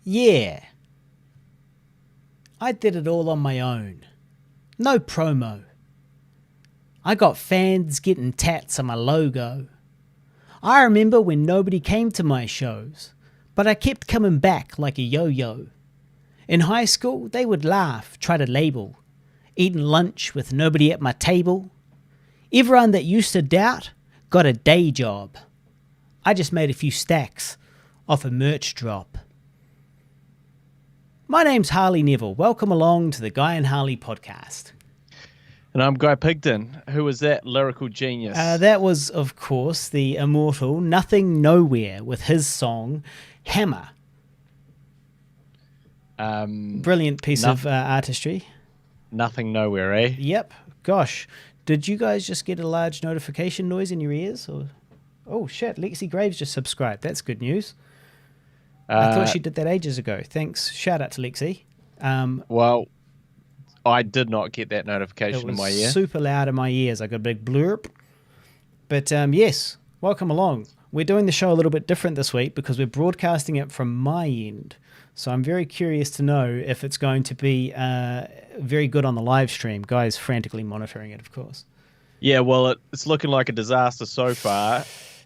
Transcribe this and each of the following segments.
Yeah. I did it all on my own. No promo. I got fans getting tats on my logo. I remember when nobody came to my shows, but I kept coming back like a yo-yo. In high school, they would laugh, try to label. Eating lunch with nobody at my table. Everyone that used to doubt got a day job. I just made a few stacks off a merch drop. My name's Harley Neville. Welcome along to the Guy and Harley podcast. And I'm Guy Pigden. Who was that lyrical genius? That was, of course, the immortal Nothing Nowhere with his song Hammer. Brilliant piece of artistry. Nothing Nowhere, eh? Yep. Gosh, did you guys just get a large notification noise in your ears? Or oh shit, Lexi Graves just subscribed. That's good news. I thought she did that ages ago. Thanks. Shout out to Lexi. Well, I did not get that notification in my ear. It was super loud in my ears. I got a big blurb. But yes, welcome along. We're doing the show a little bit different this week because we're broadcasting it from my end. So I'm very curious to know if it's going to be very good on the live stream. Guy's frantically monitoring it, of course. Yeah, well, it's looking like a disaster so far.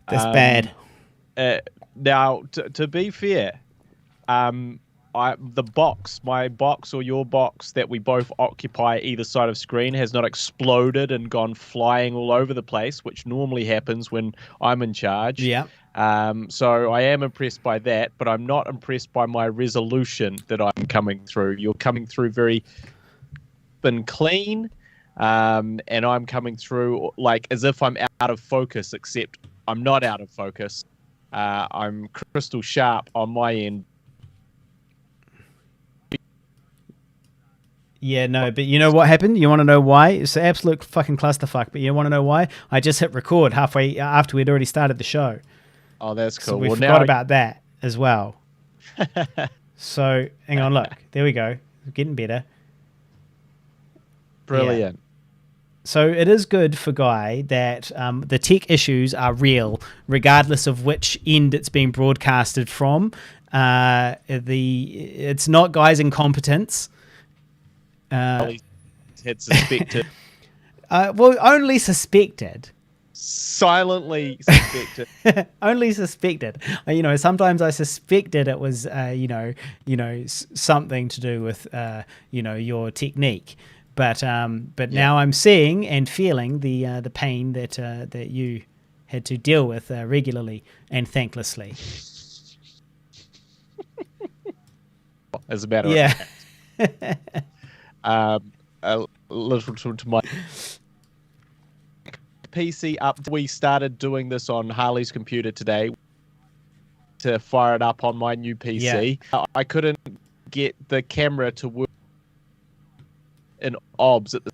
That's bad. Now, to be fair, my box or your box that we both occupy either side of screen has not exploded and gone flying all over the place, which normally happens when I'm in charge. Yeah. So I am impressed by that, but I'm not impressed by my resolution that I'm coming through. You're coming through very and clean, and I'm coming through like as if I'm out of focus, except I'm not out of focus. I'm crystal sharp on my end. Yeah, no, but you know what happened? You want to know why? It's an absolute fucking clusterfuck, but you want to know why? I just hit record halfway after we'd already started the show. Oh, that's cool. So we forgot about that as well. So, hang on, look. There we go. Getting better. Brilliant. Yeah. So it is good for Guy that the tech issues are real, regardless of which end it's being broadcasted from. It's not Guy's incompetence. Had suspected. Well, only suspected. Silently suspected. Only suspected. Sometimes I suspected it was, something to do with, your technique. But now I'm seeing and feeling the pain that you had to deal with regularly and thanklessly. As a matter of fact. A little to my PC up. We started doing this on Harley's computer today to fire it up on my new PC. Yeah. I couldn't get the camera to work in OBS at the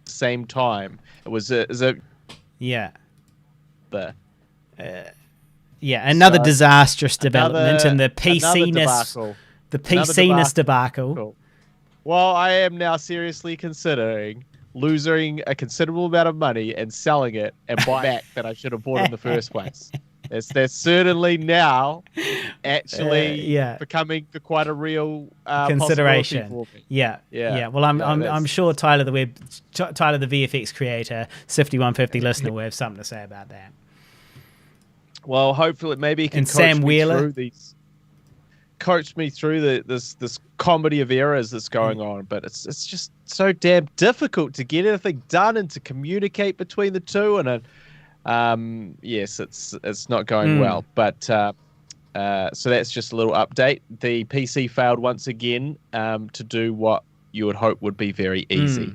same time. It was another disastrous development in the PC-ness. The PC-ness debacle. Cool. Well, I am now seriously considering losing a considerable amount of money and selling it and buying back that I should have bought in the first place. That's certainly now actually becoming quite a real consideration for me. Yeah. Well, I'm sure Tyler the VFX creator, 5150 listener, will have something to say about that. Well, hopefully, maybe he can coach me through this comedy of errors that's going on, but it's just so damn difficult to get anything done and to communicate between the two, and yes, it's not going well. But so that's just a little update. The PC failed once again to do what you would hope would be very easy.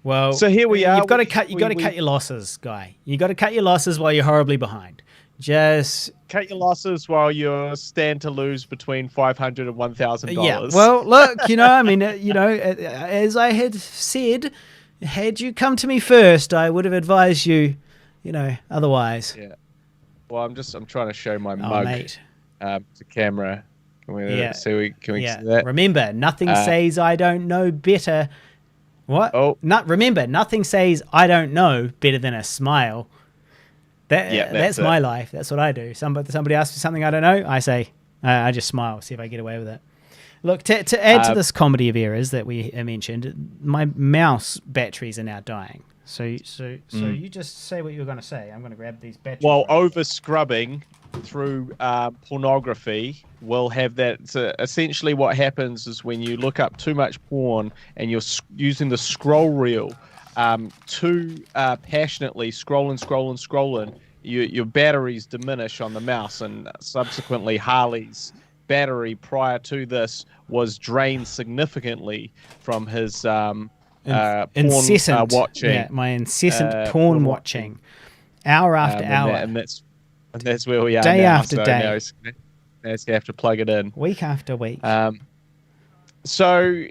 Well, so here we are. You've got to cut your losses, Guy. You got to cut your losses while you're horribly behind. Just cut your losses while you stand to lose between $500 and $1,000. Yeah. Well, look, as I had said, had you come to me first, I would have advised you, otherwise. Yeah. Well, I'm trying to show my mug to camera. Can we see that? Remember, nothing says I don't know better. What? Oh. Remember, nothing says I don't know better than a smile. That's my life. That's what I do. Somebody asks me something I don't know, I say, I just smile, see if I get away with it. Look, to add to this comedy of errors that we mentioned, my mouse batteries are now dying. So you just say what you were going to say. I'm going to grab these batteries. Well, over scrubbing through pornography will have that. So essentially, what happens is when you look up too much porn and you're using the scroll reel too passionately, scrolling, your batteries diminish on the mouse, and subsequently Harley's battery prior to this was drained significantly from his incessant porn watching. Yeah, my incessant porn watching, hour after hour, and that's where we are day now. after day. Now he's going to have to plug it in week after week. So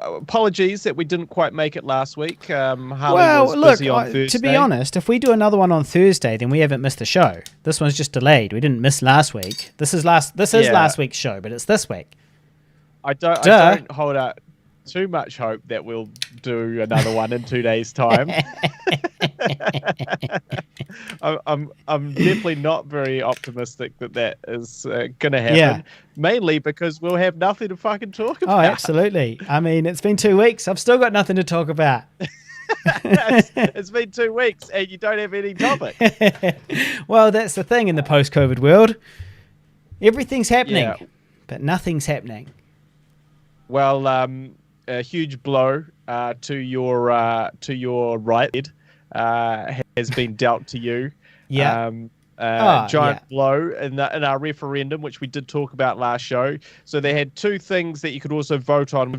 apologies that we didn't quite make it last week. Harley was busy on Thursday. To be honest, if we do another one on Thursday, then we haven't missed a show. This one's just delayed. We didn't miss last week. This is last week's show, but it's this week. I don't hold out too much hope that we'll do another one in 2 days' time. I'm definitely not very optimistic that is going to happen. Yeah. Mainly because we'll have nothing to fucking talk about. Oh, absolutely. I mean, it's been 2 weeks. I've still got nothing to talk about. It's been 2 weeks and you don't have any topic. Well, that's the thing in the post-COVID world. Everything's happening, but nothing's happening. Well, a huge blow to your right has been dealt to you. Yeah. Giant blow in our referendum, which we did talk about last show. So they had two things that you could also vote on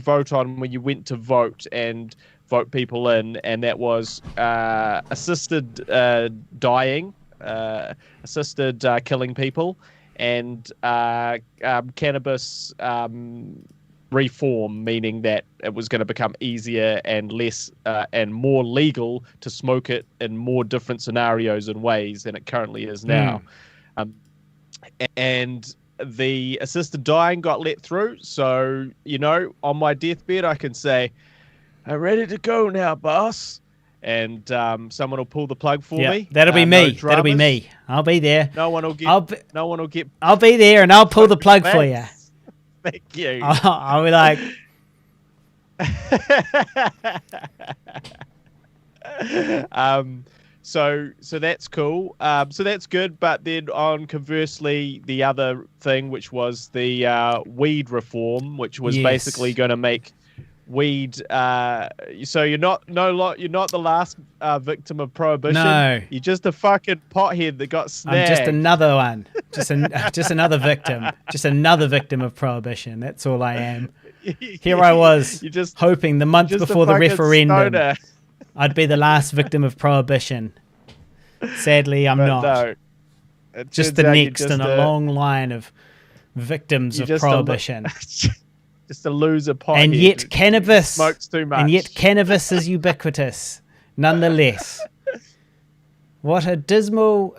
when you went to vote and vote people in, and that was assisted dying, assisted killing people, and cannabis reform, meaning that it was going to become easier and less and more legal to smoke it in more different scenarios and ways than it currently is now. And the assisted dying got let through. So, on my deathbed, I can say, I'm ready to go now, boss. And someone will pull the plug for me. That'll be me. That'll be me. I'll be there. No one will get. I'll be there and I'll pull the plug for you. Thank you. I'll be like, so that's cool. So that's good. But then conversely, the other thing, which was the weed reform, which was basically going to make weed. So you're not the last victim of prohibition. No, you're just a fucking pothead that got snagged. I'm just another one. Just another victim. Just another victim of prohibition. That's all I am. Here I was, just hoping the month before the referendum, I'd be the last victim of prohibition. Sadly, I'm not. No, just the next in a long line of victims of prohibition. Just a loser pothead. And yet cannabis smokes too much. And yet cannabis is ubiquitous, nonetheless. What a dismal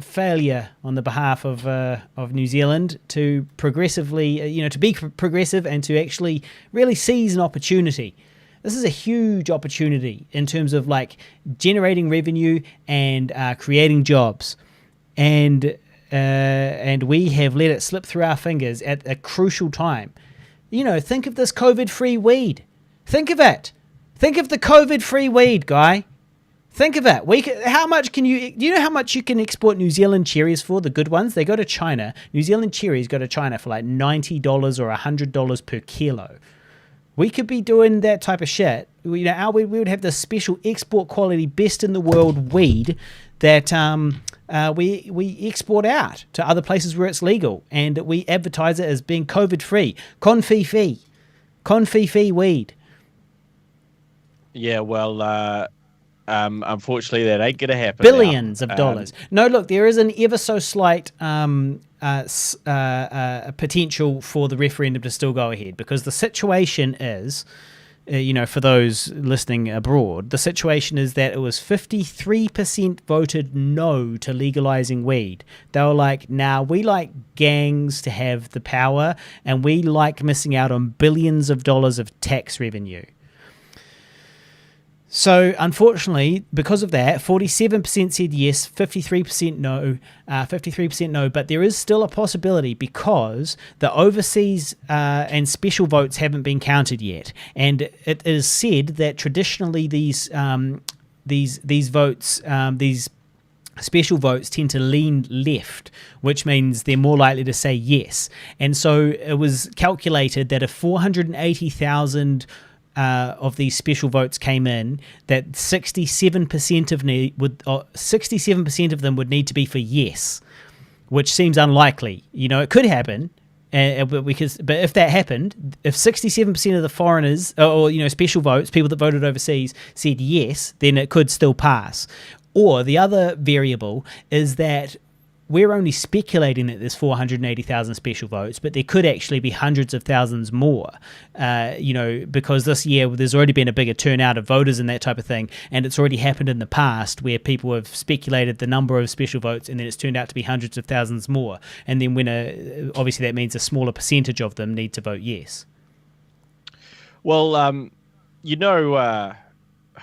failure on the behalf of New Zealand to progressively, to be progressive and to actually really seize an opportunity. This is a huge opportunity in terms of generating revenue and creating jobs, and we have let it slip through our fingers at a crucial time. Think of this COVID-free weed. Think of it. Think of the COVID-free weed, Guy. Think of it. Do you know how much you can export New Zealand cherries for, the good ones? They go to China. New Zealand cherries go to China for like $90 or $100 per kilo. We could be doing that type of shit. We would have this special export quality, best in the world weed that we export out to other places where it's legal, and we advertise it as being COVID-free. Confi-fee weed. Yeah, well, unfortunately, that ain't going to happen. Billions of dollars. No, look, there is an ever so slight potential for the referendum to still go ahead, because the situation is, for those listening abroad, the situation is that it was 53% voted no to legalizing weed. They were like, nah, we like gangs to have the power, and we like missing out on billions of dollars of tax revenue. So, unfortunately, because of that, 47% said yes, 53% no, 53% no, but there is still a possibility because the overseas and special votes haven't been counted yet. And it is said that traditionally these votes, these special votes tend to lean left, which means they're more likely to say yes. And so it was calculated that if 480,000 of these special votes came in, that 67% of them would need to be for yes, which seems unlikely. It could happen, but if that happened, if 67% of the foreigners or special votes, people that voted overseas, said yes, then it could still pass. Or the other variable is that we're only speculating that there's 480,000 special votes, but there could actually be hundreds of thousands more, because this year there's already been a bigger turnout of voters and that type of thing, and it's already happened in the past where people have speculated the number of special votes and then it's turned out to be hundreds of thousands more, and then obviously that means a smaller percentage of them need to vote yes. Well,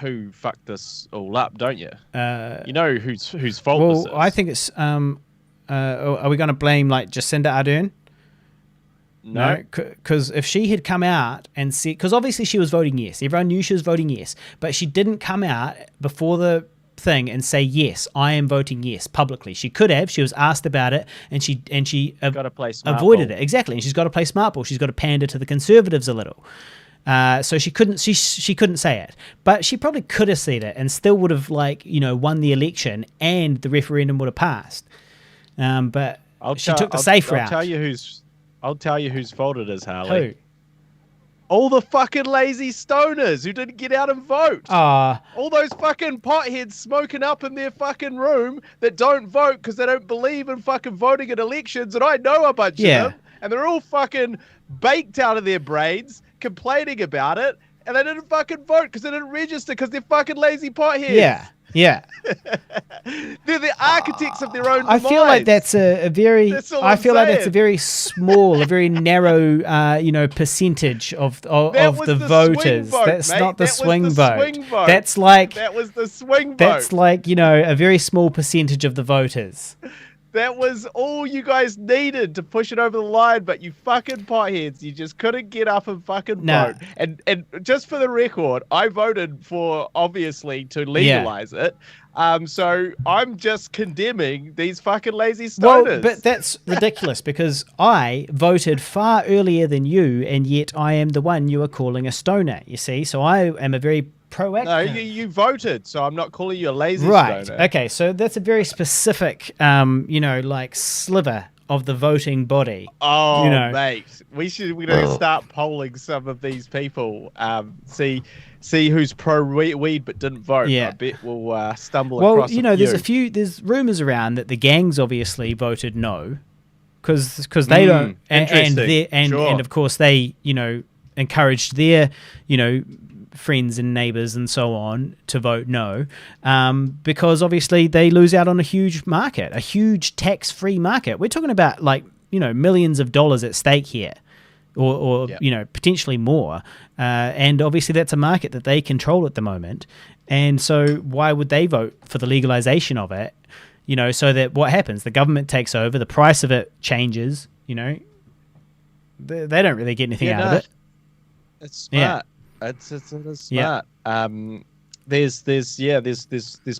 who fucked this all up, don't you? You know whose fault this is? Well, I think it's... are we going to blame Jacinda Ardern? No, because if she had come out and said, because obviously she was voting yes, everyone knew she was voting yes, but she didn't come out before the thing and say yes, I am voting yes publicly. She could have. She was asked about it, and she got to play smart avoided ball. it exactly, and she's got to play smart ball. She's got to pander to the Conservatives a little. So she couldn't say it, but she probably could have said it and still would have won the election and the referendum would have passed. But she took the safe route. I'll tell you whose fault it is, Harley. Who? All the fucking lazy stoners who didn't get out and vote. All those fucking potheads smoking up in their fucking room that don't vote because they don't believe in fucking voting in elections, and I know a bunch of them, and they're all fucking baked out of their brains, complaining about it, and they didn't fucking vote because they didn't register because they're fucking lazy potheads. Yeah. They're the architects of their own demise. I feel like that's a very. I feel like that's a very small, a very narrow, percentage of the voters. That's not the swing vote. That's like that was the swing vote. That's like a very small percentage of the voters. That was all you guys needed to push it over the line, but you fucking potheads, you just couldn't get up and fucking vote. And just for the record, I voted for, obviously, to legalize it. So I'm just condemning these fucking lazy stoners. Well, but that's ridiculous because I voted far earlier than you, and yet I am the one you are calling a stoner, you see? So I am a very proactive. No, you voted, so I'm not calling you a lazy stoner. Right. Okay, so that's a very specific, sliver of the voting body. Oh, mate, we're going to start polling some of these people. See who's pro weed but didn't vote. Yeah. I bet we'll stumble across. Well, there's rumors around that the gangs obviously voted no, because they don't, and of course they encouraged their friends and neighbors and so on to vote no, because obviously they lose out on a huge market, a huge tax-free market. We're talking about millions of dollars at stake here, or potentially more, and obviously that's a market that they control at the moment. And so why would they vote for the legalization of it? So that what happens? The government takes over, the price of it changes. They don't really get anything out of it. It's smart. Yeah. It's smart. There's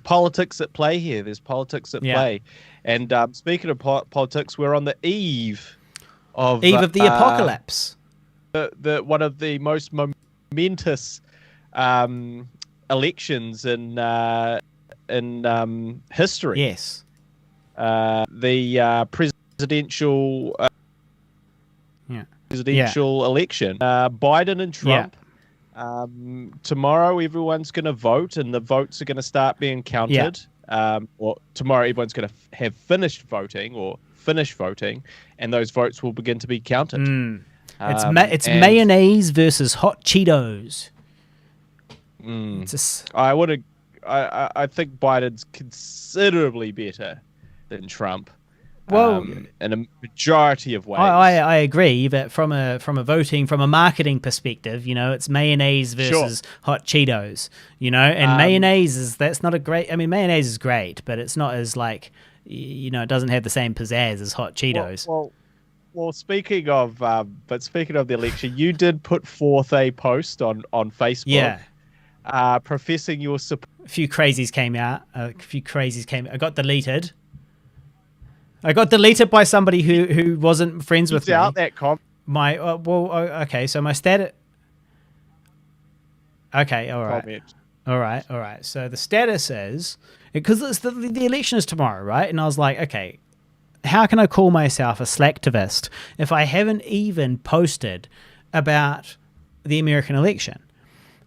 politics at play here. There's politics at play. And speaking of politics, we're on the eve of the apocalypse. The one of the most momentous elections in history. Yes. The presidential election. Biden and Trump. Yeah. Tomorrow everyone's going to vote, and the votes are going to start being counted. Or tomorrow everyone's going to have finished voting, and those votes will begin to be counted. It's mayonnaise versus hot Cheetos. I think Biden's considerably better than Trump. Well, in a majority of ways. I agree, but from a marketing perspective, it's mayonnaise versus hot Cheetos, and that's not a great. I mean, mayonnaise is great, but it's not as like, it doesn't have the same pizzazz as hot Cheetos. Well, speaking of the election, you did put forth a post on Facebook, professing your support. A few crazies came out. I got deleted. I got deleted by somebody who wasn't friends with me. Out that okay. So my status. Okay, all right. Comment. All right. So the status is, because the election is tomorrow, right? And I was like, okay, how can I call myself a slacktivist if I haven't even posted about the American election?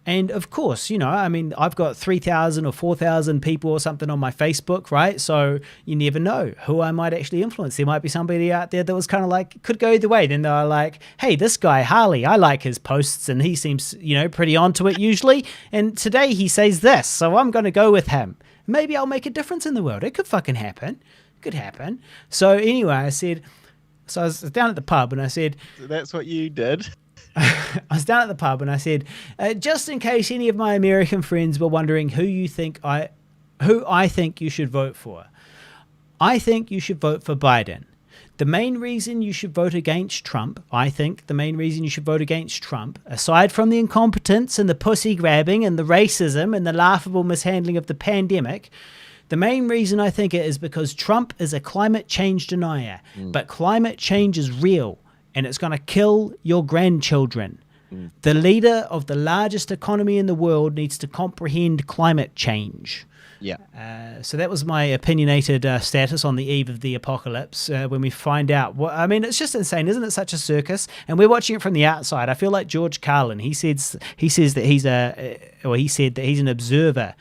And of course, I've got 3,000 or 4,000 people or something on my Facebook, right? So you never know who I might actually influence. There might be somebody out there that was kind of like, could go either way. Then they're like, hey, this guy, Harley, I like his posts and he seems, pretty onto it usually. And today he says this, so I'm going to go with him. Maybe I'll make a difference in the world. It could fucking happen. It could happen. So anyway, I was down at the pub and I said... So that's what you did? I was down at the pub and I said, just in case any of my American friends were wondering who I think you should vote for. I think you should vote for Biden. The main reason you should vote against Trump, aside from the incompetence and the pussy grabbing and the racism and the laughable mishandling of the pandemic, the main reason I think it is because Trump is a climate change denier. But climate change is real. And it's going to kill your grandchildren. The leader of the largest economy in the world needs to comprehend climate change. Yeah. So that was my opinionated status on the eve of the apocalypse. When we find out it's just insane, isn't it? Such a circus, and we're watching it from the outside. I feel like George Carlin. He says that he said that he's an observer.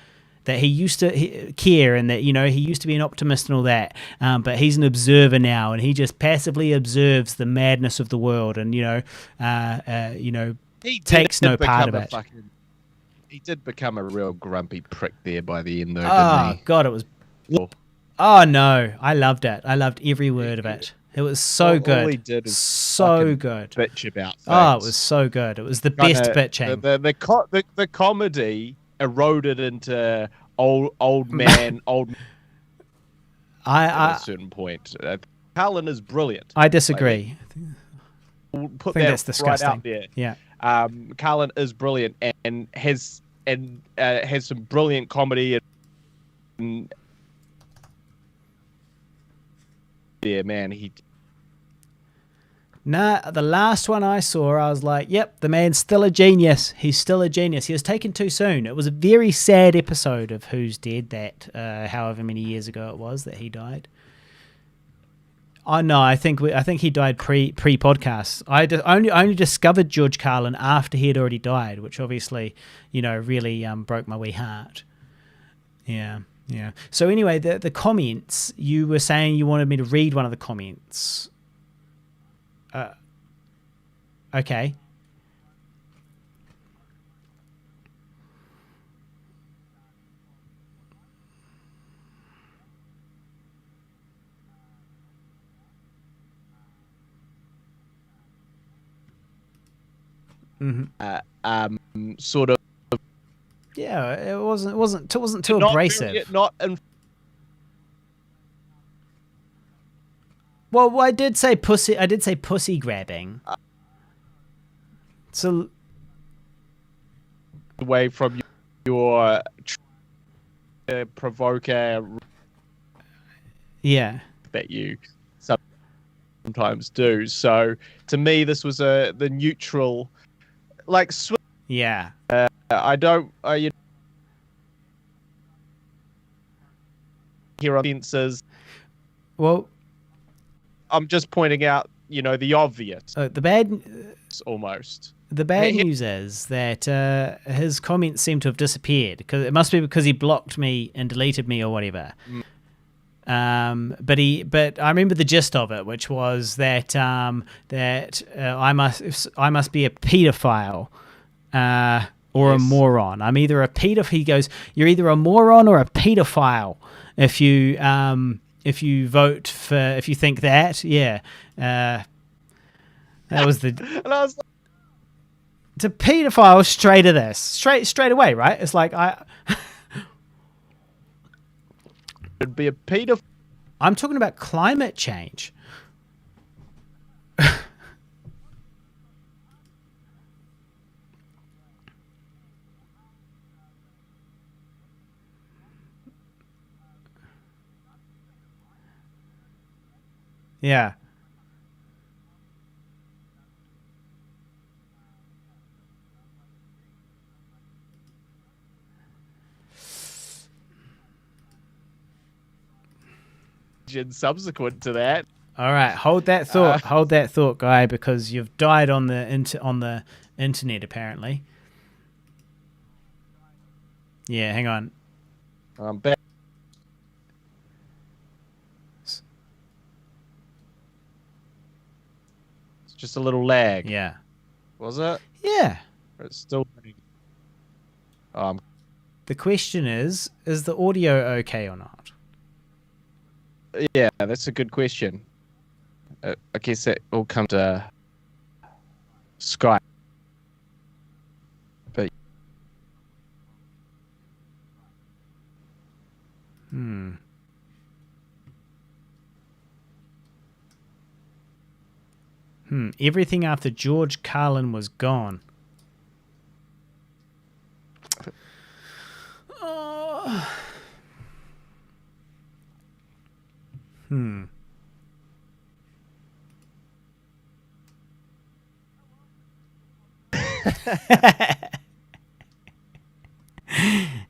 That he used to care and that, he used to be an optimist and all that. But he's an observer now and he just passively observes the madness of the world and, takes no part of it. He did become a real grumpy prick there by the end, though, didn't he? God, it was... Oh, no. I loved it. I loved every word of it. It was so good. All he did is so good. Bitch about things. Oh, it was so good. It was the best bitching. The comedy... eroded into old man at a certain point. Carlin is brilliant. I disagree. We'll put that's that disgusting. right out there. Yeah. Carlin is brilliant and has some brilliant comedy and man, Nah, the last one I saw, I was like, yep, the man's still a genius. He's still a genius. He was taken too soon. It was a very sad episode of Who's Dead that however many years ago it was that he died. Oh, no, I think he died pre-podcast. I only discovered George Carlin after he had already died, which obviously, really broke my wee heart. Yeah. So anyway, the comments, you were saying you wanted me to read one of the comments. Okay. Sort of. Yeah, it wasn't too abrasive. Well, I did say pussy grabbing. So away from your provoker. Yeah. That you sometimes do. So to me, this was the neutral, like. Yeah. I don't. Here are fences. Well. I'm just pointing out, the obvious. The bad... almost. The bad news is that his comments seem to have disappeared. Because it must be because he blocked me and deleted me or whatever. But I remember the gist of it, which was that I must be a pedophile or a moron. I'm either a pedophile. He goes, you're either a moron or a pedophile if you if you vote for, if you think that, yeah. That was the... And I was like, to paedophile straight to this. Straight away, right? It's like, it'd be a pedophile. I'm talking about climate change. Yeah. Subsequent to that. All right, hold that thought. Hold that thought, Guy, because you've died on the internet apparently. Yeah, hang on. I'm back. It's just a little lag. Yeah. Was it? Yeah. It's still. The question is the audio okay or not? Yeah, that's a good question. I guess that will come to Skype. But Everything after George Carlin was gone.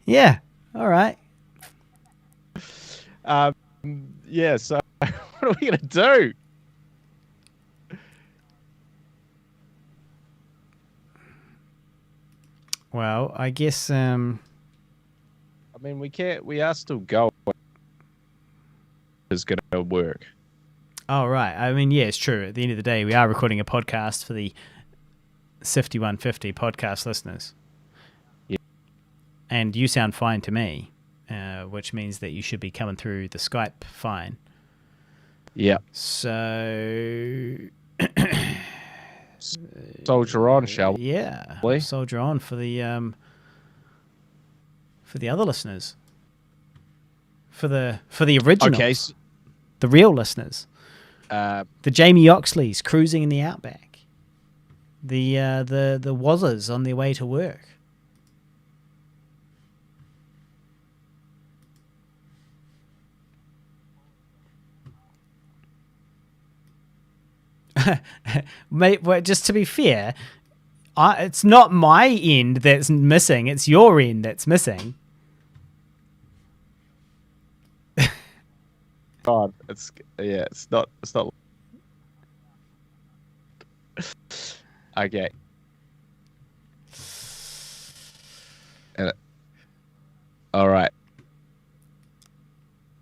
Yeah. All right. Yeah. So what are we gonna do? Well, I guess. I mean, we can't. We are still going. Is gonna work. Oh, right. I mean, yeah, it's true. At the end of the day, we are recording a podcast for the 5150 podcast listeners. Yeah. And you sound fine to me, which means that you should be coming through the Skype fine. Yeah. So... soldier on, shall we? Yeah. Soldier on for the other listeners. For the originals. Okay. The real listeners. The Jamie Oxleys cruising in the outback. The Wazzers on their way to work. Mate, well, just to be fair, it's not my end that's missing. It's your end that's missing. God, it's not. Okay. All right.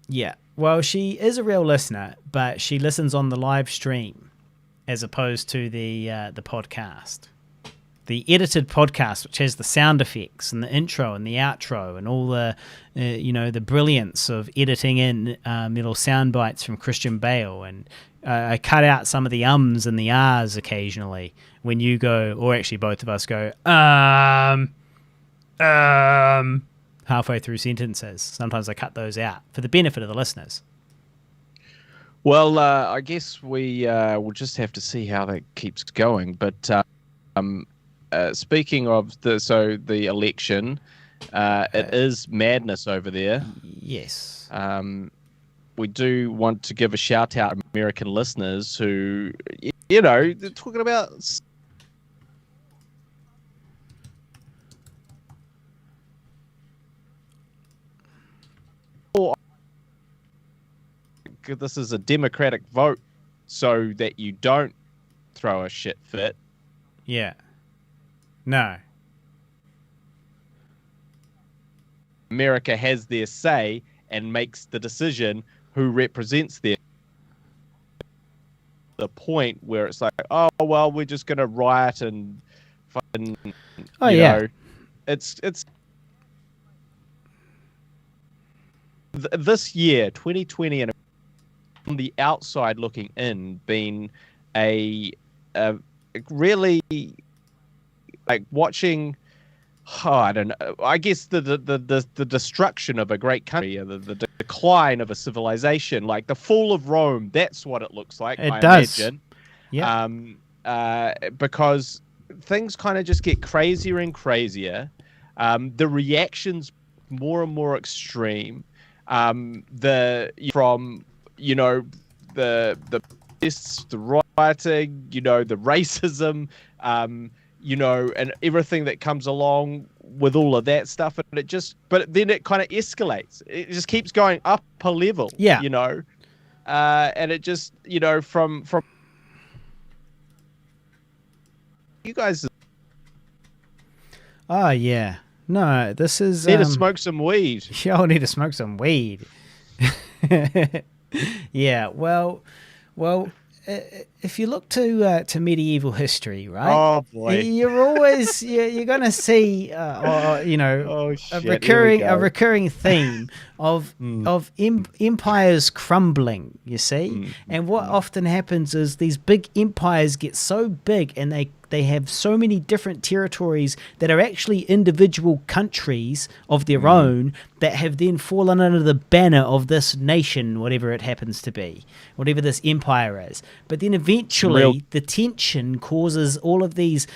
Yeah. Well, she is a real listener, but she listens on the live stream as opposed to the podcast. The edited podcast, which has the sound effects and the intro and the outro and all the, the brilliance of editing in little sound bites from Christian Bale. And I cut out some of the ums and the ahs occasionally when you go, or actually both of us go, halfway through sentences. Sometimes I cut those out for the benefit of the listeners. Well, I guess we will just have to see how that keeps going. But speaking of the election, it is madness over there. Yes. We do want to give a shout out to American listeners who, they're talking about. This is a democratic vote so that you don't throw a shit fit. Yeah. No. America has their say and makes the decision who represents them. The point where it's like, oh, well, we're just going to riot and fucking, you know. It's this year, 2020, and the outside looking in, been a really like watching. Oh, I don't know. I guess the destruction of a great country, the decline of a civilization, like the fall of Rome. That's what it looks like. It I does. imagine. Yeah. Because things kind of just get crazier and crazier. The reactions more and more extreme. The rioting, the racism, and everything that comes along with all of that stuff, and but then it kind of escalates. It just keeps going up a level. Yeah. And it just, from you guys. Oh yeah. No, this is. Need to smoke some weed. Y'all need to smoke some weed. Yeah. Well. If you look to medieval history, right? Oh boy! You're gonna see, a recurring theme of empires crumbling. You see, and what often happens is these big empires get so big, and they have so many different territories that are actually individual countries of their own that have then fallen under the banner of this nation, whatever it happens to be, whatever this empire is. But then eventually the tension causes all of these,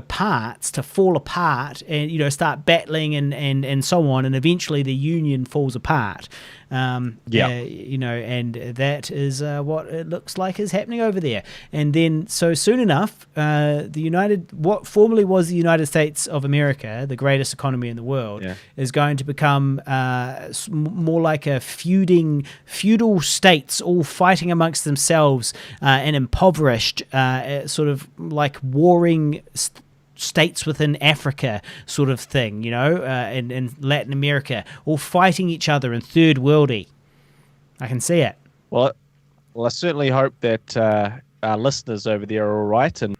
parts to fall apart and, start battling and so on. And eventually the union falls apart. And that is what it looks like is happening over there. And then, so soon enough, what formerly was the United States of America, the greatest economy in the world, is going to become more like a feudal states, all fighting amongst themselves and impoverished, sort of like warring states within Africa sort of thing, in Latin America, all fighting each other in third worldy. I can see it. Well, I certainly hope that our listeners over there are all right and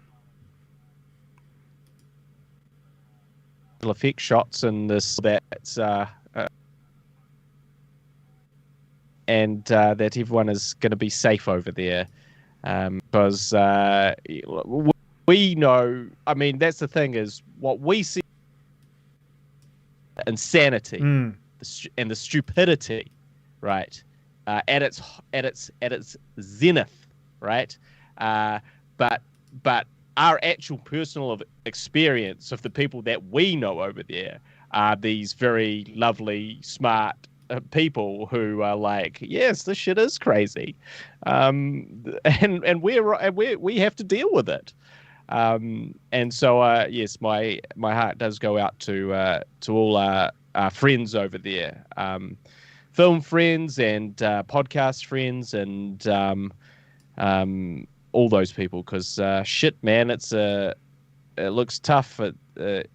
effect shots and that everyone is going to be safe over there, because we know, that's the thing, is what we see, insanity and the stupidity, right, at its zenith, right, but our actual personal experience of the people that we know over there are these very lovely, smart people who are like, yes, this shit is crazy, and we have to deal with it. And so, yes, my heart does go out to all our friends over there, film friends and podcast friends and all those people, because shit, man, it looks tough. It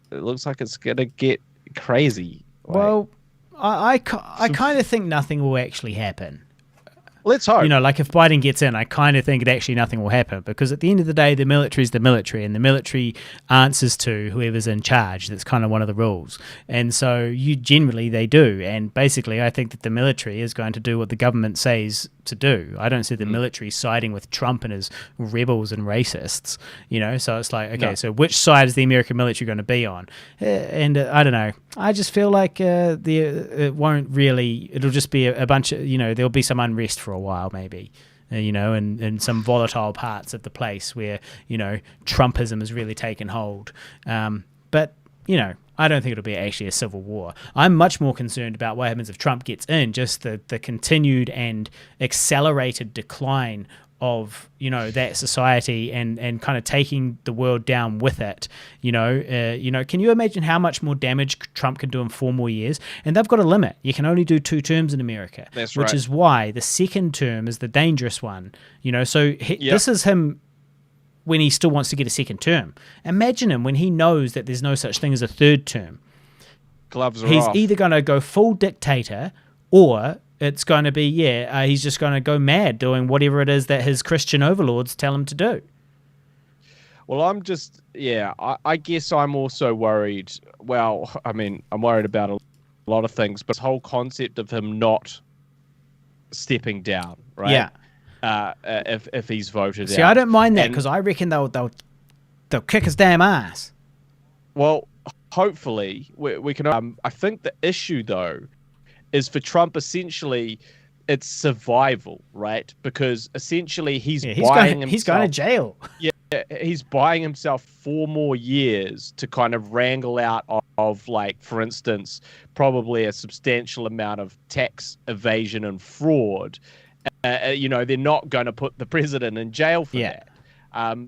looks like it's gonna get crazy. Well, I kind of think nothing will actually happen. Let's hope. Like if Biden gets in, I kind of think nothing will happen, because at the end of the day, the military is the military, and the military answers to whoever's in charge. That's kind of one of the rules. And so they do. And basically, I think that the military is going to do what the government says to do. I don't see the military siding with Trump and his rebels and racists, so it's like, okay, So which side is the American military going to be on? And I don't know. I just feel like it won't really, it'll just be a bunch of, there'll be some unrest for a while maybe, in some volatile parts of the place where, Trumpism has really taken hold. But, I don't think it'll be actually a civil war. I'm much more concerned about what happens if Trump gets in, just the continued and accelerated decline of, that society and kind of taking the world down with it. Can you imagine how much more damage Trump can do in 4 more years? And they've got a limit. You can only do 2 terms in America. That's right. Which is why the second term is the dangerous one. This is him when he still wants to get a second term. Imagine him when he knows that there's no such thing as a third term. Gloves are He's off. either going to go full dictator, or it's going to be, he's just going to go mad doing whatever it is that his Christian overlords tell him to do. Well, I'm just, I guess I'm also worried. Well, I'm worried about a lot of things, but this whole concept of him not stepping down, right? Yeah. If he's voted out. See, I don't mind that because I reckon they'll kick his damn ass. Well, hopefully we can. I think the issue though is for Trump essentially it's survival, right? Because essentially he's going to jail. Yeah, he's buying himself 4 more years to kind of wrangle out of like, for instance, probably a substantial amount of tax evasion and fraud. They're not going to put the president in jail for that.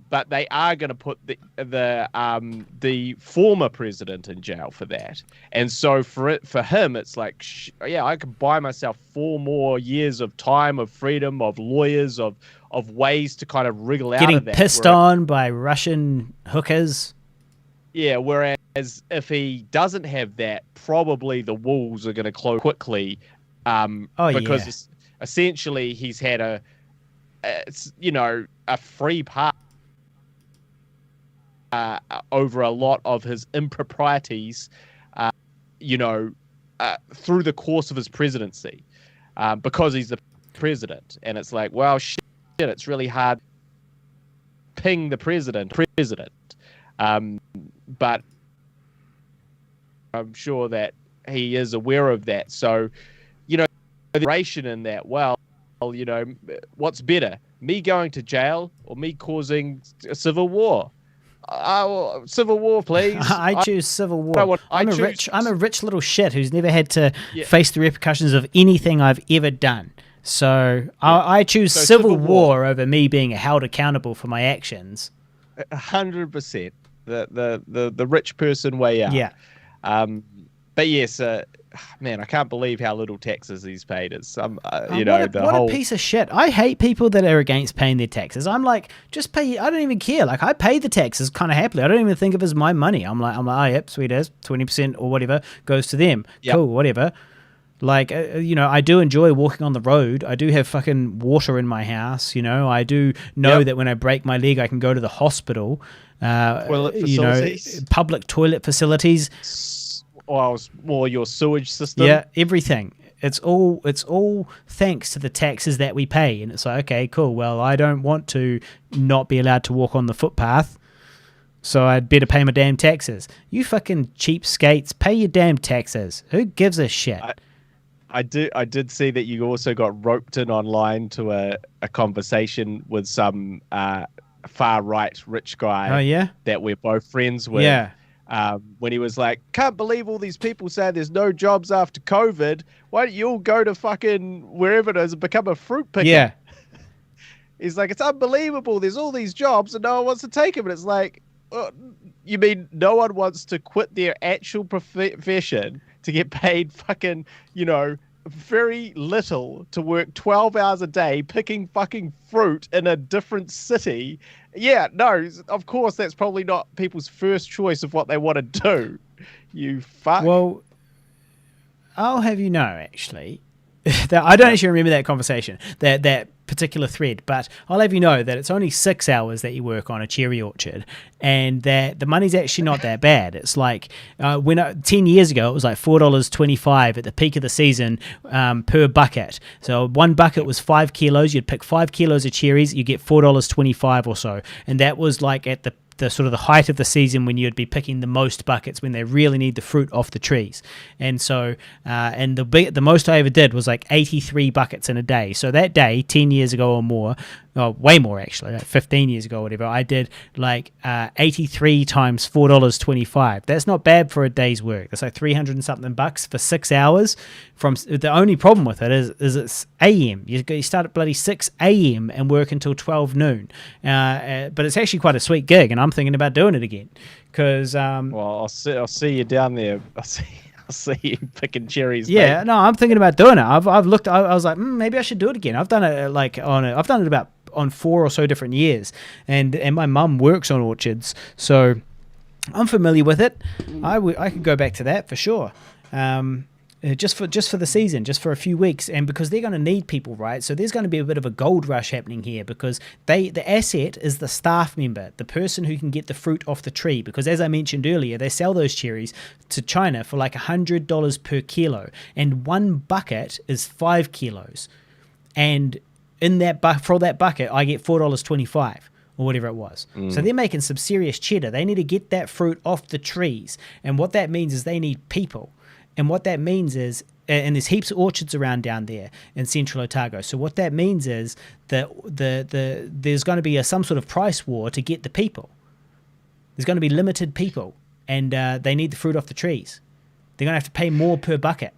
But they are going to put the former president in jail for that. And so for him, it's like, I can buy myself 4 more years of time, of freedom, of lawyers, of ways to kind of wriggle out of that. Getting pissed on by Russian hookers. Yeah, whereas if he doesn't have that, probably the walls are going to close quickly. Because essentially he's had a free pass over a lot of his improprieties, through the course of his presidency, because he's the president. And it's like, well, shit, it's really hard to ping the president. But I'm sure that he is aware of that. So, the ration in that, what's better, me going to jail or me causing a civil war? Civil war, please. I choose civil war. I'm a rich little shit who's never had to face the repercussions of anything I've ever done. So I choose civil war over me being held accountable for my actions. 100%. The rich person way out. Yeah. But yes, man, I can't believe how little taxes he's paid. It's what a piece of shit. I hate people that are against paying their taxes. I'm like, just pay. I don't even care. Like, I pay the taxes kind of happily. I don't even think of it as my money. I'm like, oh, yep, sweet as 20% or whatever goes to them. Yep. Cool, whatever. Like, I do enjoy walking on the road. I do have fucking water in my house. I do know that when I break my leg, I can go to the hospital. Toilet facilities. Public toilet facilities. More your sewage system. Yeah, everything. It's all thanks to the taxes that we pay. And it's like, okay, cool. Well, I don't want to not be allowed to walk on the footpath, so I'd better pay my damn taxes. You fucking cheapskates, pay your damn taxes. Who gives a shit? I did see that you also got roped in online to a conversation with some far right rich guy. Oh yeah, that we're both friends with. Yeah. When he was like, can't believe all these people say there's no jobs after COVID. Why don't you all go to fucking wherever it is and become a fruit picker? Yeah. He's like, it's unbelievable. There's all these jobs and no one wants to take them. And it's like, you mean no one wants to quit their actual profession to get paid fucking, very little to work 12 hours a day picking fucking fruit in a different city? Yeah, no, of course that's probably not people's first choice of what they want to do. You fuck. Well, I'll have you know, actually, that I don't actually remember that conversation, that particular thread, but I'll have you know that it's only 6 hours that you work on a cherry orchard, and that the money's actually not that bad. It's like 10 years ago it was like $4.25 at the peak of the season per bucket. So one bucket was 5 kilos. You'd pick 5 kilos of cherries, you get $4.25 or so, and that was like at the sort of the height of the season when you'd be picking the most buckets, when they really need the fruit off the trees. And so and the most I ever did was like 83 buckets in a day. So that day, 10 years ago or more, way more actually, like 15 years ago or whatever, I did like 83 times $4.25. That's not bad for a day's work. That's like 300 and something bucks for 6 hours. The only problem with it is it's AM. You start at bloody 6 AM and work until 12 noon. But it's actually quite a sweet gig, and I'm thinking about doing it again. Because well, I'll see you down there. I'll see you picking cherries. Yeah, mate. no, I'm thinking about doing it. I've looked. I was like, maybe I should do it again. I've done it I've done it about on 4 or so different years, and my mum works on orchards, so I'm familiar with it. I could go back to that for sure. Just for the season, just for a few weeks, and because they're going to need people, right? So there's going to be a bit of a gold rush happening here, because the asset is the staff member, the person who can get the fruit off the tree. Because as I mentioned earlier, they sell those cherries to China for like $100 per kilo, and one bucket is 5 kilos. and in that for that bucket, I get $4.25 or whatever it was. So they're making some serious cheddar. They need to get that fruit off the trees, and what that means is they need people. And what that means is, and there's heaps of orchards around down there in central Otago. So what that means is that there's going to be some sort of price war to get the people. There's going to be limited people, and they need the fruit off the trees. They're going to have to pay more per bucket.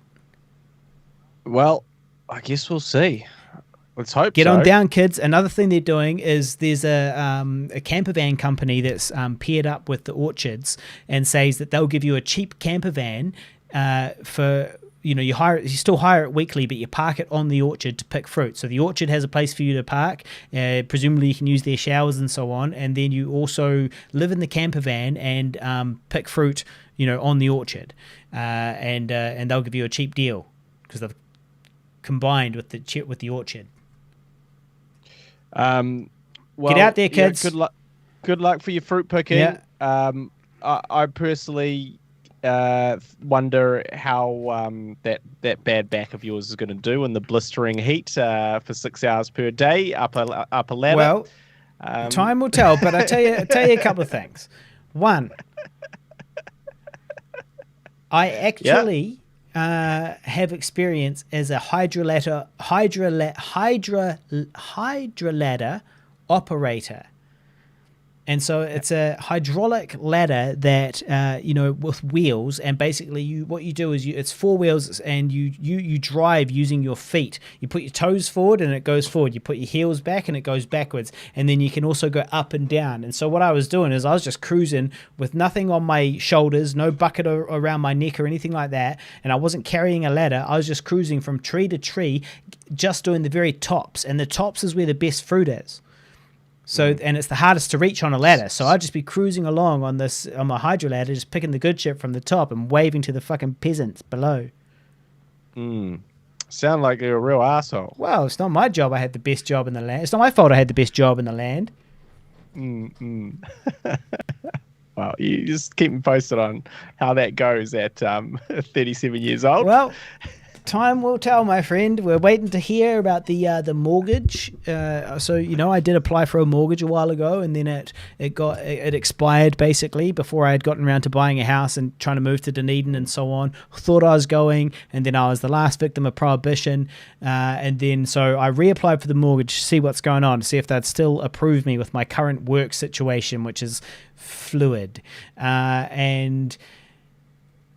Well, I guess we'll see. Let's hope Get on down, kids. Another thing they're doing is there's a camper van company that's paired up with the orchards and says that they'll give you a cheap camper van for, you still hire it weekly, but you park it on the orchard to pick fruit. So the orchard has a place for you to park. Presumably you can use their showers and so on. And then you also live in the camper van and pick fruit, on the orchard. And they'll give you a cheap deal because they've combined with the orchard. Well, get out there, kids. Yeah, good luck for your fruit picking. Yeah. I personally wonder how that bad back of yours is going to do in the blistering heat for 6 hours per day up a ladder. Well, time will tell. But I tell you a couple of things. One, I actually have experience as a hydroladder operator. And so it's a hydraulic ladder that, with wheels, and basically what you do is it's 4 wheels, and you drive using your feet. You put your toes forward and it goes forward. You put your heels back and it goes backwards. And then you can also go up and down. And so what I was doing is I was just cruising with nothing on my shoulders, no bucket around my neck or anything like that. And I wasn't carrying a ladder. I was just cruising from tree to tree, just doing the very tops. And the tops is where the best fruit is. So, and it's the hardest to reach on a ladder. So I'd just be cruising along on my hydro ladder, just picking the good shit from the top and waving to the fucking peasants below. Sound like you're a real asshole. Well, it's not my job. I had the best job in the land. It's not my fault I had the best job in the land. Well, you just keep me posted on how that goes at 37 years old. Well, time will tell, my friend. We're waiting to hear about the mortgage. So I did apply for a mortgage a while ago, and then it expired basically before I had gotten around to buying a house and trying to move to Dunedin and so on. Thought I was going, and then I was the last victim of prohibition, and then so I reapplied for the mortgage to see what's going on, to see if they'd still approve me with my current work situation, which is fluid, and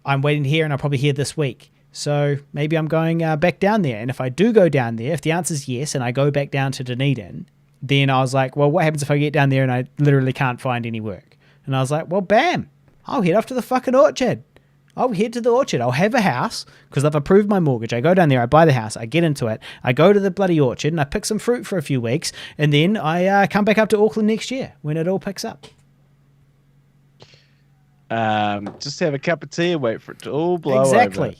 I'm waiting to hear, and I'll probably hear this week. So maybe I'm going back down there. And if I do go down there, if the answer is yes, and I go back down to Dunedin, then I was like, well, what happens if I get down there and I literally can't find any work? And I was like, well, bam, I'll head off to the fucking orchard. I'll head to the orchard. I'll have a house because I've approved my mortgage. I go down there, I buy the house, I get into it. I go to the bloody orchard and I pick some fruit for a few weeks. And then I come back up to Auckland next year when it all picks up. Just have a cup of tea and wait for it to all blow over. Exactly.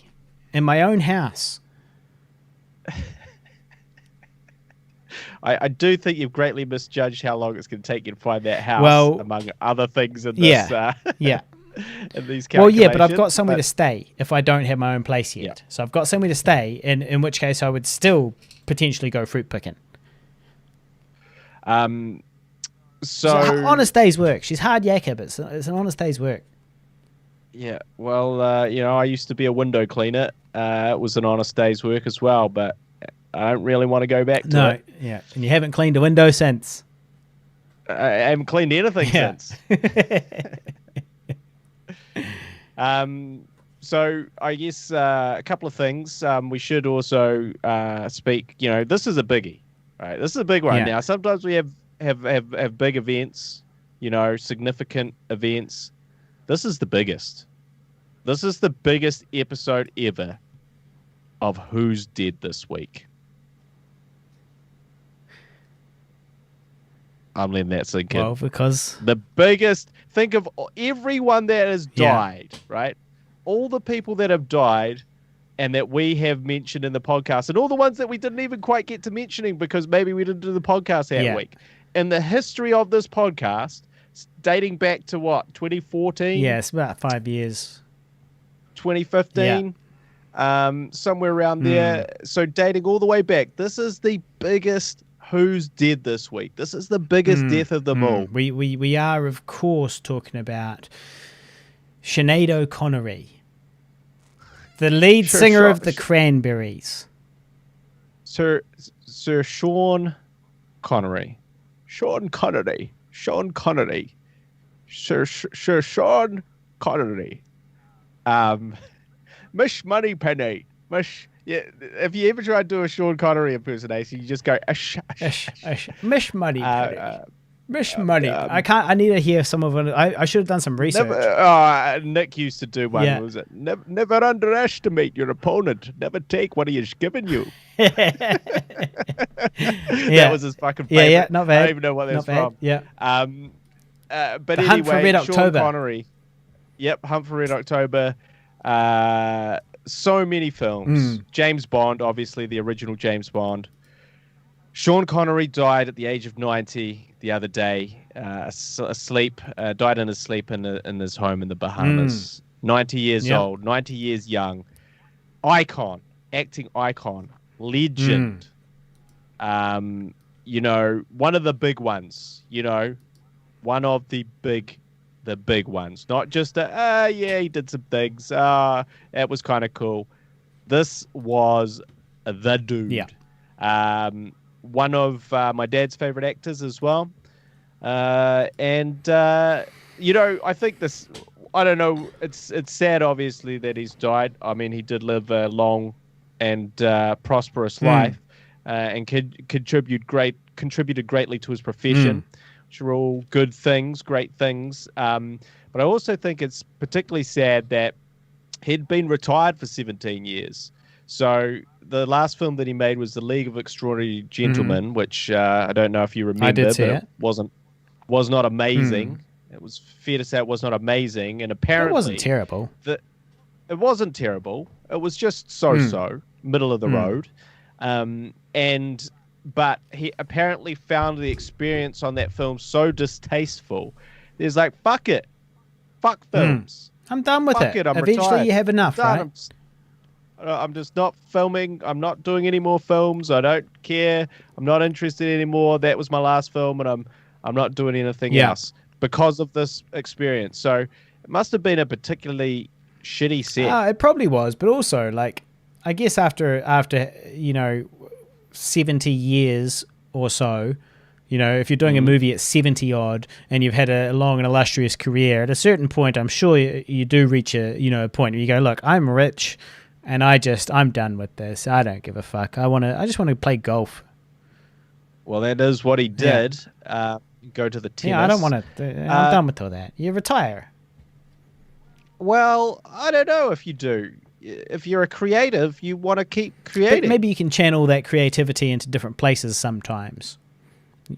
In my own house. I do think you've greatly misjudged how long it's going to take you to find that house, among other things in this. Yeah. In these calculations. Well, yeah, but I've got somewhere to stay if I don't have my own place yet. Yeah. So I've got somewhere to stay, in which case I would still potentially go fruit picking. So honest day's work. She's hard yakka, but it's an honest day's work. Yeah, well, I used to be a window cleaner. It was an honest day's work as well, but I don't really want to go back to it. Yeah, and you haven't cleaned a window since. I haven't cleaned anything since. So I guess a couple of things. We should also speak. This is a biggie, right? This is a big one. Now, sometimes we have big events, significant events. This is the biggest. This is the biggest episode ever of Who's Dead This Week. I'm letting that sink in. Well, because the biggest. Think of everyone that has died, right? All the people that have died and that we have mentioned in the podcast, and all the ones that we didn't even quite get to mentioning because maybe we didn't do the podcast that week. In the history of this podcast, dating back to what, 2014? Yeah, it's about 5 years. 2015. somewhere around there. So dating all the way back. This is the biggest who's dead this week. This is the biggest death of them all. We are, of course, talking about Sinead Connery, the lead singer of the Cranberries. Sir Sean Connery. Sean Connery. Sir Sean Connery. Mish Moneypenny. Yeah, if you ever try to do a Sean Connery impersonation, you just go Mish Moneypenny. Mish Money. I need to hear some of it. I should have done some research. Nick used to do one. Yeah. Was it? Never underestimate your opponent. Never take what he has given you. That was his fucking favorite. Yeah, not bad. I don't even know what that's from. Yeah. But the anyway, Hunt for Red Sean October. Connery. Yep, Hunt for Red October. So many films. James Bond, obviously the original James Bond. Sean Connery died at the age of 90 the other day, asleep, died in his sleep in his home in the Bahamas. 90 years old, 90 years young. Icon, acting icon, legend. You know, one of the big ones, you know, one of the big ones. Not just he did some things. It was kind of cool. This was the dude. Yeah. One of my dad's favorite actors as well. And you know, I think this, I don't know, it's sad obviously that he's died. I mean, he did live a long and prosperous life, and contributed greatly to his profession, which are all good things, great things. But I also think it's particularly sad that he'd been retired for 17 years. So the last film that he made was The League of Extraordinary Gentlemen, which I don't know if you remember, I did see but it was not amazing. It was fair to say it was not amazing, and apparently it wasn't terrible. It wasn't terrible. It was just so middle of the road. But he apparently found the experience on that film so distasteful. There's like, fuck it, fuck films. I'm done with it. Eventually, retired. You have enough, right? I'm just not filming. I'm not doing any more films. I don't care. I'm not interested anymore. That was my last film, and I'm not doing anything else because of this experience. So it must have been a particularly shitty set. It probably was, but also, like, I guess after 70 years or so, you know, if you're doing a movie at 70 odd and you've had a long and illustrious career, at a certain point, I'm sure you do reach a point where you go, look, I'm rich. And I'm done with this. I don't give a fuck. I just want to play golf. Well, that is what he did. Go to the tennis. Yeah, I don't want to. I'm done with all that. You retire. Well, I don't know if you do. If you're a creative, you want to keep creating. But maybe you can channel that creativity into different places sometimes.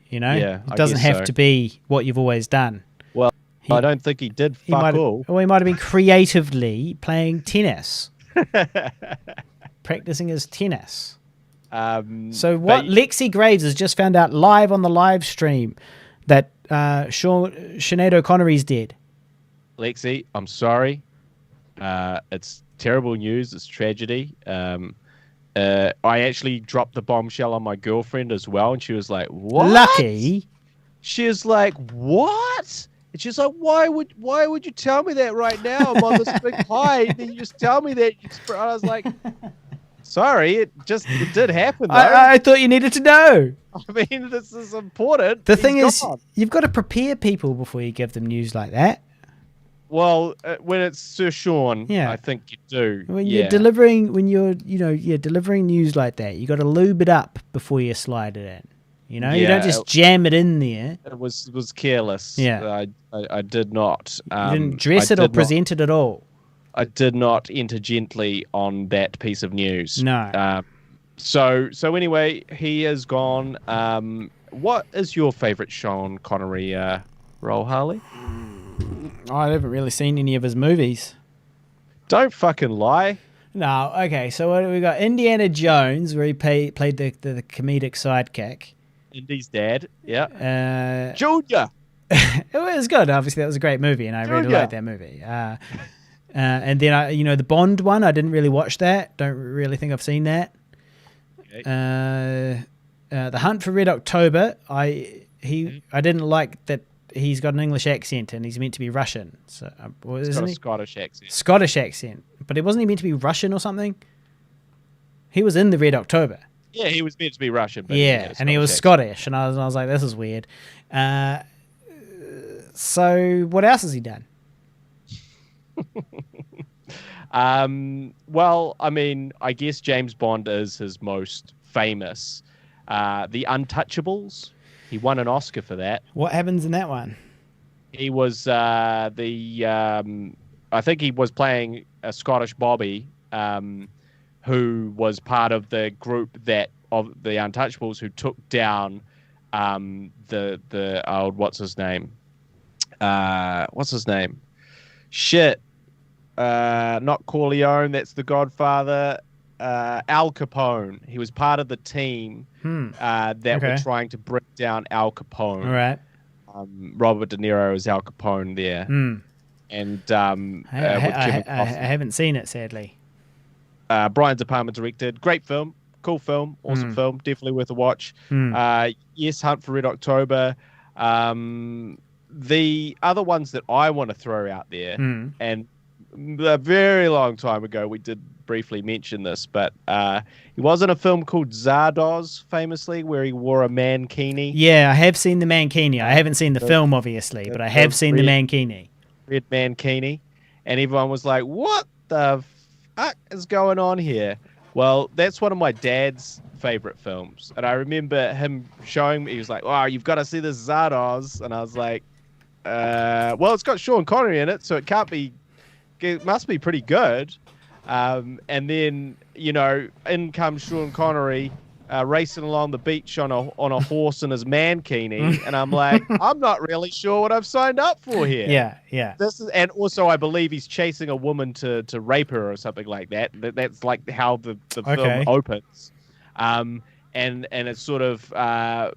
You know? Yeah, it doesn't have to be what you've always done. Well, I don't think he did fuck all. Or he might have been creatively playing tennis. Practicing his tennis. So what Lexi Graves has just found out live on the live stream that Sinead Connery's dead. Lexi, I'm sorry. It's terrible news. It's tragedy. I actually dropped the bombshell on my girlfriend as well, and she was like, "What?" Lucky. She was like, "What?" And she's like, why would you tell me that right now? I'm on this big high. And then you just tell me that. I was like, sorry, it did happen, though. I thought you needed to know. I mean, this is important. The thing is, you've got to prepare people before you give them news like that. Well, when it's Sir Sean, I think you do. When you're delivering news like that, you got to lube it up before you slide it in. You know, you don't just jam it in there. It was careless. Yeah, I did not. You didn't dress it or present it at all. I did not enter gently on that piece of news. No. So anyway, he is gone. What is your favorite Sean Connery role, Harley? I haven't really seen any of his movies. Don't fucking lie. No. Okay. So what do we got? Indiana Jones, where he played the comedic sidekick. Indy's dad, Junior. It was good. Obviously, that was a great movie, and I really liked that movie. And then the Bond one, I didn't really watch that. Don't really think I've seen that. Okay. The Hunt for Red October, I didn't like that he's got an English accent and he's meant to be Russian. So he's got a Scottish accent. Scottish accent, but it wasn't he meant to be Russian or something? He was in the Red October. Yeah, he was meant to be Russian. But and he was Scottish, and I was like, this is weird. So what else has he done? Well, I mean, I guess James Bond is his most famous. The Untouchables. He won an Oscar for that. What happens in that one? He was I think he was playing a Scottish Bobby, who was part of the group of the Untouchables who took down the old what's his name? Shit. Not Corleone, that's the Godfather. Al Capone. He was part of the team that were trying to bring down Al Capone. All right. Robert De Niro is Al Capone there. And I haven't seen it, sadly. Brian De Palma directed. Great film. Cool film. Awesome film. Definitely worth a watch. Yes, Hunt for Red October. The other ones that I want to throw out there, and a very long time ago we did briefly mention this, but he was in a film called Zardoz, famously, where he wore a mankini. Yeah, I have seen the mankini. I haven't seen the film, obviously, but I have seen the mankini. Red mankini. And everyone was like, what the fuck is going on here? Well, that's one of my dad's favorite films. And I remember him showing me, he was like, wow, you've got to see this Zardoz. And I was like, well, it's got Sean Connery in it, so it must be pretty good. And then, in comes Sean Connery racing along the beach on a horse in his mankini, and I'm like, I'm not really sure what I've signed up for here. Yeah. And also, I believe he's chasing a woman to rape her or something like that. That's like how the film opens. And it's sort of but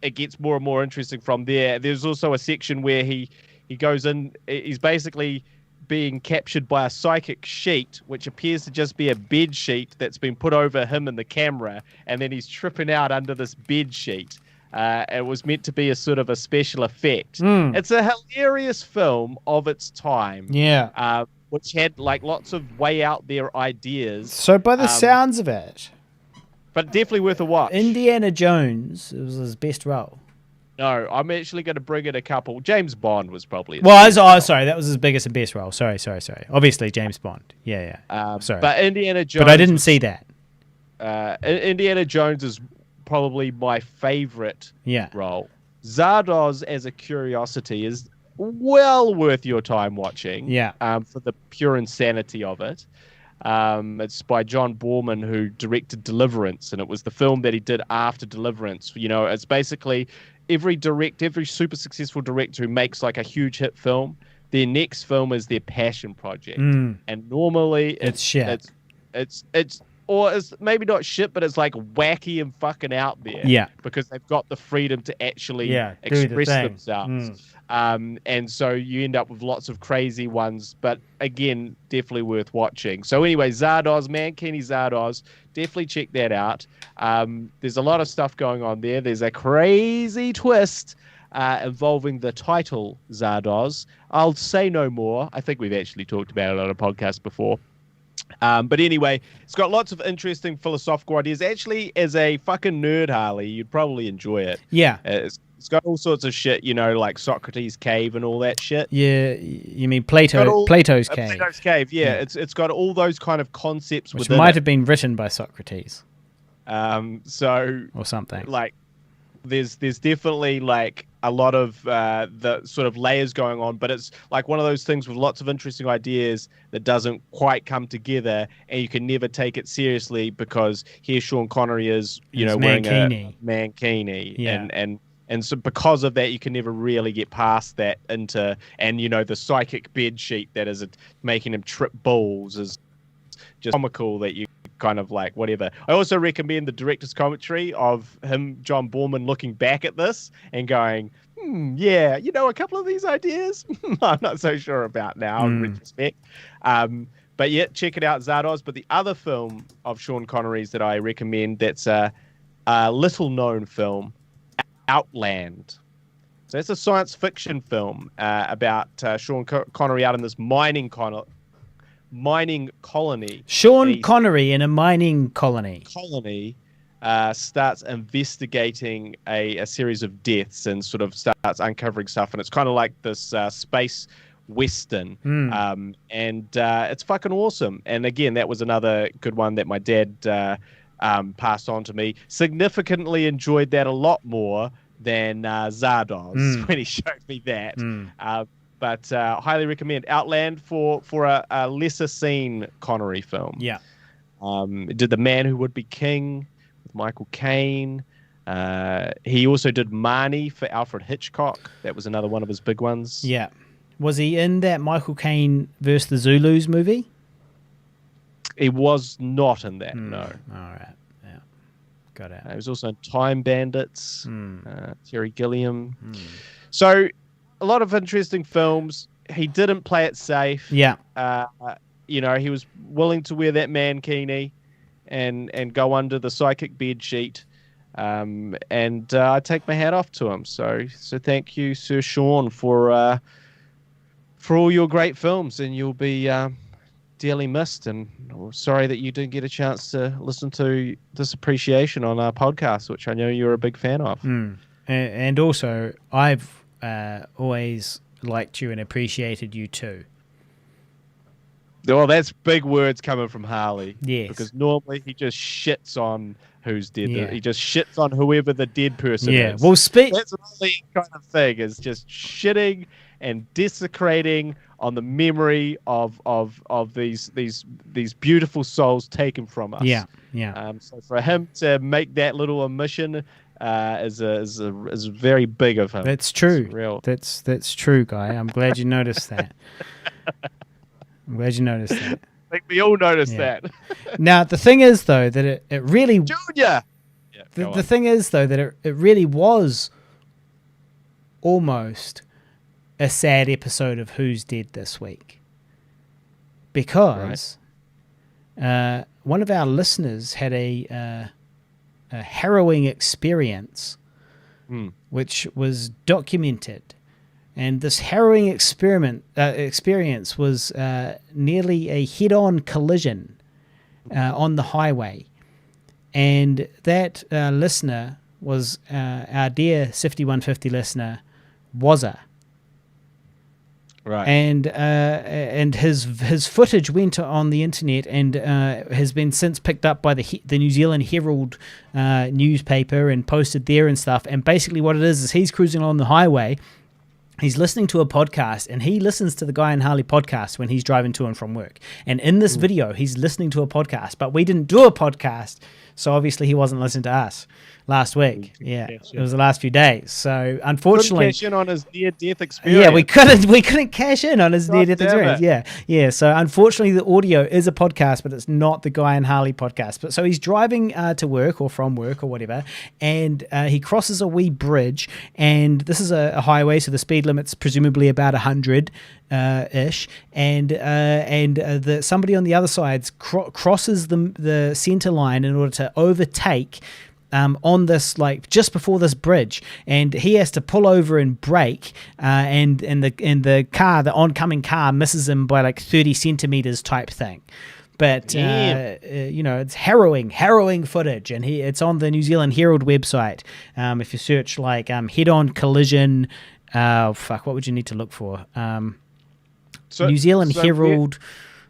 it gets more and more interesting from there. There's also a section where he goes in. He's basically being captured by a psychic sheet, which appears to just be a bed sheet that's been put over him and the camera, and then he's tripping out under this bed sheet. It was meant to be a sort of a special effect. It's a hilarious film of its time. Yeah. Which had like lots of way out there ideas. So by the sounds of it, but definitely worth a watch. Indiana Jones, it was his best role. No, I'm actually going to bring in a couple. James Bond was probably. Sorry, that was his biggest and best role. Sorry. Obviously, James Bond. Yeah. Sorry. But Indiana Jones. But I didn't see that. Indiana Jones is probably my favorite role. Zardoz, as a curiosity, is well worth your time watching. Yeah. For the pure insanity of it. It's by John Borman, who directed Deliverance, and it was the film that he did after Deliverance. It's basically every super successful director who makes like a huge hit film, their next film is their passion project. And normally it's shit. It's maybe not shit, but it's like wacky and fucking out there. Yeah. Because they've got the freedom to actually express themselves. And so you end up with lots of crazy ones, but again, definitely worth watching. So anyway, Zardoz, Mankini Zardoz, definitely check that out. There's a lot of stuff going on there. There's a crazy twist involving the title Zardoz. I'll say no more. I think we've actually talked about it on a podcast before. But anyway, it's got lots of interesting philosophical ideas. Actually, as a fucking nerd, Harley, you'd probably enjoy it. Yeah. It's got all sorts of shit, like Socrates' cave and all that shit. Yeah, you mean Plato's cave. Plato's cave, yeah. It's got all those kind of concepts which might have been written by Socrates. Or something. Like, there's definitely like a lot of the sort of layers going on, but it's like one of those things with lots of interesting ideas that doesn't quite come together, and you can never take it seriously because here Sean Connery is, wearing a mankini, and so because of that, you can never really get past that and the psychic bed sheet that is making him trip balls is just comical that you kind of like whatever. I also recommend the director's commentary of him, John Borman, looking back at this and going, yeah, a couple of these ideas I'm not so sure about now in retrospect. But yeah, check it out, Zardoz. But the other film of Sean Connery's that I recommend that's a little-known film, Outland. So it's a science fiction film about Sean Connery out in this mining colony. Sean Connery in a mining colony. Starts investigating a series of deaths and sort of starts uncovering stuff. And it's kind of like this space western. And it's fucking awesome. And again, that was another good one that my dad passed on to me. Significantly enjoyed that a lot more than Zardoz when he showed me that. But highly recommend Outland for a lesser seen Connery film. Yeah. It did The Man Who Would Be King with Michael Caine. He also did Marnie for Alfred Hitchcock. That was another one of his big ones. Yeah. Was he in that Michael Caine versus the Zulus movie? He was not in that, no. All right. Yeah. Got it. He was also in Time Bandits, Terry Gilliam. So a lot of interesting films. He didn't play it safe. Yeah. He was willing to wear that mankini and go under the psychic bed sheet. And I take my hat off to him. So thank you, Sir Sean, for all your great films, and you'll be dearly missed. And sorry that you didn't get a chance to listen to this appreciation on our podcast, which I know you're a big fan of. And also, I've always liked you and appreciated you too. Well, that's big words coming from Harley. Yes. Because normally he just shits on who's dead. Yeah. He just shits on whoever the dead person is. Well, That's the kind of thing, is just shitting and desecrating on the memory of these beautiful souls taken from us. Yeah. So for him to make that little omission is very big of him. That's true. It's real. That's true, Guy. I'm glad you noticed that. I think we all noticed that. Now, the thing is, though, that it really... Junior! The thing is, though, that it really was almost a sad episode of Who's Dead this week. Because one of our listeners had a harrowing experience, which was documented. And this harrowing experience was nearly a head-on collision on the highway. And that listener was our dear Sifty 150 listener, Wazza. Right. And his footage went on the internet and has been since picked up by the New Zealand Herald newspaper and posted there and stuff. And basically what it is he's cruising along the highway. He's listening to a podcast, and he listens to the Guy and Harley podcast when he's driving to and from work. And in this video, he's listening to a podcast, but we didn't do a podcast, so obviously he wasn't listening to us last week. Yeah, it was the last few days. So unfortunately, couldn't cash in on his near-death experience. Yeah, we couldn't cash in on his near-death experience. Yeah. So unfortunately, the audio is a podcast, but it's not the Guy and Harley podcast. But so he's driving to work or from work or whatever, and he crosses a wee bridge, and this is a highway, so the speed limit's presumably about 100 ish, and somebody on the other side crosses the center line in order to overtake on this, like just before this bridge, and he has to pull over and brake, and the oncoming car misses him by like 30 centimeters type thing. But it's harrowing footage, and it's on the New Zealand Herald website. If you search like head-on collision, what would you need to look for? New Zealand Herald.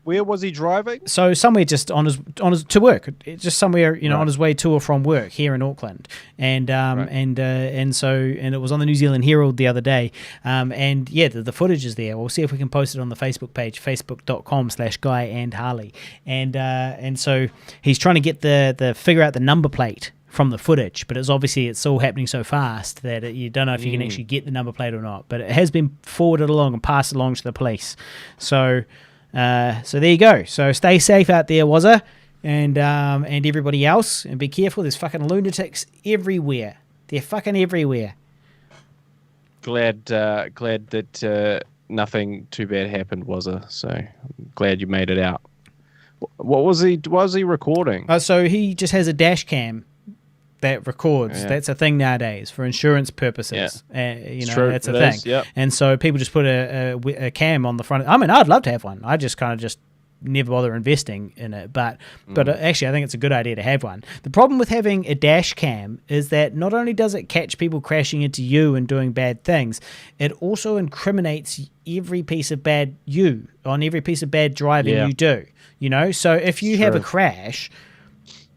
Where was he driving? So somewhere just on his to work, just somewhere on his way to or from work here in Auckland, and it was on the New Zealand Herald the other day, the footage is there. We'll see if we can post it on the Facebook page, facebook.com/Guy and Harley, and so he's trying to get the figure out the number plate from the footage, but it's all happening so fast that you don't know if you can actually get the number plate or not. But it has been forwarded along and passed along to the police. So there you go. So stay safe out there, Wazza. and everybody else. And be careful, there's fucking lunatics everywhere. They're fucking everywhere. Glad that nothing too bad happened, was it? So I'm glad you made it out. What was he recording? So he just has a dash cam that records. Yeah. That's a thing nowadays for insurance purposes. Yeah. That's a thing. Yep. And so people just put a cam on the front. I mean, I'd love to have one. I just kind of just never bother investing in it. But actually, I think it's a good idea to have one. The problem with having a dash cam is that not only does it catch people crashing into you and doing bad things, it also incriminates every piece of bad driving you do. So if you have a crash,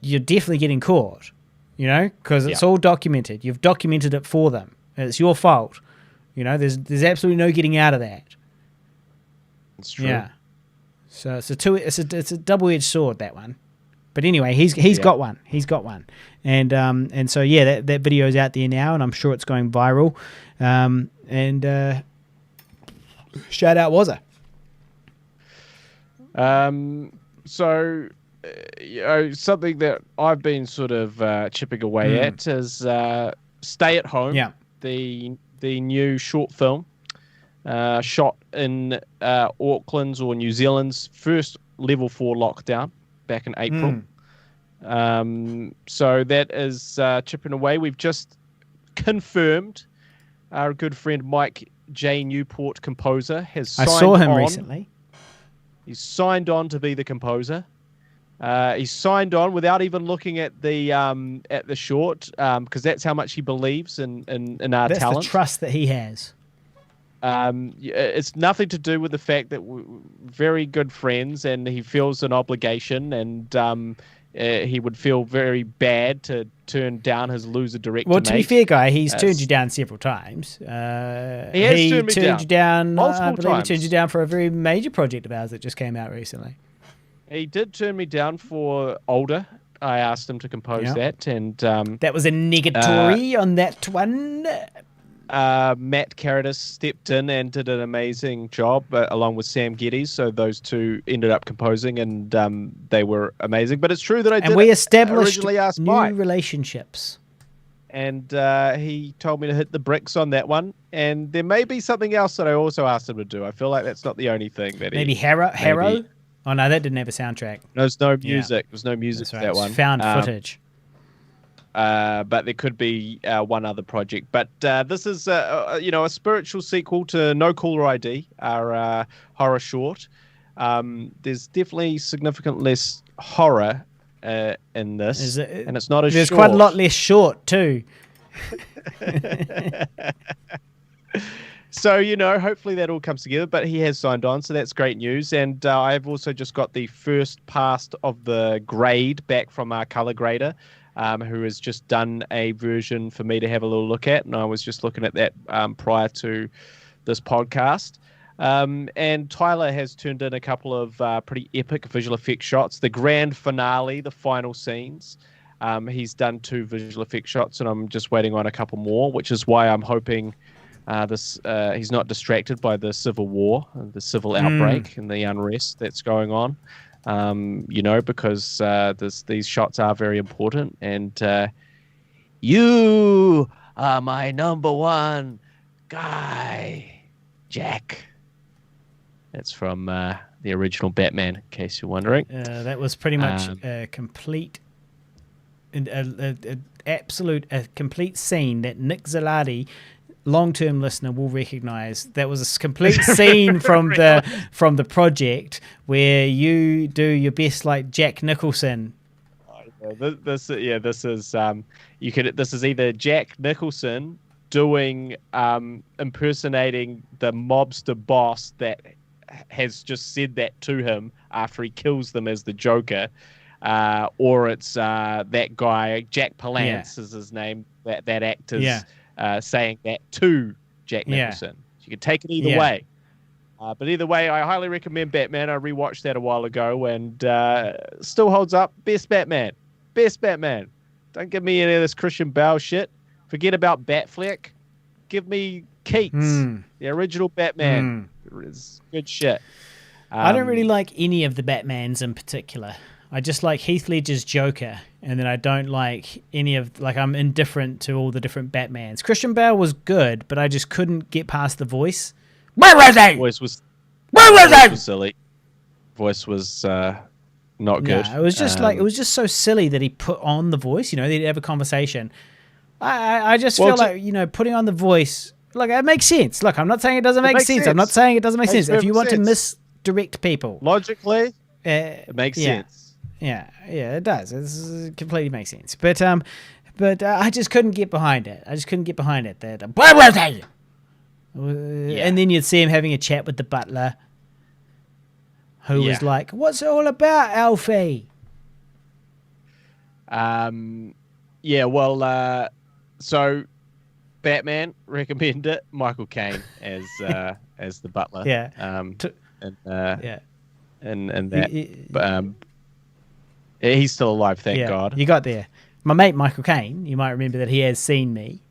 you're definitely getting caught. Because it's all documented. You've documented it for them. It's your fault. There's absolutely no getting out of that. It's true. Yeah. So it's a double-edged sword, that one. But anyway, he's got one. He's got one. And so that video's out there now, and I'm sure it's going viral. Shout out Wazza. So something that I've been sort of chipping away at is Stay at Home. Yeah. The new short film shot in Auckland's or New Zealand's first level 4 lockdown back in April. So that is chipping away. We've just confirmed our good friend Mike J. Newport, composer, has signed on. I saw him recently. He's signed on to be the composer. He's signed on without even looking at the short, because that's how much he believes in our talent. That's the trust that he has. It's nothing to do with the fact that we're very good friends, and he feels an obligation, and he would feel very bad to turn down his loser director. Well, to be fair, Guy, he's turned you down several times. He turned you down multiple I believe times. He turned you down for a very major project of ours that just came out recently. He did turn me down for Older. I asked him to compose that, and that was a negatory on that one. Matt Caritas stepped in and did an amazing job, along with Sam Geddes. So those two ended up composing, and they were amazing. But it's true that we established new Mike. Relationships. And he told me to hit the bricks on that one. And there may be something else that I also asked him to do. I feel like that's not the only thing that maybe Harrow. Oh no, that didn't have a soundtrack. No, there's no music. There's no music for that one. Found footage. But there could be one other project. But this is, a spiritual sequel to No Caller ID, our horror short. There's definitely significant less horror in this, and it's not as there's short. Quite a lot less short too. So, hopefully that all comes together, but he has signed on, so that's great news. And I've also just got the first pass of the grade back from our color grader, who has just done a version for me to have a little look at. And I was just looking at that prior to this podcast. And Tyler has turned in a couple of pretty epic visual effects shots. The grand finale, the final scenes. He's done 2 visual effects shots, and I'm just waiting on a couple more, which is why I'm hoping he's not distracted by the civil war, the civil outbreak, and the unrest that's going on. Because these shots are very important, and you are my number one guy, Jack. That's from the original Batman, in case you're wondering. That was pretty much a complete, complete scene that Nick Zalati, long-term listener, will recognise. That was a complete scene from the project where you do your best like Jack Nicholson. This is either Jack Nicholson doing impersonating the mobster boss that has just said that to him after he kills them as the Joker, or it's that guy Jack Palance is his name, that actor's saying that to Jack Nicholson. So you can take it either way. But either way, I highly recommend Batman. I rewatched that a while ago, and still holds up. Best Batman. Don't give me any of this Christian Bale shit. Forget about Batfleck. Give me Keats, the original Batman. It's good shit. I don't really like any of the Batmans in particular. I just like Heath Ledger's Joker, and then I don't like any of, like, I'm indifferent to all the different Batmans. Christian Bale was good, but I just couldn't get past the voice. Where was he? Voice was silly. Voice was not good. No, it was just it was just so silly that he put on the voice. You know, they'd have a conversation. I just feel like, you know, putting on the voice, like, it makes sense. Look, I'm not saying it doesn't make sense. I'm not saying it doesn't make sense. If you want to misdirect people, logically, it makes sense. Yeah, it does. It completely makes sense. But I just couldn't get behind it. That where was he? And then you'd see him having a chat with the butler, who was like, "What's it all about, Alfie?" So Batman, recommend it. Michael Caine as the butler. Yeah. And that. He's still alive, thank God. You got there. My mate Michael Caine, you might remember that he has seen me.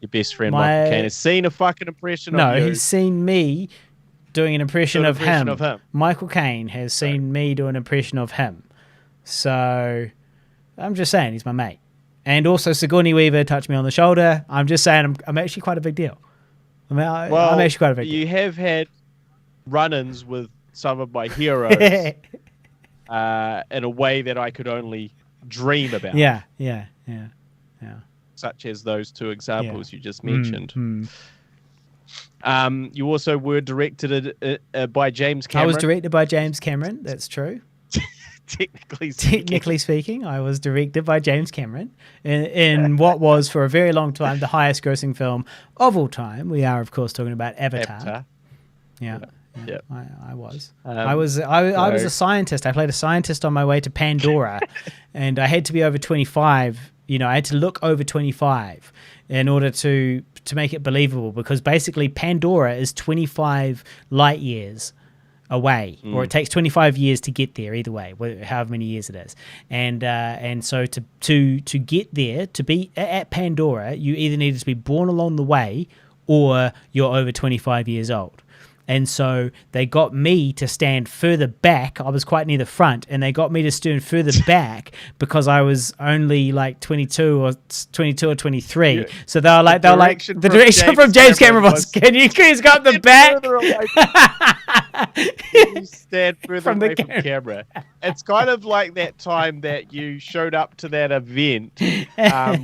Your best friend Michael Caine has seen a fucking impression of you. No, he's seen me doing an impression of him. Michael Caine has seen me do an impression of him. So I'm just saying, he's my mate. And also Sigourney Weaver touched me on the shoulder. I'm just saying I'm actually quite a big deal. I'm actually quite a big deal. You have had run-ins with some of my heroes in a way that I could only dream about. Yeah. Such as those two examples you just mentioned. You also were directed by James Cameron. I was directed by James Cameron, that's true. Technically speaking, I was directed by James Cameron in what was for a very long time the highest grossing film of all time. We are, of course, talking about Avatar. Yeah. I was. I was a scientist. I played a scientist on my way to Pandora, and I had to be over 25. You know, I had to look over 25 in order to make it believable, because basically Pandora is 25 light years away, or it takes 25 years to get there, either way, however many years it is. And so to get there, to be at Pandora, you either needed to be born along the way or you're over 25 years old. And so they got me to stand further back. I was quite near the front, and they got me to stand further back because I was only like 22 or 23. Yeah. So they were like, the direction from James Cameron was, can you please go up the back? You stand further away from camera. It's kind of like that time that you showed up to that event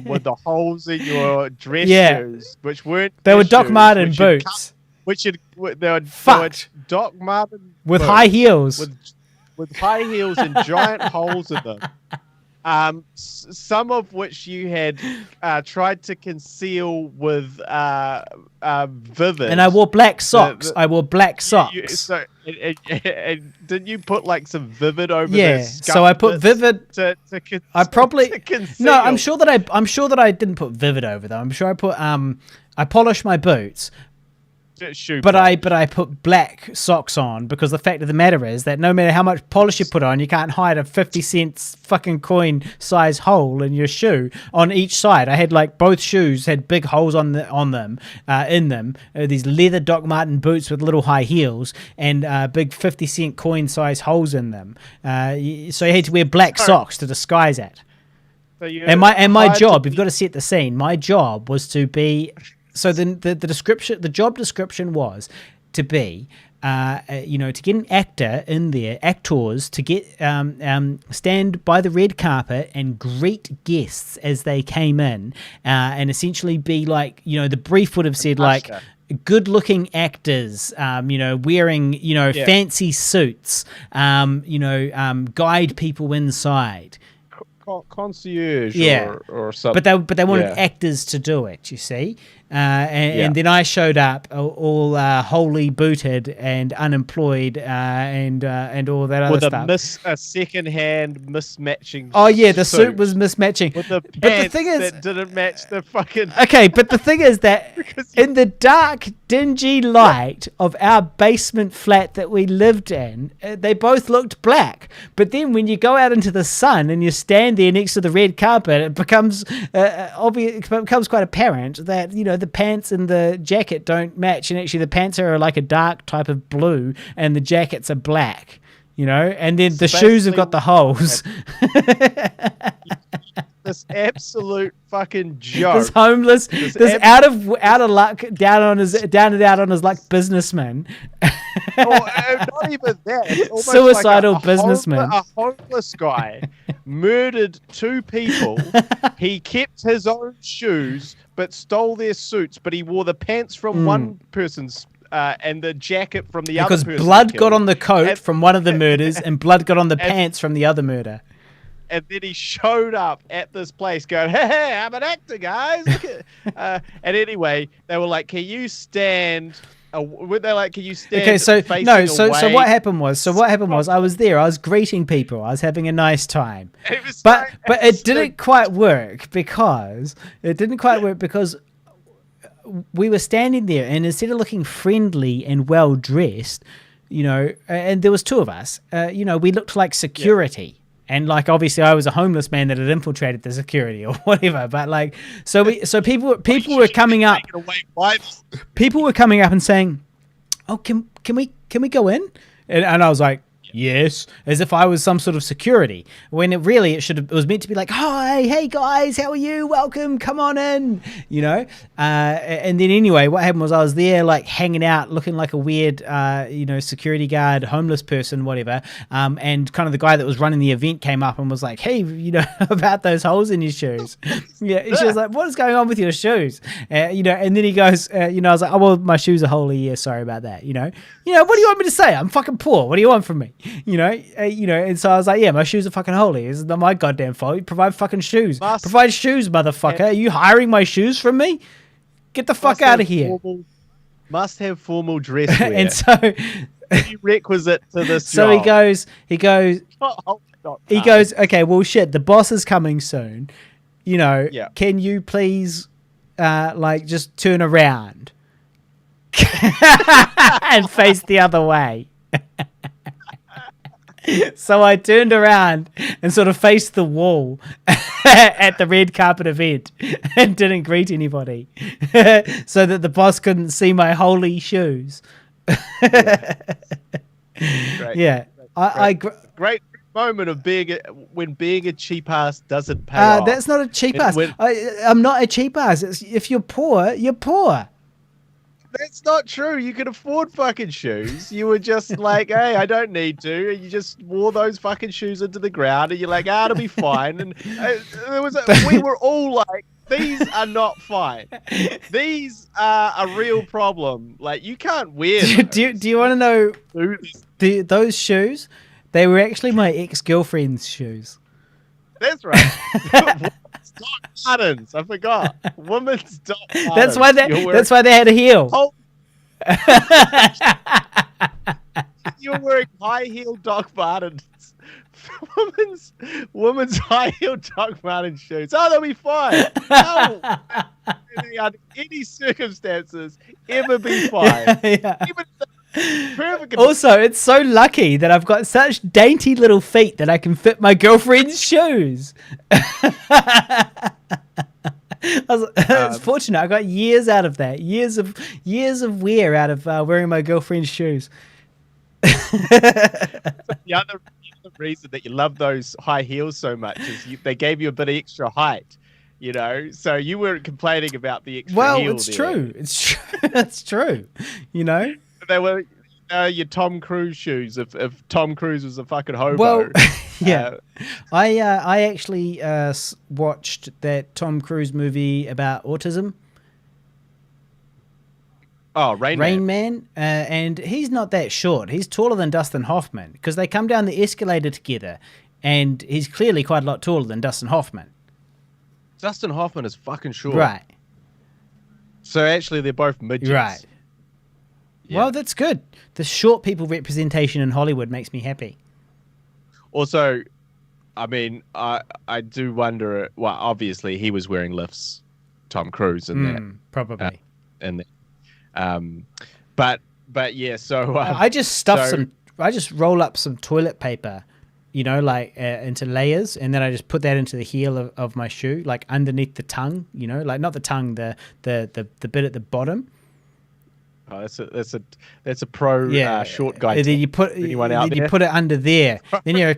with the holes in your dress shoes, which weren't. They were Doc Marten boots. They were Doc Marten with boots, high heels, with high heels and giant holes in them. Some of which you had tried to conceal with Vivid. And I wore black socks. And didn't you put like some Vivid over the so I put Vivid to conceal. No, I'm sure that I didn't put Vivid over though. I'm sure I put I polished my boots. But I put black socks on, because the fact of the matter is that no matter how much polish you put on, you can't hide a 50-cent fucking coin size hole in your shoe on each side. I had like both shoes had big holes in them. These leather Doc Marten boots with little high heels and big 50-cent coin size holes in them. So you had to wear black socks to disguise it. So my job, you've got to set the scene. My job was to be. So then the job description was to be, to get an actor in there, actors to get stand by the red carpet and greet guests as they came in, and essentially be like, the brief would have said like good-looking actors, wearing fancy suits, guide people inside. Concierge or something. But they wanted actors to do it, you see. And then I showed up all wholly booted and unemployed and all that other stuff. With a second-hand mismatching the suit was mismatching. With the pants that didn't match the fucking... Okay, but the thing is that in the dark, dingy light of our basement flat that we lived in, they both looked black. But then when you go out into the sun and you stand there next to the red carpet, it becomes obvious. It becomes quite apparent that the pants and the jacket don't match, and actually the pants are like a dark type of blue and the jackets are black. you know, and then the shoes have got the holes. This absolute fucking joke. This homeless, this out of luck, down and out on his luck businessman. Not even that. It's suicidal businessman. A homeless guy murdered 2 people. He kept his own shoes, but stole their suits. But he wore the pants from one person's and the jacket from the other person. Because blood got on the coat from one of the murders, and blood got on the pants from the other murder. And then he showed up at this place going, hey, I'm an actor, guys. And anyway, they were like, can you stand... They're like, can you stand okay, so what happened was, I was there, I was greeting people, I was having a nice time. But it didn't quite work because we were standing there, and instead of looking friendly and well dressed, you know, and there was 2 of us, you know, we looked like security. Yeah. And like, obviously I was a homeless man that had infiltrated the security or whatever, but like, so people were coming up, people were coming up and saying, oh, can we go in? And I was like, yes, as if I was some sort of security, when it was meant to be like, hi, hey guys, how are you? Welcome, come on in, you know. And then anyway, what happened was I was there like hanging out, looking like a weird, you know, security guard, homeless person, whatever. And kind of the guy that was running the event came up and was like, hey, you know, about those holes in your shoes. Yeah, she was like, what is going on with your shoes? You know, and then he goes, you know, I was like, oh well, my shoes are holy. Yeah, sorry about that. You know, what do you want me to say? I'm fucking poor. What do you want from me? You know, and so I was like, yeah, my shoes are fucking holy. It's not my goddamn fault. You provide fucking shoes. Provide shoes, motherfucker. Are you hiring my shoes from me? Get the fuck out of here. Must have formal dress wear. And so prerequisite to this so job. he goes, okay, well shit, the boss is coming soon. You know, can you please like just turn around and face the other way? So I turned around and sort of faced the wall at the red carpet event and didn't greet anybody so that the boss couldn't see my holy shoes. Great. Great moment of when being a cheap ass doesn't pay off. That's not a cheap ass. I'm not a cheap ass. If you're poor, you're poor. That's not true. You could afford fucking shoes. You were just like, hey, I don't need to. And you just wore those fucking shoes into the ground, and you're like, it'll be fine. And we were all like, these are not fine. These are a real problem. Like, you can't wear those. Do you want to know those shoes? They were actually my ex-girlfriend's shoes. That's right. Doc Martens. I forgot. Women's Doc Martens. That's why they had a heel. You're wearing high-heel Doc Martens. Women's high-heel Doc Martens shoes. Oh, they'll be fine. No. Under any circumstances, ever be fine. Yeah. Even perfect. Also, it's so lucky that I've got such dainty little feet that I can fit my girlfriend's shoes. It's fortunate. I got years out of that. Years of wear out of wearing my girlfriend's shoes. The other reason that you love those high heels so much is they gave you a bit of extra height. You know, so you weren't complaining about the extra heel. It's true. It's true. It's true. You know. They were your Tom Cruise shoes. If Tom Cruise was a fucking hobo. Well, yeah. I actually watched that Tom Cruise movie about autism. Oh, Rain Man. And he's not that short. He's taller than Dustin Hoffman because they come down the escalator together, and he's clearly quite a lot taller than Dustin Hoffman. Dustin Hoffman is fucking short. Right. So actually, they're both midgets. Right. Yeah. Well, that's good. The short people representation in Hollywood makes me happy. Also, I mean, I do wonder. Well, obviously, he was wearing lifts, Tom Cruise, in that probably. But yeah. So I just stuff I just roll up some toilet paper, you know, like into layers, and then I just put that into the heel of my shoe, like underneath the tongue, you know, like not the tongue, the bit at the bottom. Oh, that's a pro short guy. And then you put you put it under there. Then you're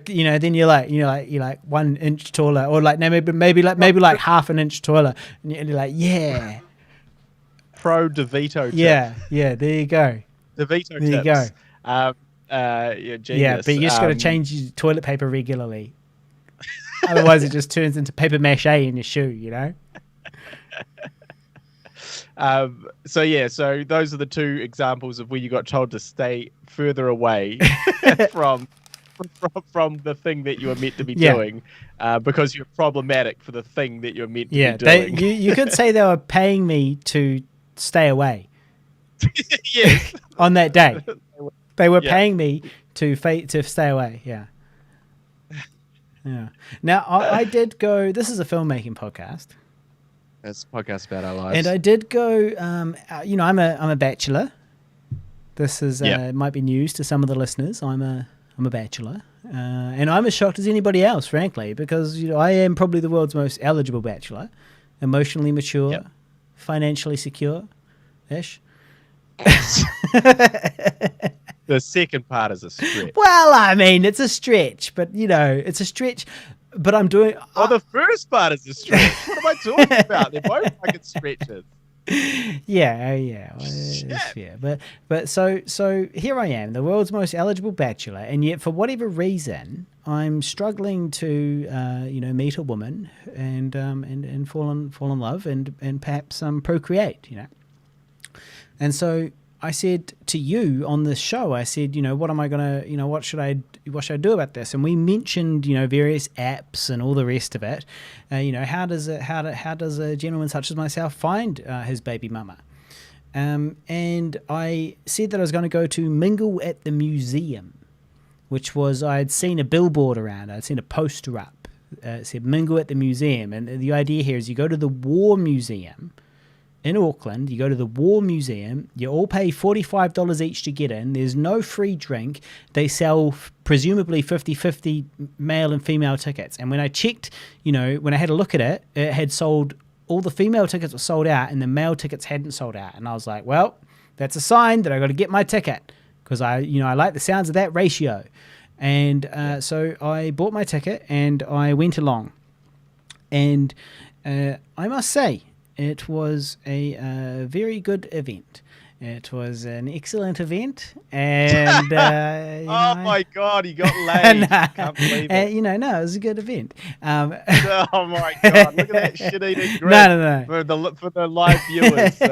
like 1 inch taller, or like maybe like half an inch taller, and you're like, yeah. Pro DeVito tips. Yeah, there you go. DeVito there tips. You go. Genius. But you just got to change your toilet paper regularly. Otherwise, it just turns into paper mache in your shoe, you know? So those are the two examples of where you got told to stay further away from the thing that you were meant to be doing, because you're problematic for the thing that you're meant to be doing. You could say they were paying me to stay away. Yes. On that day. They were paying me to stay away, yeah. Yeah. Now, I did go... This is a filmmaking podcast. It's a podcast about our lives. And I did go... I'm a bachelor. This is might be news to some of the listeners. I'm a bachelor. And I'm as shocked as anybody else, frankly, because I am probably the world's most eligible bachelor. Emotionally mature, financially secure-ish. The second part is a stretch. Well, I mean, it's a stretch, but it's a stretch. But I'm doing. The first part is a stretch. What am I talking about? They're both fucking stretches. Yeah. But so here I am, the world's most eligible bachelor, and yet for whatever reason, I'm struggling to meet a woman and fall in love and perhaps procreate, And so I said to you on this show, I said, what am I gonna, what should I do about this? And we mentioned, various apps and all the rest of it. How does a gentleman such as myself find his baby mama? And I said that I was going to go to Mingle at the Museum, which was, I'd seen a billboard around, I'd seen a poster up, it said Mingle at the Museum. And the idea here is you go to the War Museum in Auckland, you go to the War Museum, you all pay $45 each to get in, there's no free drink, they sell presumably 50-50 male and female tickets. And when I checked, when I had a look at it, it had sold, all the female tickets were sold out and the male tickets hadn't sold out. And I was like, well, that's a sign that I got to get my ticket, because I like the sounds of that ratio. And so I bought my ticket and I went along. And I must say, it was a very good event. It was an excellent event, and my God, you got laid! Can't believe it. It was a good event. Oh my God, look at that shit-eating grin. No. For the live viewers,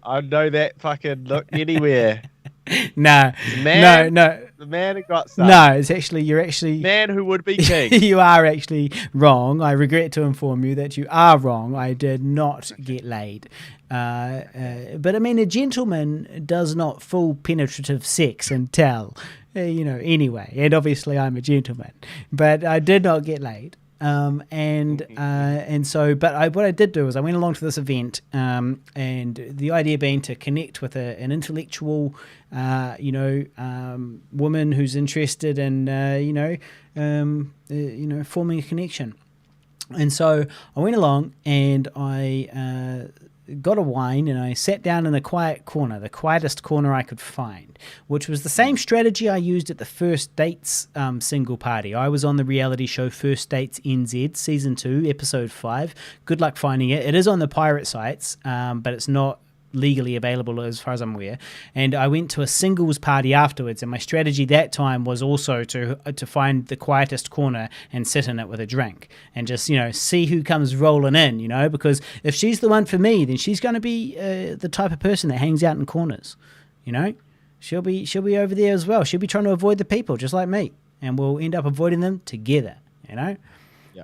I know that fucking look anywhere. No. The man who got some. No, it's actually, you're actually... Man who would be king. You are actually wrong. I regret to inform you that you are wrong. I did not get laid. But I mean, a gentleman does not full penetrative sex and tell, anyway. And obviously I'm a gentleman. But I did not get laid. What I did do is I went along to this event, and the idea being to connect with an intellectual, woman who's interested in, forming a connection. And so I went along and I got a wine and I sat down in a quiet corner, the quietest corner I could find, which was the same strategy I used at the First Dates single party. I was on the reality show First Dates NZ, Season 2, Episode 5. Good luck finding it. It is on the pirate sites, but it's not legally available as far as I'm aware. And I went to a singles party afterwards, and my strategy that time was also to find the quietest corner and sit in it with a drink and just see who comes rolling in, because if she's the one for me, then she's going to be the type of person that hangs out in corners. She'll be over there as well. She'll be trying to avoid the people just like me, and we'll end up avoiding them together.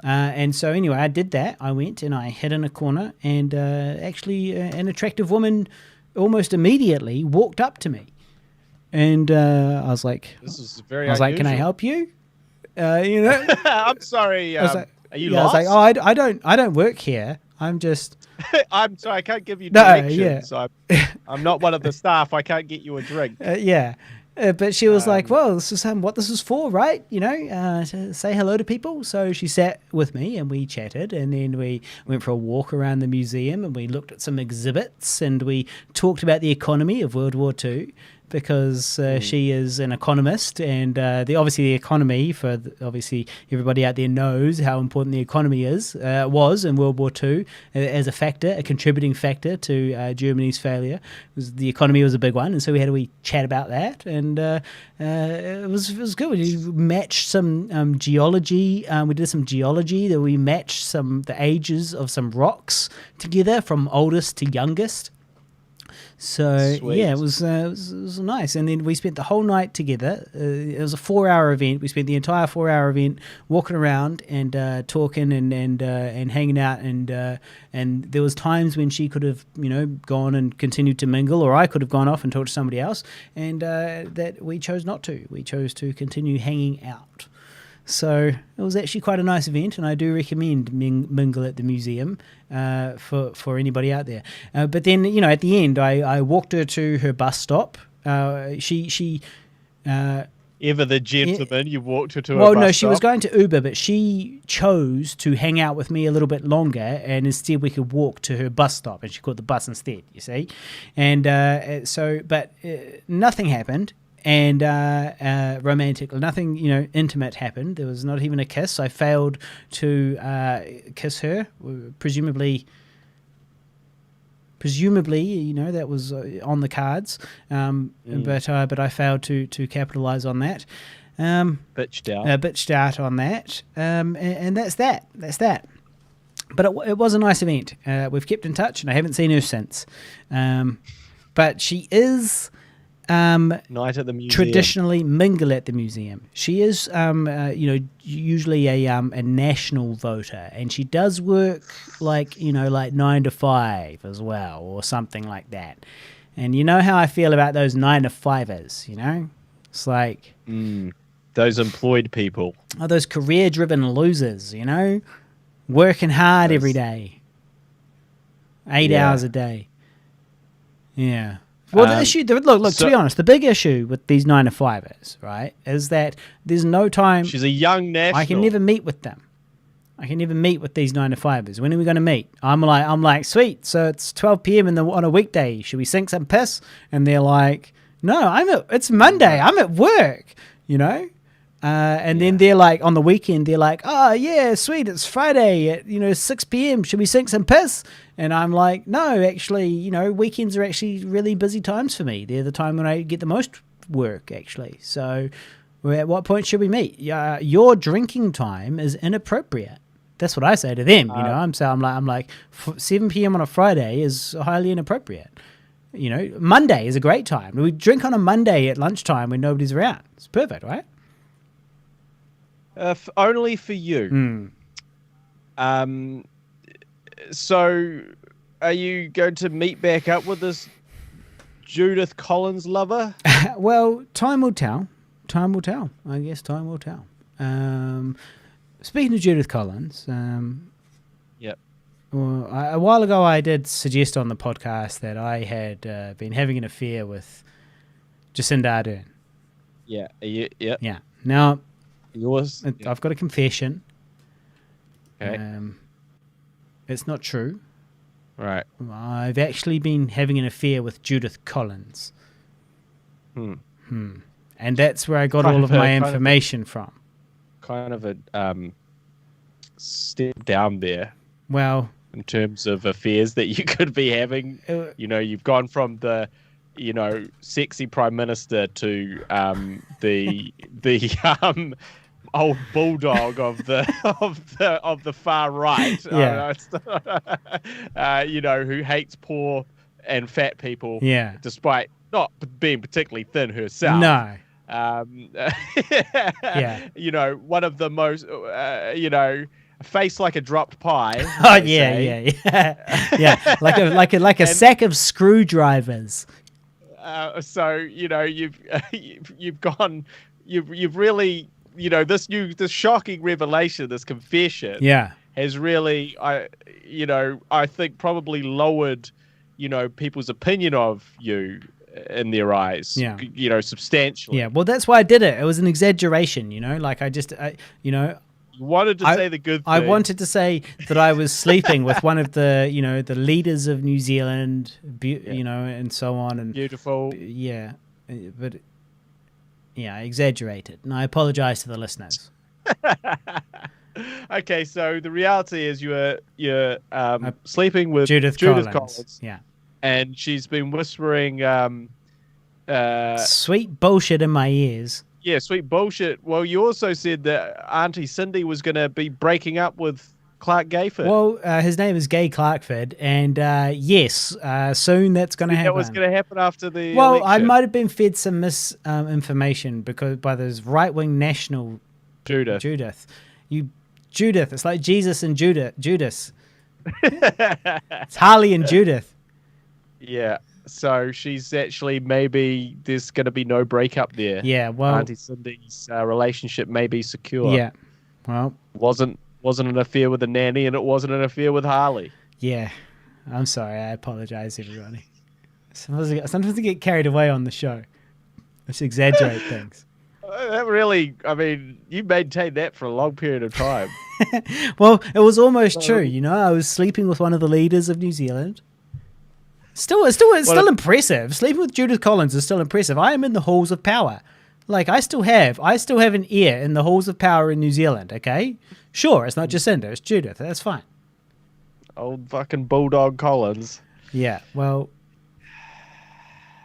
And so anyway, I did that. I went and I hid in a corner, and actually an attractive woman almost immediately walked up to me, and I was like, "This is very." "Can I help you?" I'm sorry. Are you lost? I was like, "Oh, I don't work here. I'm just." I'm sorry, I can't give you directions. I'm not one of the staff. I can't get you a drink. But she was like, well, this is what this is for, right? To say hello to people. So she sat with me and we chatted, and then we went for a walk around the museum and we looked at some exhibits and we talked about the economy of World War II. Because she is an economist, and obviously the economy, obviously everybody out there knows how important the economy was in World War II as a contributing factor to Germany's failure. The economy was a big one, and so we had a wee chat about that, and it was good. We matched some geology. We did some geology that we matched the ages of some rocks together from oldest to youngest. So Sweet. yeah, it was nice, and then we spent the whole night together. It was a 4-hour event. We spent the entire 4-hour event walking around and talking and hanging out, and there was times when she could have gone and continued to mingle, or I could have gone off and talked to somebody else, and that we chose not to. We chose to continue hanging out. So it was actually quite a nice event, and I do recommend Mingle at the Museum for anybody out there. But then, at the end, I walked her to her bus stop. She Ever the gentleman, you walked her to a bus Well, no, stop? she was going to Uber, but she chose to hang out with me a little bit longer, and instead we could walk to her bus stop, and she caught the bus instead, you see. And but nothing happened. And romantic, nothing, intimate happened. There was not even a kiss. I failed to kiss her, presumably, that was on the cards. But I failed to capitalize on that. Bitched out on that. And that's that. That's that. But it was a nice event. We've kept in touch, and I haven't seen her since. But she is... night at the museum. Traditionally mingle at the museum. She is, usually a national voter, and she does work like 9 to 5 as well, or something like that. And you know how I feel about those 9 to 5ers, It's like those employed people. Oh, those career-driven losers, working hard every day, 8 hours a day. Yeah. Well, the issue, look. To be honest, the big issue with these 9 to 5ers, right, is that there's no time. She's a young national. I can never meet with them. I can never meet with these 9 to 5ers. When are we going to meet? I'm like, sweet. So it's 12 p.m. on a weekday. Should we sink some piss? And they're like, no, it's Monday. I'm at work. And then they're like, on the weekend, they're like, oh, yeah, sweet, it's Friday at, 6 p.m. Should we sink some piss? And I'm like, no, actually, weekends are actually really busy times for me. They're the time when I get the most work, actually. So at what point should we meet? Your drinking time is inappropriate. That's what I say to them. I'm like 7 p.m. on a Friday is highly inappropriate. Monday is a great time. We drink on a Monday at lunchtime when nobody's around. It's perfect, right? Only for you. So, are you going to meet back up with this Judith Collins lover? Well, time will tell. Time will tell. I guess time will tell. Speaking of Judith Collins, yep. Well, a while ago I did suggest on the podcast that I had been having an affair with Jacinda Ardern. Yeah. Yeah. Now, yours. I've got a confession. Okay. It's not true. Right. I've actually been having an affair with Judith Collins. And that's where I got all of my information from. Kind of a step down there. Well, in terms of affairs that you could be having, you've gone from the sexy prime minister to the old bulldog of the far right, who hates poor and fat people, despite not being particularly thin herself. No. One of the most, face like a dropped pie. Oh yeah, like a sack of screwdrivers. So you've really this shocking revelation, this confession, has really I think probably lowered people's opinion of you in their eyes. Yeah. You know, substantially. Yeah, well, that's why I did it. It was an exaggeration, you know? Like, You wanted to say the good thing. I wanted to say that I was sleeping with one of the, the leaders of New Zealand, and so on. And beautiful. Yeah, but, I exaggerated. And I apologize to the listeners. Okay, so the reality is you're sleeping with Judith Collins. Yeah. And she's been whispering sweet bullshit in my ears. Yeah, sweet bullshit. Well, you also said that Auntie Cindy was going to be breaking up with Clark Gayford. Well, his name is Gay Clarkford, and yes, soon that's going to happen. That was going to happen after the Well, election. I might have been fed some misinformation by those right-wing national Judith. Judith. It's like Jesus and Judas. It's Harley and Judith. Yeah. So she's actually, maybe there's going to be no breakup there. Yeah, well, Auntie Cindy's relationship may be secure. Yeah, well, wasn't an affair with the nanny, and it wasn't an affair with Harley. Yeah, I'm sorry. I apologize, everybody. Sometimes I get carried away on the show. Let's exaggerate things. That really, I mean, you maintained that for a long period of time. Well, it was almost true. I was sleeping with one of the leaders of New Zealand. It's still impressive. Sleeping with Judith Collins is still impressive. I am in the halls of power. Like, I still have an ear in the halls of power in New Zealand, okay? Sure, it's not Jacinda, it's Judith. That's fine. Old fucking Bulldog Collins. Yeah, well...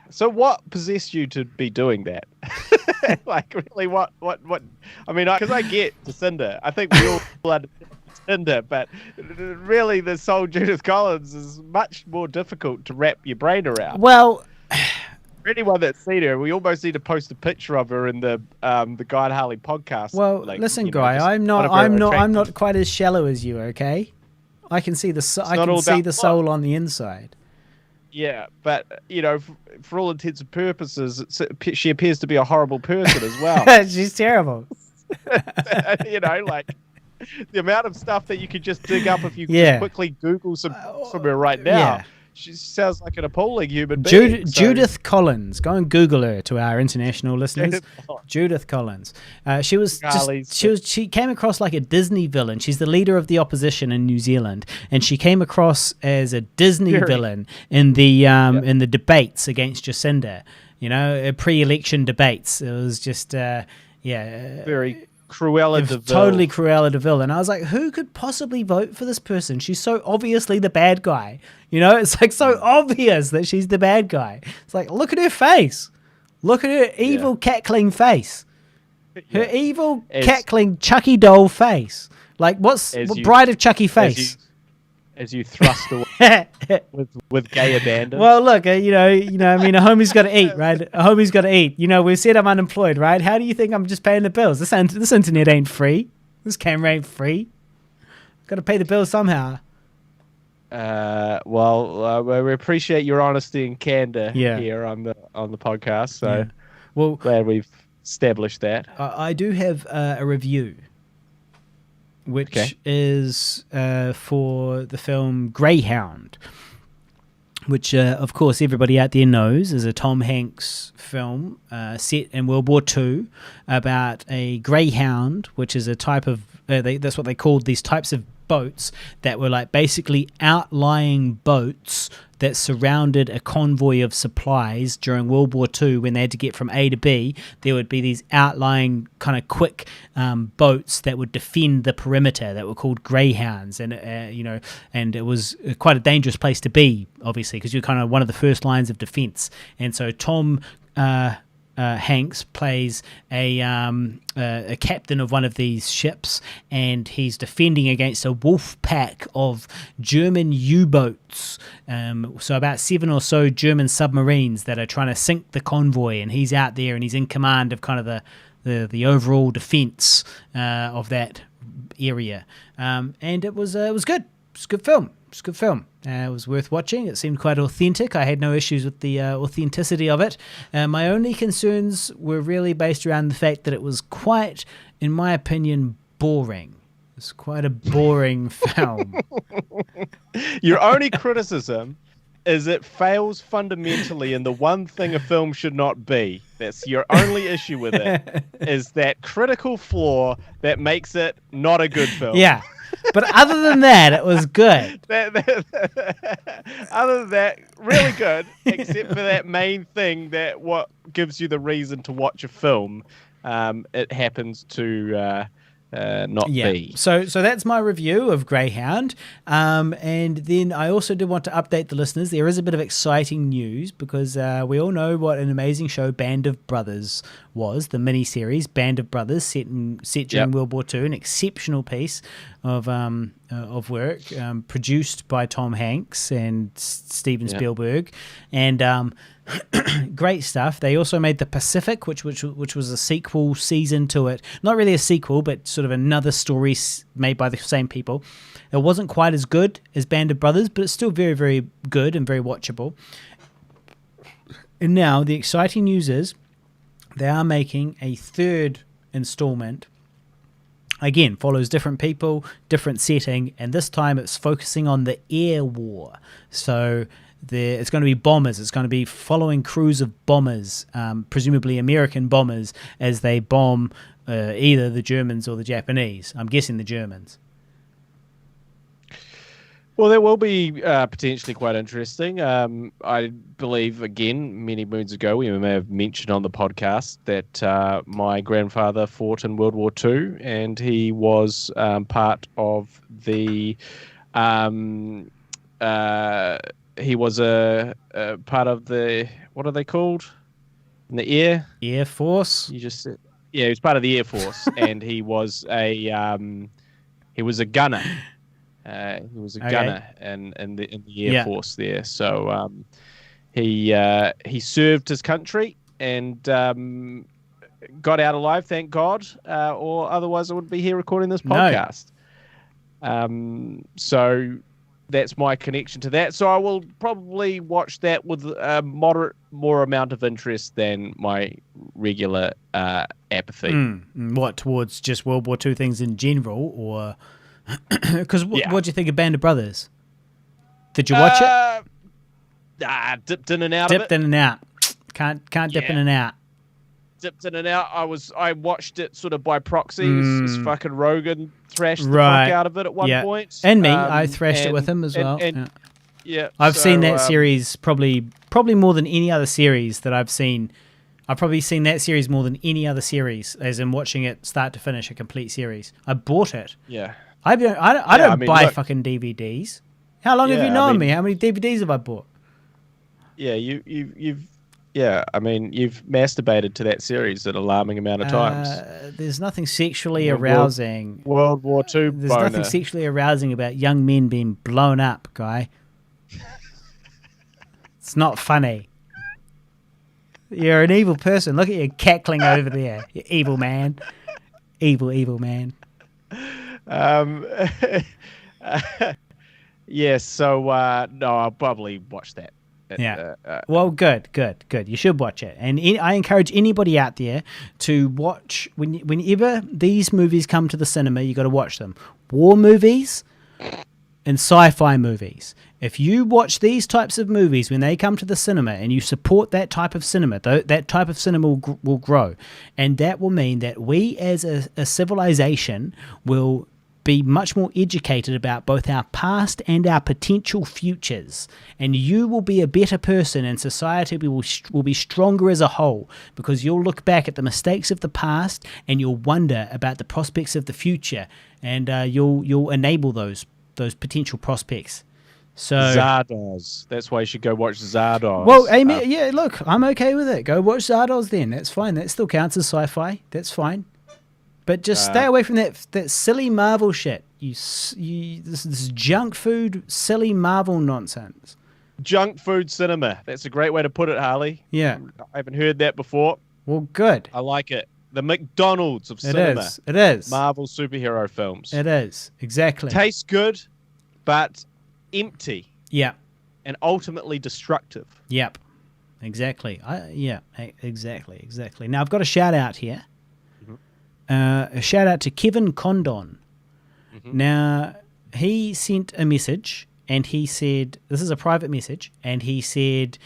So what possessed you to be doing that? Like, really, what? I mean, because I get Jacinda. I think we all understand Jacinda, but really the soul Judith Collins is much more difficult to wrap your brain around. Well... For anyone that's seen her, we almost need to post a picture of her in the Guy and Harley podcast. Well, listen, Guy, I'm not quite as shallow as you. Okay, I can see the soul on the inside. Yeah, but for all intents and purposes, she appears to be a horrible person as well. She's terrible. Like the amount of stuff that you could just dig up if you just quickly Google some from her right now. Yeah. She sounds like an appalling human being. Judith Collins. Go and Google her to our international listeners. Judith Collins. She came across like a Disney villain. She's the leader of the opposition in New Zealand, and she came across as a Disney villain in the debates against Jacinda. Pre-election debates. It was just very Cruella de Vil. Totally Cruella de Vil. And I was like, who could possibly vote for this person? She's so obviously the bad guy. It's like so obvious that she's the bad guy. It's like, look at her face. Look at her evil cackling face. Her evil cackling Chucky doll face. Like, what Bride of Chucky face? As you thrust away with gay abandon. Well, look, I mean, a homie's got to eat, right? A homie's got to eat. We've said I'm unemployed, right? How do you think I'm just paying the bills? This internet ain't free. This camera ain't free. Got to pay the bills somehow. We appreciate your honesty and candor here on the podcast. So, well, glad we've established that. I do have a review, which is for the film Greyhound, which, of course, everybody out there knows is a Tom Hanks film set in World War II about a greyhound, which is a type of, that's what they called these types of boats that were like basically outlying boats that surrounded a convoy of supplies during World War II when they had to get from A to B. There would be these outlying kind of quick boats that would defend the perimeter that were called Greyhounds, and and it was quite a dangerous place to be, obviously, because you're kind of one of the first lines of defense. And so Tom Hanks plays a captain of one of these ships, and he's defending against a wolf pack of German U-boats. So about 7 or so German submarines that are trying to sink the convoy, and he's out there and he's in command of kind of the overall defense of that area. And it was good. It's a good film. It was worth watching. It seemed quite authentic. I had no issues with the authenticity of it. My only concerns were really based around the fact that it was quite, in my opinion, boring. It's quite a boring film. Your only criticism is it fails fundamentally in the one thing a film should not be. That's your only issue with it, is that critical flaw that makes it not a good film. Yeah. But other than that, it was good. Other than that, really good, except for that main thing that what gives you the reason to watch a film. It happens to not be. So that's my review of Greyhound. And then I also did want to update the listeners. There is a bit of exciting news because we all know what an amazing show Band of Brothers was, the miniseries Band of Brothers set during World War II, an exceptional piece of work produced by Tom Hanks and Steven Spielberg, and great stuff. They also made The Pacific, which was a sequel season to it. Not really a sequel, but sort of another story made by the same people. It wasn't quite as good as Band of Brothers, but it's still very, very good and very watchable. And now the exciting news is they are making a third installment. Again, follows different people, different setting, and this time it's focusing on the air war. So it's going to be bombers. It's going to be following crews of bombers, presumably American bombers, as they bomb either the Germans or the Japanese. I'm guessing the Germans. Well, that will be potentially quite interesting. I believe, again, many moons ago, we may have mentioned on the podcast that my grandfather fought in World War II, and he was part of the... he was a part of the... What are they called? In the air? Air Force? You just said... Yeah, he was part of the Air Force, and he was a gunner. He was a gunner in the Air Force there. So he served his country and got out alive, thank God, or otherwise I wouldn't be here recording this podcast. No. So that's my connection to that. So I will probably watch that with a more amount of interest than my regular apathy. What, towards just World War II things in general, or... Because what do you think of Band of Brothers? Did you watch it? Dipped in and out. Dipped in and out. Can't dip in and out. Dipped in and out. I watched it sort of by proxy. As fucking Rogan thrashed the fuck out of it at one point. And me, I thrashed it with him as well. I've seen that series probably more than any other series that I've seen. I've probably seen that series more than any other series, as in watching it start to finish, a complete series. I bought it. Yeah. I don't buy fucking DVDs. How long have you known me? How many DVDs have I bought? Yeah, you've masturbated to that series an alarming amount of times. There's nothing sexually arousing. World War II. There's nothing sexually arousing about young men being blown up, Guy. It's not funny. You're an evil person. Look at you cackling over there. You evil man. Evil man. Yes, so no, I'll probably watch that. Well, good. You should watch it. And I encourage anybody out there to watch, whenever these movies come to the cinema, you got to watch them. War movies and sci-fi movies. If you watch these types of movies when they come to the cinema and you support that type of cinema, that type of cinema will grow. And that will mean that we as a civilization will be much more educated about both our past and our potential futures. And you will be a better person, and society will be stronger as a whole, because you'll look back at the mistakes of the past and you'll wonder about the prospects of the future, and you'll enable those potential prospects. So Zardoz. That's why you should go watch Zardoz. Well, Amy, look, I'm okay with it. Go watch Zardoz then. That's fine. That still counts as sci-fi. That's fine. But just stay away from that silly Marvel shit. This junk food, silly Marvel nonsense. Junk food cinema. That's a great way to put it, Harley. Yeah. I haven't heard that before. Well, good. I like it. The McDonald's of cinema. It is. Marvel superhero films. It is. Exactly. Tastes good, but empty. Yeah. And ultimately destructive. Yep. Exactly. Exactly. Now, I've got a shout out here. A shout out to Kevin Condon. Now, he sent a message and he said, this is a private message, and he said,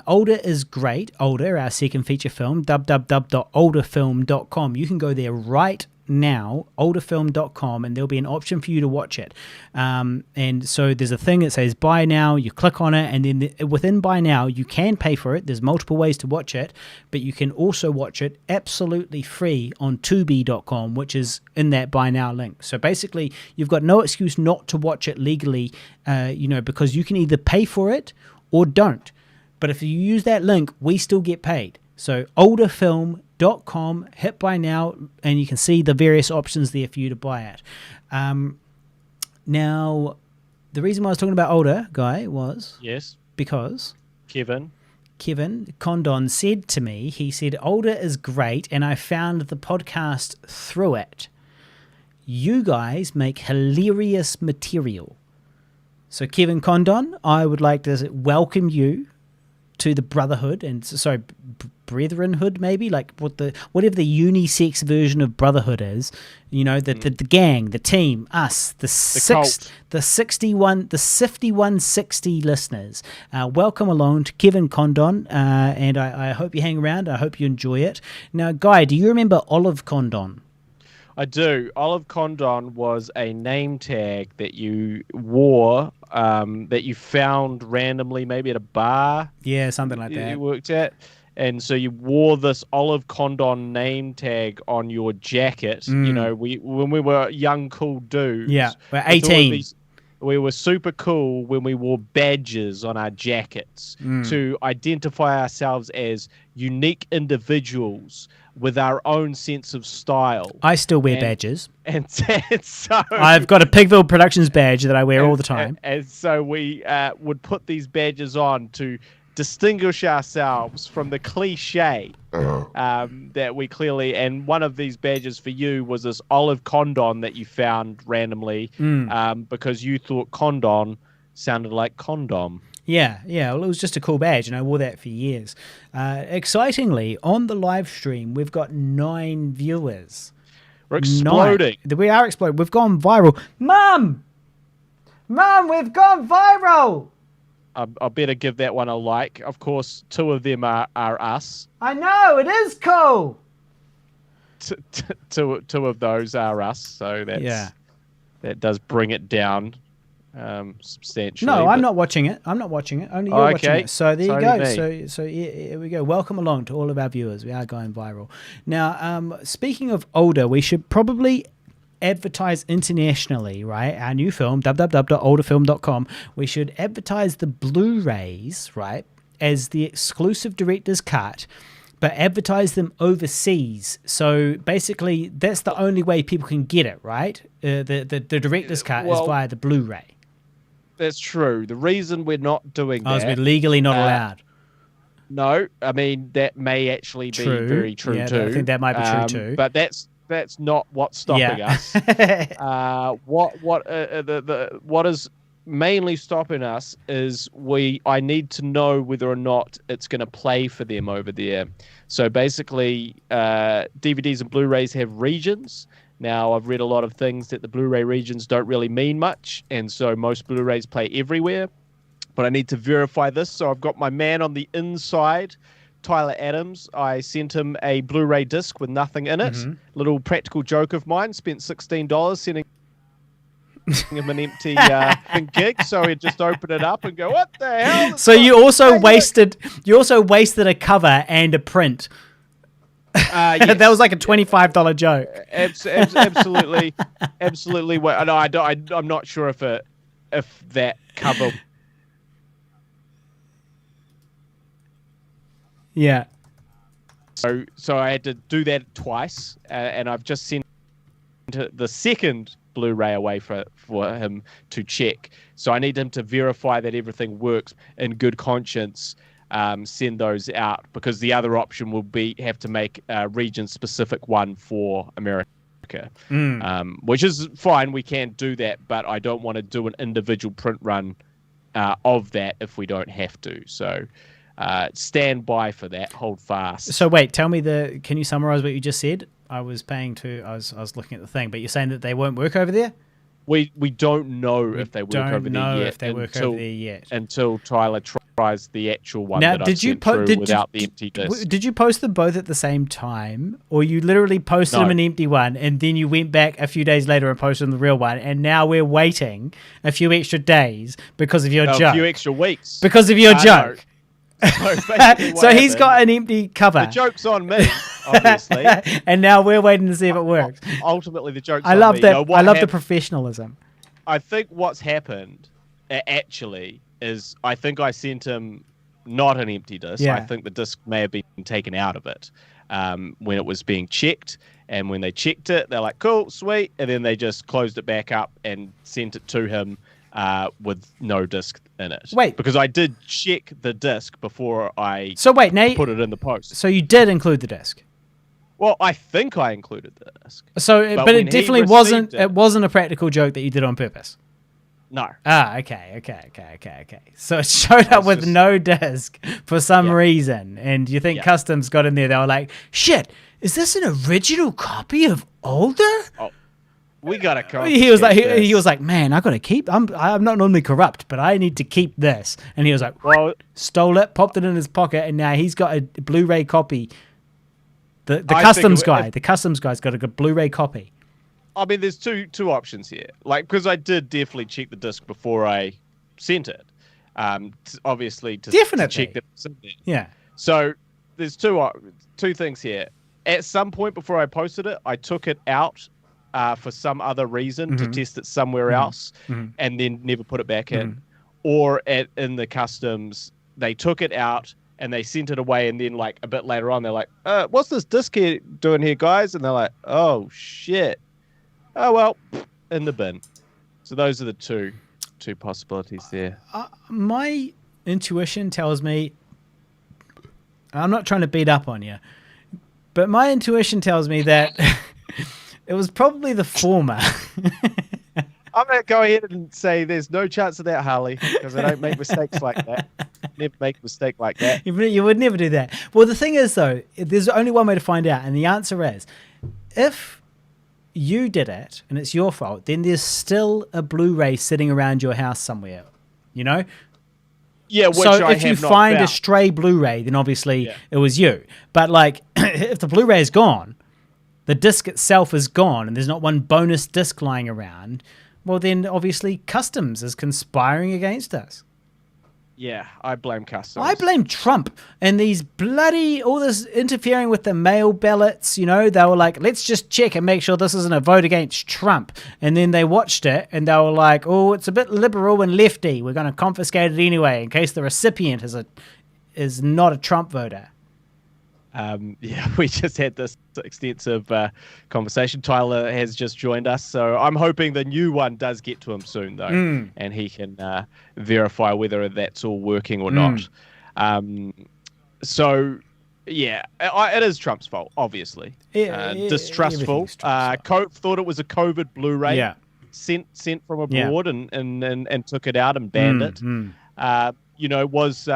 Older is great. Older, our second feature film, www.olderfilm.com. You can go there right now, olderfilm.com, and there'll be an option for you to watch it. And so there's a thing that says buy now, you click on it, and then within buy now, you can pay for it. There's multiple ways to watch it, but you can also watch it absolutely free on tubi.com, which is in that buy now link. So basically, you've got no excuse not to watch it legally, because you can either pay for it or don't. But if you use that link, we still get paid. So olderfilm.com, hit buy now, and you can see the various options there for you to buy it. Now, the reason why I was talking about Older, Guy, was because Kevin Condon said to me, he said, Older is great, and I found the podcast through it. You guys make hilarious material. So Kevin Condon, I would like to welcome you to the brotherhood, and brethrenhood, maybe, like whatever the unisex version of brotherhood is, the gang, the team, us, the 5160 listeners. Welcome along to Kevin Condon, and I hope you hang around. I hope you enjoy it. Now, Guy, do you remember Olive Condon? I do. Olive Condon was a name tag that you wore, that you found randomly, maybe at a bar. Yeah, something like that. You worked at. And so you wore this Olive Condon name tag on your jacket. When we were young, cool dudes. Yeah, we're 18. We were super cool when we wore badges on our jackets to identify ourselves as unique individuals with our own sense of style. I still wear badges. And so I've got a Pigville Productions badge that I wear all the time. And so we would put these badges on to distinguish ourselves from the cliche that we clearly, and one of these badges for you was this Olive Condon that you found randomly because you thought condom sounded like condom. Yeah, well, it was just a cool badge, and I wore that for years. Excitingly, on the live stream, we've got 9 viewers. We're exploding. 9. We are exploding. We've gone viral. Mum, we've gone viral. I better give that one a like. Of course, 2 of them are us. I know, it is cool. Two of those are us, so that does bring it down substantially. No, I'm not watching it. Only you're watching it. So there you go. So here we go. Welcome along to all of our viewers. We are going viral. Now, speaking of Older, we should probably advertise internationally, right? Our new film, www.olderfilm.com. We should advertise the Blu-rays, right, as the exclusive director's cut, but advertise them overseas. So basically, that's the only way people can get it, right? The director's cut is via the Blu-ray. That's true. The reason we're not doing that... is we're legally not allowed. No, I mean, that may actually be very true too. I think that might be true too. But that's not what's stopping us. What is mainly stopping us is I need to know whether or not it's going to play for them over there. So basically, DVDs and Blu-rays have regions. Now, I've read a lot of things that the Blu-ray regions don't really mean much, and so most Blu-rays play everywhere. But I need to verify this, so I've got my man on the inside, Tyler Adams. I sent him a Blu-ray disc with nothing in it. Little practical joke of mine. Spent $16 sending him an empty gig, so he'd just open it up and go, "What the hell?" So you also wasted a cover and a print. Yes. That was like a $25 joke. Absolutely. No, I'm not sure if that cover. Yeah. So I had to do that twice, and I've just sent the second Blu-ray away for him to check. So I need him to verify that everything works in good conscience. Send those out, because the other option will have to make a region-specific one for America, which is fine. We can do that, but I don't want to do an individual print run of that if we don't have to. So stand by for that. Hold fast. So wait, tell me can you summarize what you just said? I was looking at the thing, but you're saying that they won't work over there? We don't know if they work over there yet. Until Tyler tries the actual one that I've sent through without the empty disc. Did you post them both at the same time, or you literally posted them an empty one and then you went back a few days later and posted them the real one, and now we're waiting a few extra days because of your joke? A few extra weeks. Because of your joke. So he's got an empty cover. The joke's on me, obviously. And now we're waiting to see if it works. Ultimately, the joke's on me. I love the professionalism. I think what's happened, actually, is I think I sent him not an empty disc. Yeah. I think the disc may have been taken out of it when it was being checked. And when they checked it, they're like, cool, sweet. And then they just closed it back up and sent it to him with no disc in it. Wait. Because I did check the disc before I put it in the post. So you did include the disc? Well, I think I included the disc. So, but it definitely wasn't. It wasn't a practical joke that you did on purpose. No. Okay. So it showed up with no disc for some reason, and you think Customs got in there? They were like, "Shit, is this an original copy of older?" Oh, we gotta come. He was like, "Man, I gotta keep. I'm not normally corrupt, but I need to keep this." And he was like, "Well, stole it, popped it in his pocket, and now he's got a Blu-ray copy." The customs guy's got a good Blu-ray copy. I mean, there's two options here. Like, because I did definitely check the disc before I sent it. Obviously, to check that. Yeah. So there's two things here. At some point before I posted it, I took it out for some other reason to test it somewhere else, and then never put it back in. Or in the customs, they took it out and they sent it away, and then like a bit later on, they're like, "What's this disc here doing here, guys?" And they're like, "Oh shit." Oh, well, in the bin. So those are the two possibilities there. My intuition tells me, I'm not trying to beat up on you, but my intuition tells me that it was probably the former. I'm going to go ahead and say there's no chance of that, Harley, because I don't make mistakes like that. Never make a mistake like that. You would never do that. Well, the thing is, though, there's only one way to find out, and the answer is, if you did it and it's your fault, then there's still a Blu-ray sitting around your house somewhere, you know? Yeah, which so I if you have not find found. a stray Blu-ray, then obviously it was you. But like, if the Blu-ray is gone, the disc itself is gone, and there's not one bonus disc lying around, well then obviously Customs is conspiring against us. Yeah, I blame Customs. I blame Trump and all this interfering with the mail ballots. You know, they were like, let's just check and make sure this isn't a vote against Trump. And then they watched it and they were like, oh, it's a bit liberal and lefty. We're going to confiscate it anyway in case the recipient is not a Trump voter. We just had this extensive conversation. Tyler has just joined us, so I'm hoping the new one does get to him soon, though, and he can verify whether that's all working or not. So, yeah, it is Trump's fault, obviously. Distrustful. Thought it was a COVID Blu-ray sent from abroad and took it out and banned it. Was...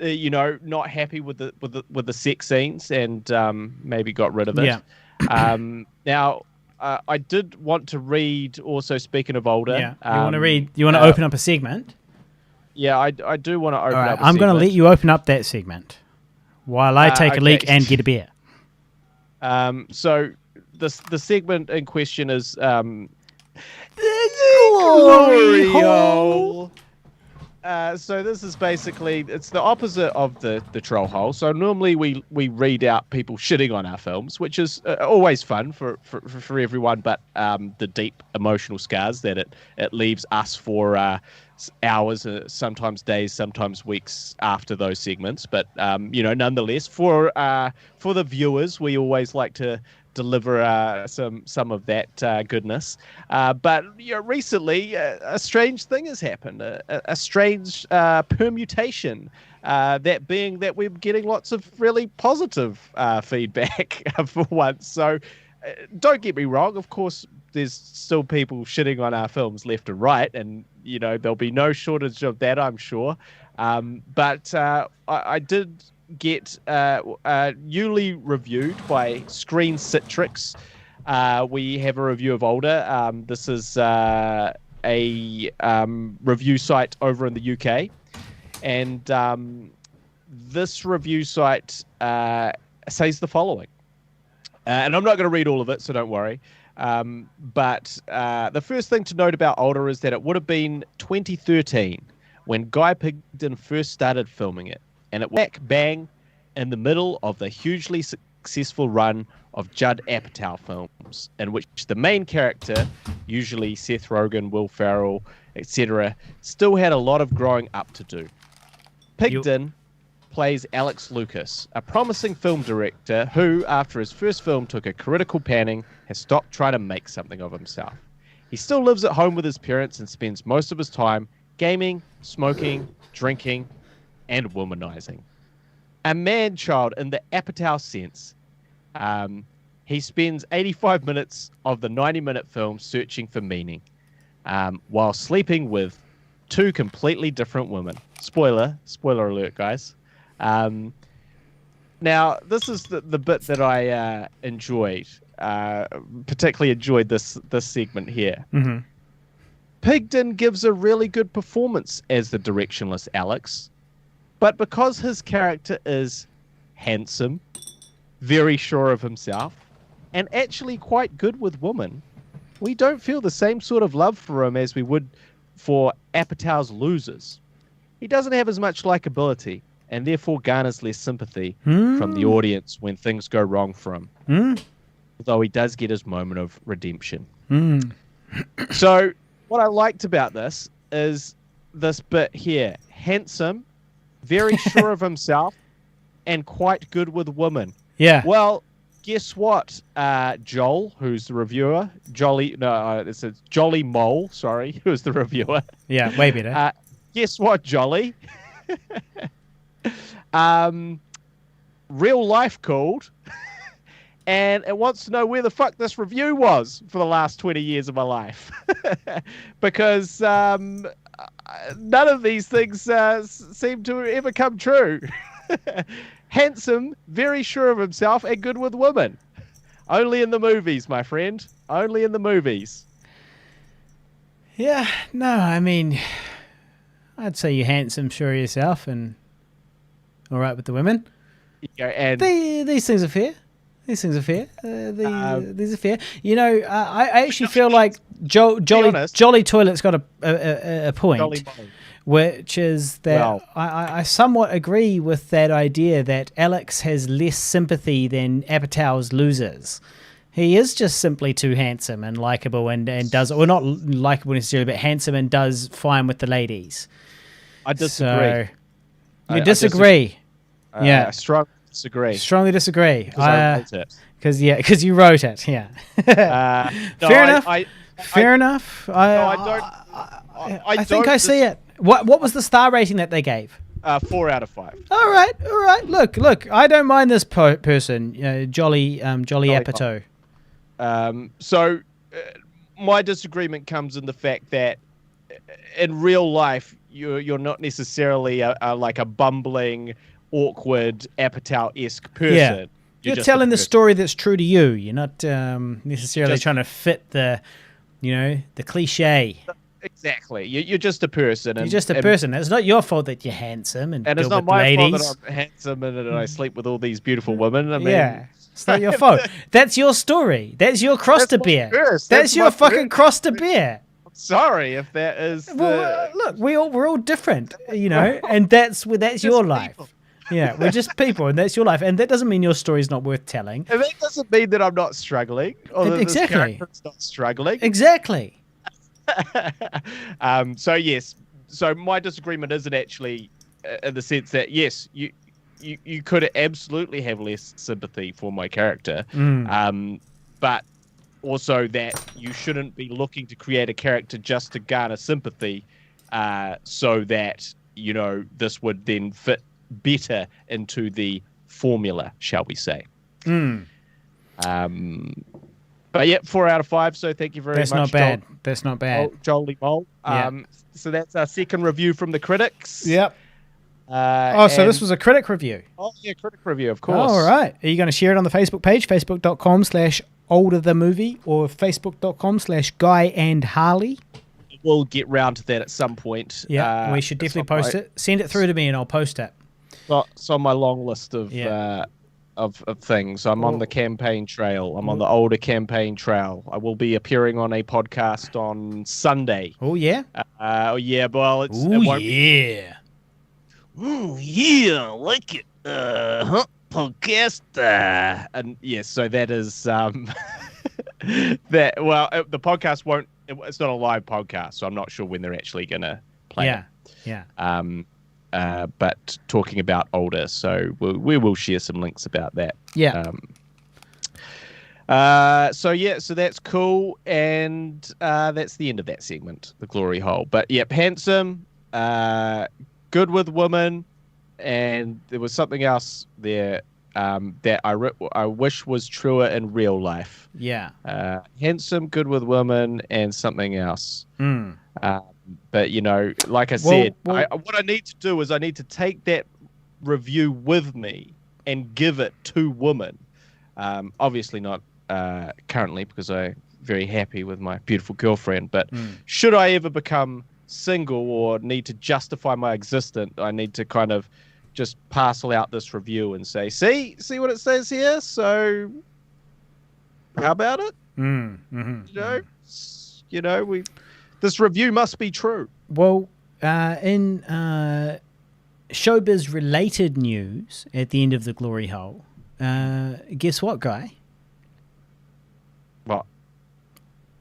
not happy with the sex scenes and maybe got rid of it. Yeah. Now, I did want to read. Also, speaking of older, you want to read? You want to open up a segment? Yeah, I do want to open up. I'm going to let you open up that segment while I take a leak and get a beer. So the segment in question is the glory hole. So this is basically, it's the opposite of the troll hole. So normally we read out people shitting on our films, which is always fun for everyone, but the deep emotional scars that it leaves us for hours, sometimes days, sometimes weeks after those segments. But nonetheless, for the viewers, we always like to deliver some of that goodness. But recently, a strange thing has happened, a strange permutation, that being that we're getting lots of really positive feedback for once. So don't get me wrong, of course, there's still people shitting on our films left and right, and there'll be no shortage of that, I'm sure. But I did get newly reviewed by Screen Citrix, we have a review of Older. This is a review site over in the UK. And this review site says the following. And I'm not going to read all of it, so don't worry. But the first thing to note about Older is that it would have been 2013 when Guy Pigden first started filming it. And it was bang in the middle of the hugely successful run of Judd Apatow films, in which the main character, usually Seth Rogen, Will Ferrell, etc., still had a lot of growing up to do. Pigden plays Alex Lucas, a promising film director who, after his first film took a critical panning, has stopped trying to make something of himself. He still lives at home with his parents and spends most of his time gaming, smoking, drinking, and womanizing. A man-child in the Apatow sense. He spends 85 minutes of the 90-minute film searching for meaning, while sleeping with two completely different women. Spoiler alert, guys. Now, this is the bit that I enjoyed, particularly enjoyed this segment here. Mm-hmm. Pigden gives a really good performance as the directionless Alex, but because his character is handsome, very sure of himself, and actually quite good with women, we don't feel the same sort of love for him as we would for Apatow's losers. He doesn't have as much likability, and therefore garners less sympathy from the audience when things go wrong for him. Although he does get his moment of redemption. So what I liked about this is this bit here. Handsome, very sure of himself, and quite good with women. Yeah. Well, guess what, Joel, who's the reviewer? It's Jolly Mole, sorry, who's the reviewer. Yeah, way better. Guess what, Jolly? Real life called, and it wants to know where the fuck this review was for the last 20 years of my life. Because none of these things seem to ever come true. Handsome, very sure of himself, and good with women. Only in the movies, my friend. Only in the movies. Yeah, no, I mean, I'd say you're handsome, sure of yourself, and all right with the women. Yeah, and these things are fair. These things are fair. These are fair. You know, I actually feel like Jolly Toilet's got a point, which is that I somewhat agree with that idea that Alex has less sympathy than Apatow's losers. He is just simply too handsome and likable and does, or not likable necessarily, but handsome and does fine with the ladies. I disagree. So, you disagree? Yeah. I strongly disagree. Strongly disagree. Because because you wrote it. Yeah. Fair enough. Fair enough. I think I see it. What was the star rating that they gave? 4 out of 5. All right. Look. I don't mind this person, Jolly Apatow. So my disagreement comes in the fact that in real life you're not necessarily like a bumbling, awkward, Apatow-esque person. Yeah. You're telling the story that's true to you. You're not necessarily trying to fit the cliche. Exactly. You're just a person. You're just a person. It's not your fault that you're handsome and it's not my fault that I'm handsome and I sleep with all these beautiful women. I mean, yeah. It's not your fault. That's your story. That's your cross to bear. That's your fucking cross to bear. I'm sorry if that is. Well, look, we're all different, and that's your life. People. Yeah, we're just people, and that's your life, and that doesn't mean your story's not worth telling. And that doesn't mean that I'm not struggling, or that exactly. This character's not struggling. Exactly. So yes, so my disagreement isn't actually in the sense that yes, you could absolutely have less sympathy for my character, but also that you shouldn't be looking to create a character just to garner sympathy, so that this would then fit better into the formula, shall we say. But yeah, 4 out of 5, so thank you very much. That's not bad. Jolly Mole. So that's our second review from the critics. Yep. So this was a critic review. Oh yeah, critic review, of course. All right. Are you going to share it on the Facebook page, facebook.com/Untitled Older the Movie, or facebook.com/Guy and Harley. We'll get round to that at some point. Yeah, we should definitely post it. Send it through to me and I'll post it. It's on my long list of things. I'm on the campaign trail. I'm on the older campaign trail. I will be appearing on a podcast on Sunday. Oh, yeah? Yeah, well, it's... Oh, yeah. Oh, yeah, I like it. Podcast. And yes, so that is... the podcast won't... It's not a live podcast, so I'm not sure when they're actually going to play it. Yeah. But talking about older, so we will share some links about that. Yeah. So that's cool, and that's the end of that segment, the glory hole. But yep, handsome, good with women, and there was something else there that I wish was truer in real life. Yeah. Handsome, good with women, and something else. But, like I said, what I need to do is I need to take that review with me and give it to women. Obviously not currently, because I'm very happy with my beautiful girlfriend. But should I ever become single or need to justify my existence, I need to kind of just parcel out this review and say, see what it says here? So how about it? This review must be true. Well, in showbiz-related news at the end of the glory hole, guess what, Guy? What?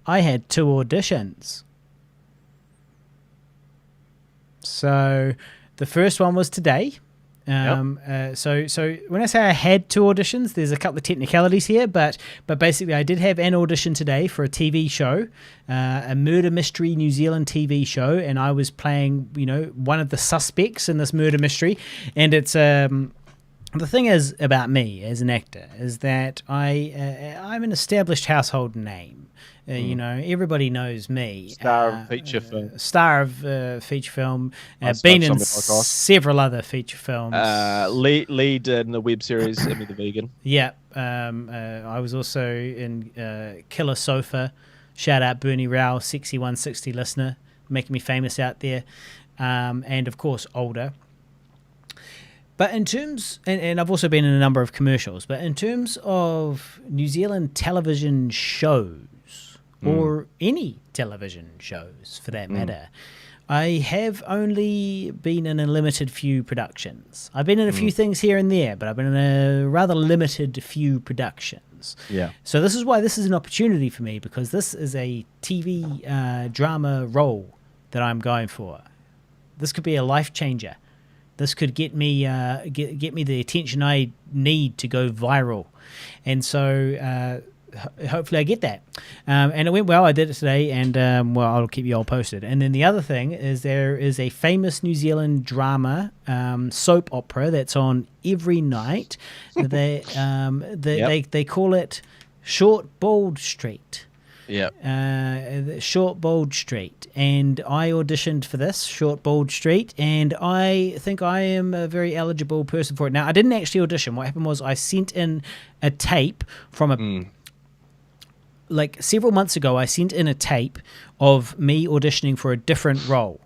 I had 2 auditions. So the first one was today. So when I say I had 2 auditions, there's a couple of technicalities here, but basically I did have an audition today for a TV show, a murder mystery New Zealand TV show, and I was playing, one of the suspects in this murder mystery, and it's the thing is about me as an actor is that I'm an established household name. Everybody knows me. Star of feature film. Feature film. Been in several other feature films. Lead in the web series Emmy the Vegan. Yeah. I was also in Killer Sofa. Shout out Bernie Rao, 6160 listener, making me famous out there. And of course, older. But in terms, and I've also been in a number of commercials, but in terms of New Zealand television shows, or any television shows for that matter, I have only been in a limited few productions. I've been in a few things here and there, but I've been in a rather limited few productions. Yeah. So this is why this is an opportunity for me, because this is a TV drama role that I'm going for. This could be a life changer. This could get me get me the attention I need to go viral. And so hopefully I get that. And it went well. I did it today, and I'll keep you all posted. And then the other thing is there is a famous New Zealand drama soap opera that's on every night. They call it Short Bald Street. Yeah. Short Bald Street, and I auditioned for this Short Bald Street, and I think I am a very eligible person for it. Now, I didn't actually audition. What happened was I sent in a tape from several months ago. I sent in a tape of me auditioning for a different role.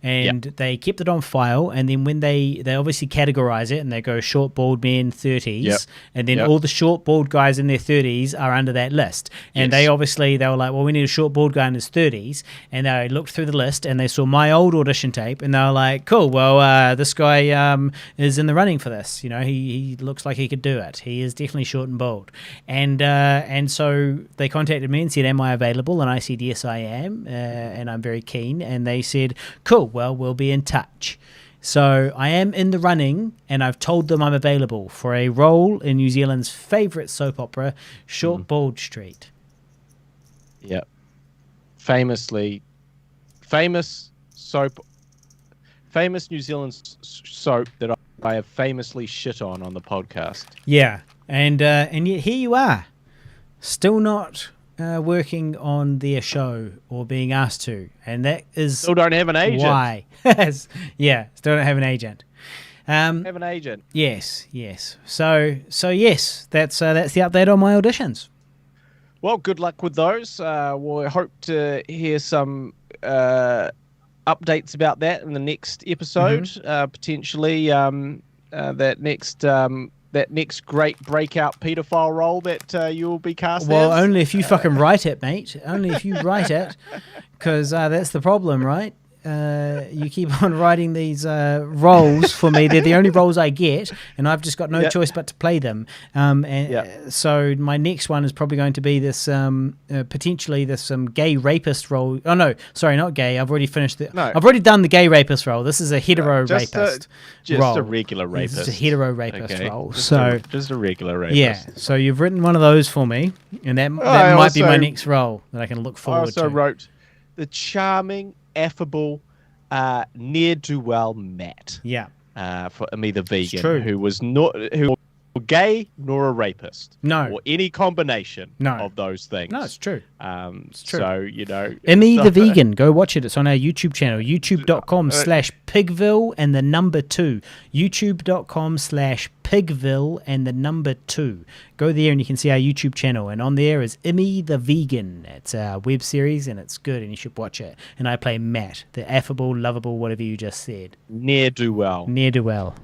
And they kept it on file, and then when they obviously categorize it, and they go short bald men 30s, and then all the short bald guys in their 30s are under that list. And they were like, well, we need a short bald guy in his 30s, and they looked through the list, and they saw my old audition tape, and they were like, cool, well, this guy is in the running for this. He looks like he could do it. He is definitely short and bald. And so they contacted me and said, am I available? And I said, yes, I am, and I'm very keen. And they said, cool, well, we'll be in touch. So I am in the running, and I've told them I'm available for a role in New Zealand's favourite soap opera, Short Bald Street. Yep. Famous New Zealand soap that I have famously shit on the podcast. Yeah, and yet here you are, still not working on their show or being asked to, and that is still don't have an agent. Why? Yeah, still don't have an agent. Have an agent. Yes. So yes, that's the update on my auditions. Well, good luck with those. We'll hope to hear some updates about that in the next episode. Potentially that next great breakout pedophile role that you will be cast Well, as. only if you fucking write it, mate. Only if you write it, because that's the problem, right? You keep on writing these roles for me. They're the only roles I get, and I've just got no choice but to play them. So my next one is probably going to be this potentially this gay rapist role. Oh no, sorry, not gay. I've already finished it. No. I've already done the gay rapist role. This is a hetero rapist just role. A regular rapist. It's a hetero rapist role. Just just a regular rapist. Yeah. So you've written one of those for me, and that might be my next role that I can look forward to. I also wrote the charming, affable, ne'er-do-well Matt. Yeah. For me, the vegan, who was not gay nor a rapist. No. Or any combination of those things. No, it's true. It's true. So, Emmy the Vegan. Go watch it. It's on our YouTube channel. YouTube.com/Pigville and the number 2. YouTube.com/Pigville and the number 2. Go there and you can see our YouTube channel. And on there is Emmy the Vegan. It's a web series and it's good and you should watch it. And I play Matt, the affable, lovable, whatever you just said. Ne'er-do-well. Ne'er-do-well.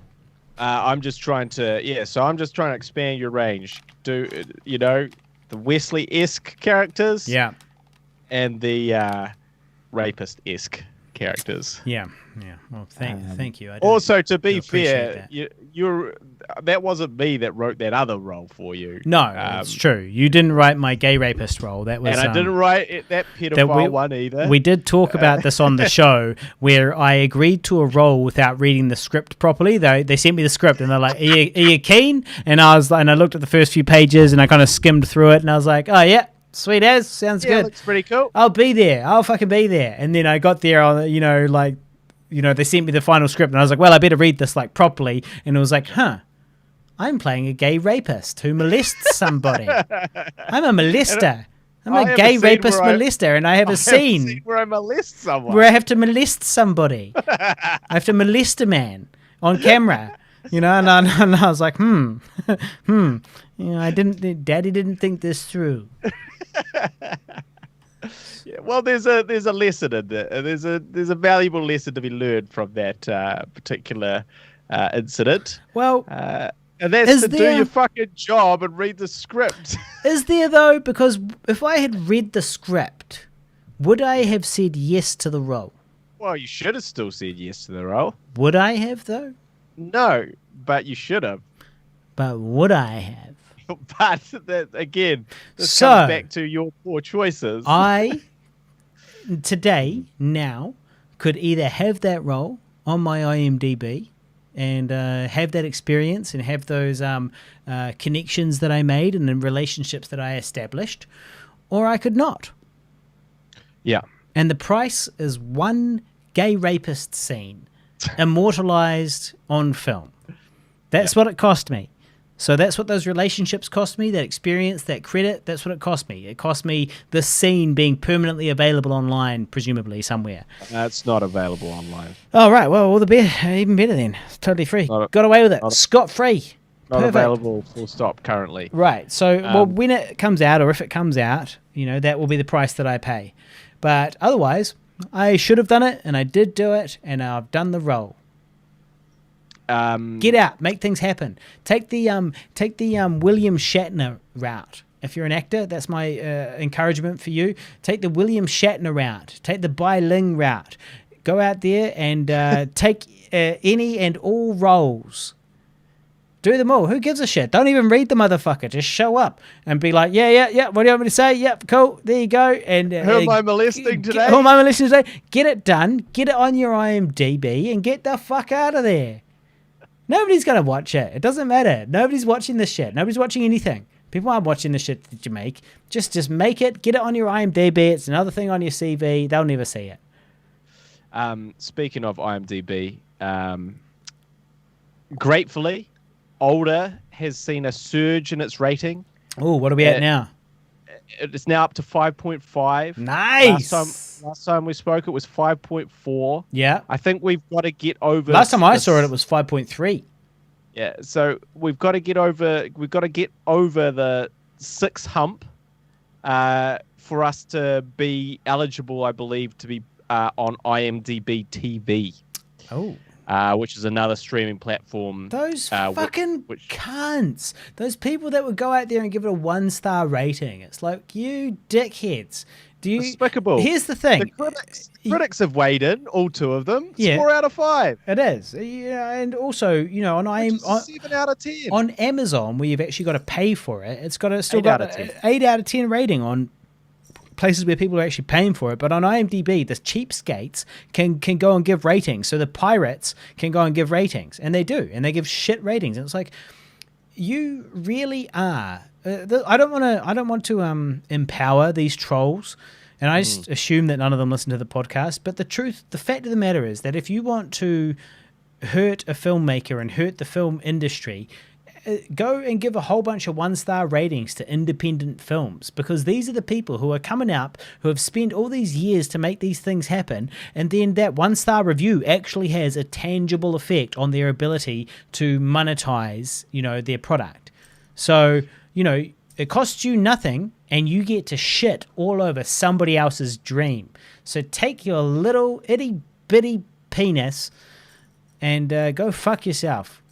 I'm just trying to expand your range. Do the Wesley-esque characters? Yeah. And the rapist-esque characters. Yeah. Well, thank you. Also, to be fair, that wasn't me that wrote that other role for you. No, it's true. You didn't write my gay rapist role. That was, and I didn't write that pedophile one either. We did talk about this on the show, where I agreed to a role without reading the script properly. They sent me the script, and they're like, "Are you keen?" And I looked at the first few pages, and I kind of skimmed through it, and I was like, "Oh yeah, sweet as, sounds good. Looks pretty cool. I'll be there. I'll fucking be there." And then I got there on, they sent me the final script, and I was like, well, I better read this properly. And it was like, I'm playing a gay rapist who molests somebody. I'm a molester. I'm a gay rapist molester, and I have a scene where I molest someone. Where I have to molest somebody. I have to molest a man on camera. And I was like, Daddy didn't think this through. Yeah, well, there's a lesson in there. There's a valuable lesson to be learned from that particular incident. Well, and that's to do your fucking job and read the script. Is there though? Because if I had read the script, would I have said yes to the role? Well, you should have still said yes to the role. Would I have though? No, but you should have. But would I have? But that, again, this comes back to your poor choices. I, today, now, could either have that role on my IMDb and have that experience and have those connections that I made and the relationships that I established, or I could not. Yeah. And the price is one gay rapist scene immortalized on film. That's what it cost me. So that's what those relationships cost me, that experience, that credit, that's what it cost me. It cost me the scene being permanently available online, presumably somewhere. It's not available online. Oh, right. Well, all the better. Even better then. It's totally free. Got away with it. Scot-free. Not available full stop currently. Right. So, when it comes out, or if it comes out, that will be the price that I pay. But otherwise, I should have done it, and I did do it, and I've done the role. Get out, make things happen. Take the William Shatner route. If you're an actor, that's my encouragement for you. Take the William Shatner route. Take the Bai Ling route. Go out there and take any and all roles. Do them all. Who gives a shit? Don't even read the motherfucker. Just show up and be like, yeah. What do you want me to say? Yep, cool. There you go. And who am I molesting today? Who am I molesting today? Get it done. Get it on your IMDb and get the fuck out of there. Nobody's going to watch it. It doesn't matter. Nobody's watching this shit. Nobody's watching anything. People aren't watching the shit that you make. Just make it. Get it on your IMDb. It's another thing on your CV. They'll never see it. Speaking of IMDb, gratefully, Older has seen a surge in its rating. Oh, what are we at now? It's now up to 5.5. Nice. Last time we spoke, it was 5.4. Yeah. I think we've got to get over. Last time I saw it, it was 5.3. Yeah. So we've got to get over. We've got to get over the 6 hump for us to be eligible, I believe, to be on IMDb TV. Oh. Which is another streaming platform. Those fucking cunts. Those people that would go out there and give it a 1-star rating. It's like, you dickheads. Despicable. Here's the thing. The critics have weighed in, all 2 of them. It's 4 out of 5. It is. Yeah, and also, on 7 out of 10. On Amazon, where you've actually got to pay for it, it's got 8 out of 10 rating on places where people are actually paying for it. But on IMDb, the cheapskates can go and give ratings. So the pirates can go and give ratings, and they do, and they give shit ratings. And it's like, you really are. I don't want to empower these trolls, and I just assume that none of them listen to the podcast. But the fact of the matter is that if you want to hurt a filmmaker and hurt the film industry, go and give a whole bunch of 1-star ratings to independent films, because these are the people who are coming up, who have spent all these years to make these things happen, and then that 1-star review actually has a tangible effect on their ability to monetize, their product. So, it costs you nothing, and you get to shit all over somebody else's dream. So take your little itty-bitty penis and go fuck yourself.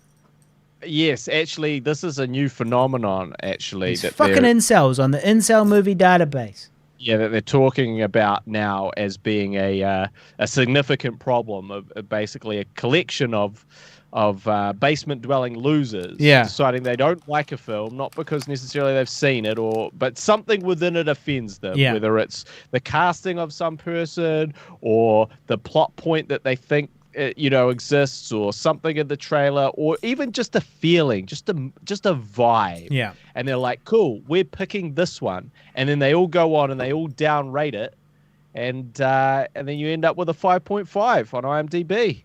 Yes, actually, this is a new phenomenon, actually. It's fucking incels on the Incel Movie Database. Yeah, that they're talking about now as being a significant problem of basically a collection of basement-dwelling losers deciding they don't like a film, not because necessarily they've seen it, but something within it offends them, whether it's the casting of some person or the plot point that they think exists, or something in the trailer, or even just a feeling, just a vibe. Yeah. And they're like, cool, we're picking this one. And then they all go on and they all downrate it. And then you end up with a 5.5 on IMDb.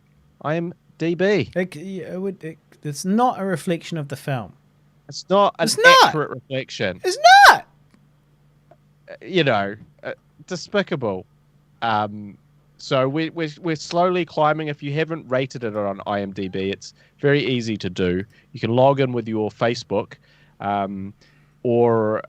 It's not a reflection of the film. It's not an accurate reflection. It's not. Despicable. So we're slowly climbing. If you haven't rated it on IMDb, it's very easy to do. You can log in with your Facebook or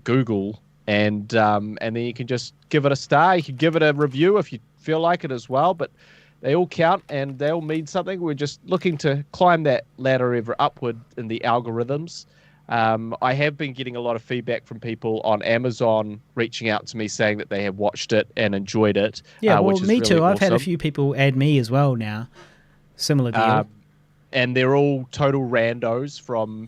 Google, and then you can just give it a star. You can give it a review if you feel like it as well. But they all count and they all mean something. We're just looking to climb that ladder ever upward in the algorithms. I have been getting a lot of feedback from people on Amazon reaching out to me saying that they have watched it and enjoyed it. Yeah, which is me really too. I've had a awesome. few people add me as well now. Similar deal. And they're all total randos from,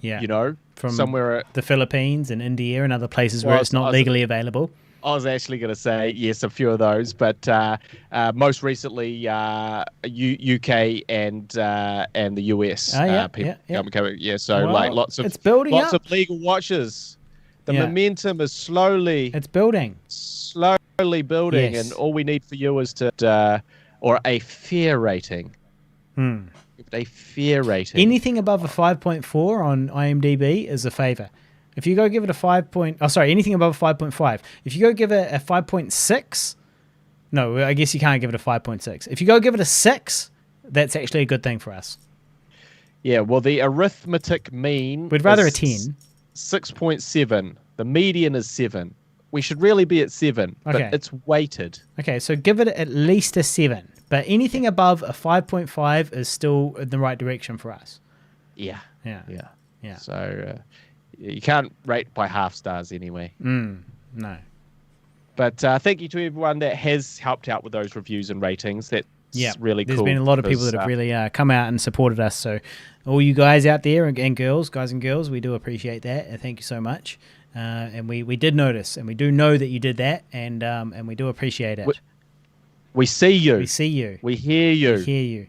from somewhere. The Philippines and India and other places where it's not legally available. I was actually going to say, yes, a few of those, but most recently UK and the US. Lots of legal watches. The momentum is slowly building, yes. And all we need for you is or a fear rating. A fear rating. Anything above a 5.4 on IMDb is a favor. If you go give it a anything above a 5.5. If you go give it a 5.6, no, I guess you can't give it a 5.6. If you go give it a 6, that's actually a good thing for us. Yeah, well, the arithmetic mean... We'd rather a 10. 6.7. The median is 7. We should really be at 7, but it's weighted. Okay, so give it at least a 7. But anything above a 5.5 is still in the right direction for us. Yeah. Yeah. So... you can't rate by half stars anyway. No. But thank you to everyone that has helped out with those reviews and ratings. That's really cool. There's been a lot of people that have really come out and supported us. So all you guys out there and girls, guys and girls, we do appreciate that. And thank you so much. And we did notice, and we do know that you did that, and we do appreciate it. We see you. We see you. We hear you. We hear you.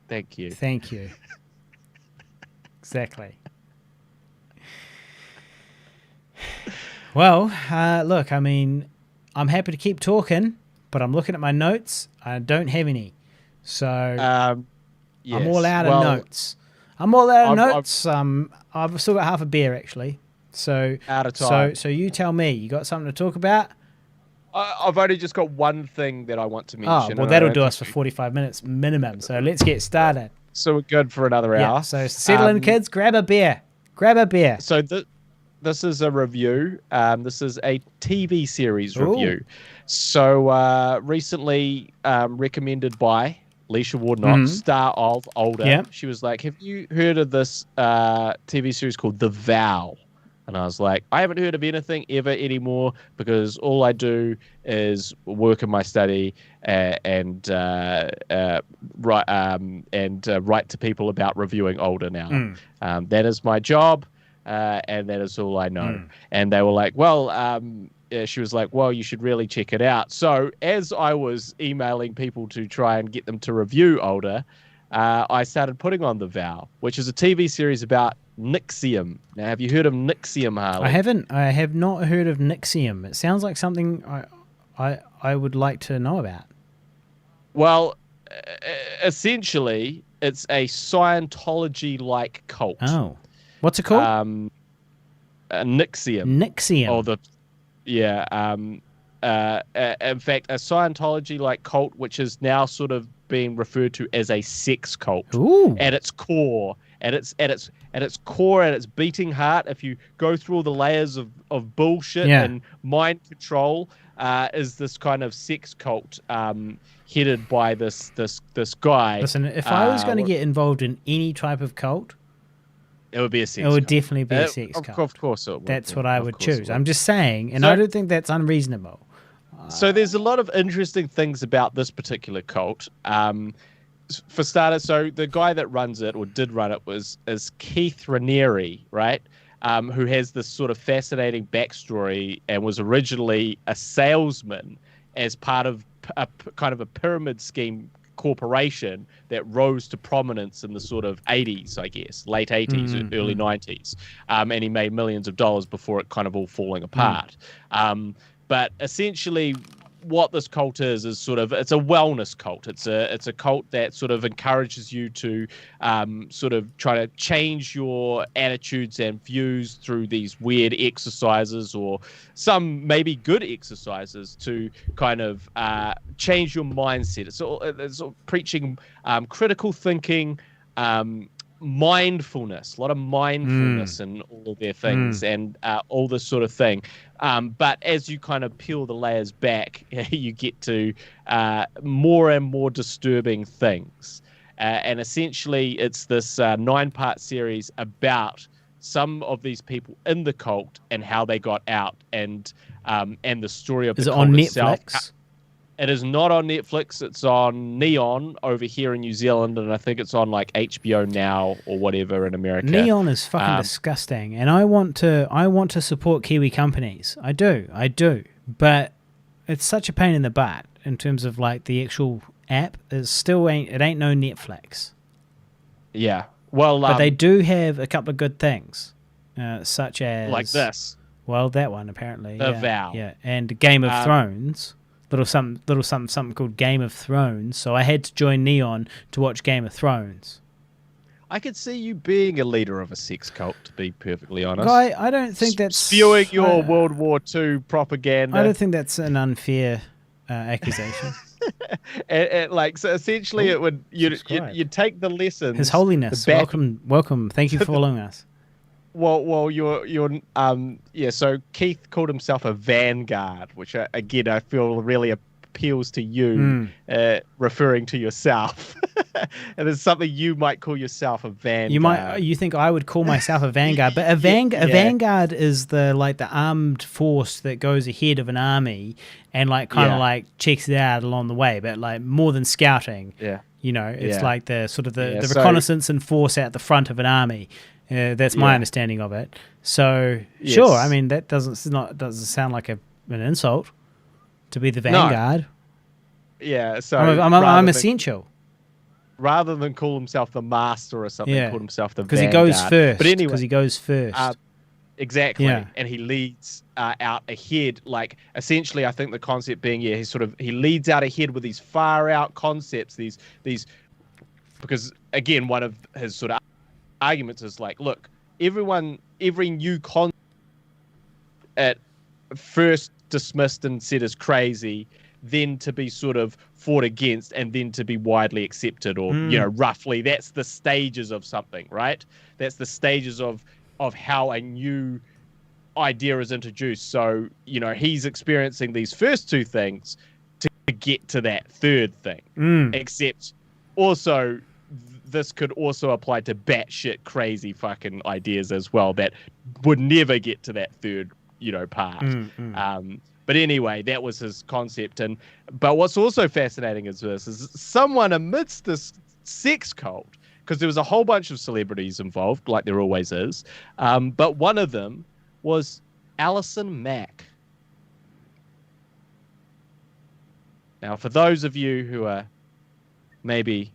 Thank you. Thank you. Exactly. Well, look, I mean, I'm happy to keep talking, but I'm looking at my notes. I don't have any. So I'm all out of notes. I've still got half a beer, actually. So out of time. So you tell me. You got something to talk about? I've only just got one thing that I want to mention. Oh, well, that'll do us for 45 minutes minimum. So let's get started. So we're good for another hour. So settle in, kids. Grab a beer. So this is a review. This is a TV series review. Ooh. So recently recommended by Leisha Wardnot, star of Older. Yeah. She was like, have you heard of this TV series called The Vow? And I was like, I haven't heard of anything ever anymore because all I do is work in my study and write to people about reviewing Older now. That is my job, and that is all I know. And they were like, well, she was like, well, you should really check it out. So as I was emailing people to try and get them to review Older, I started putting on The Vow, which is a TV series about Nixium. Now, have you heard of Nixium, Harley? I haven't. I have not heard of Nixium. It sounds like something I would like to know about. Well, essentially, it's a Scientology-like cult. Oh. What's it called? Nixium. Nixium. Oh, in fact, a Scientology-like cult, which is now sort of being referred to as a sex cult. Ooh. At its core. At its core, at its beating heart, if you go through all the layers of bullshit and mind control, is this kind of sex cult headed by this guy. Listen, if I was going to get involved in any type of cult, it would be a sex cult. It would cult. definitely be a sex cult. Of course it would. That's what I would choose. I'm just saying, and I don't think that's unreasonable. So there's a lot of interesting things about this particular cult. For starters, so the guy that runs it or did run it is Keith Raniere, right? Who has this sort of fascinating backstory and was originally a salesman as part of a kind of a pyramid scheme corporation that rose to prominence in the sort of 80s, I guess, late 80s, early 90s. And he made millions of dollars before it kind of all falling apart. But essentially what this cult is sort of, it's a wellness cult. It's a cult that sort of encourages you to sort of try to change your attitudes and views through these weird exercises or some maybe good exercises to kind of change your mindset. It's sort of preaching critical thinking, mindfulness, a lot of mindfulness in all of their things and all this sort of thing. But as you kind of peel the layers back, you get to more and more disturbing things. And essentially, it's this 9-part series about some of these people in the cult and how they got out and the story of the cult itself. Is it on Netflix? It is not on Netflix. It's on Neon over here in New Zealand, and I think it's on like HBO Now or whatever in America. Neon is fucking disgusting, and I want to support Kiwi companies. I do, but it's such a pain in the butt in terms of like the actual app. It ain't no Netflix. Yeah, well, but they do have a couple of good things, such as like this. Well, that one apparently. The Vow. Yeah, and Game of Thrones. Little something called Game of Thrones. So I had to join Neon to watch Game of Thrones. I could see you being a leader of a sex cult, to be perfectly honest. Guy, I don't think that's spewing your World War II propaganda. I don't think that's an unfair accusation. So essentially, it would you'd take the lessons. His Holiness, welcome. Thank you for following us. Well, so Keith called himself a vanguard, which again I feel really appeals to you, referring to yourself. And there's something you might call yourself a vanguard. You think I would call myself a vanguard, but a vanguard is the armed force that goes ahead of an army and like checks it out along the way, but like more than scouting. Yeah. It's like the sort of the reconnaissance and force out the front of an army. That's my understanding of it. So sure, I mean that doesn't sound like an insult to be the vanguard. No. Yeah, so I'm essential. Rather than call himself the master or something, call himself the vanguard. Because he goes first. But anyway, because he goes first. Exactly, and he leads out ahead. Like essentially, I think the concept being he leads out ahead with these far out concepts. These because again, one of his sort of arguments is like, look, every new concept at first dismissed and said is crazy, then to be sort of fought against, and then to be widely accepted, or roughly that's the stages of something, right? That's the stages of how a new idea is introduced. So, he's experiencing these first two things to get to that third thing. Except also, this could also apply to batshit crazy fucking ideas as well that would never get to that third, part. But anyway, that was his concept. But what's also fascinating is someone amidst this sex cult, because there was a whole bunch of celebrities involved, like there always is. But one of them was Alison Mack. Now, for those of you who are maybe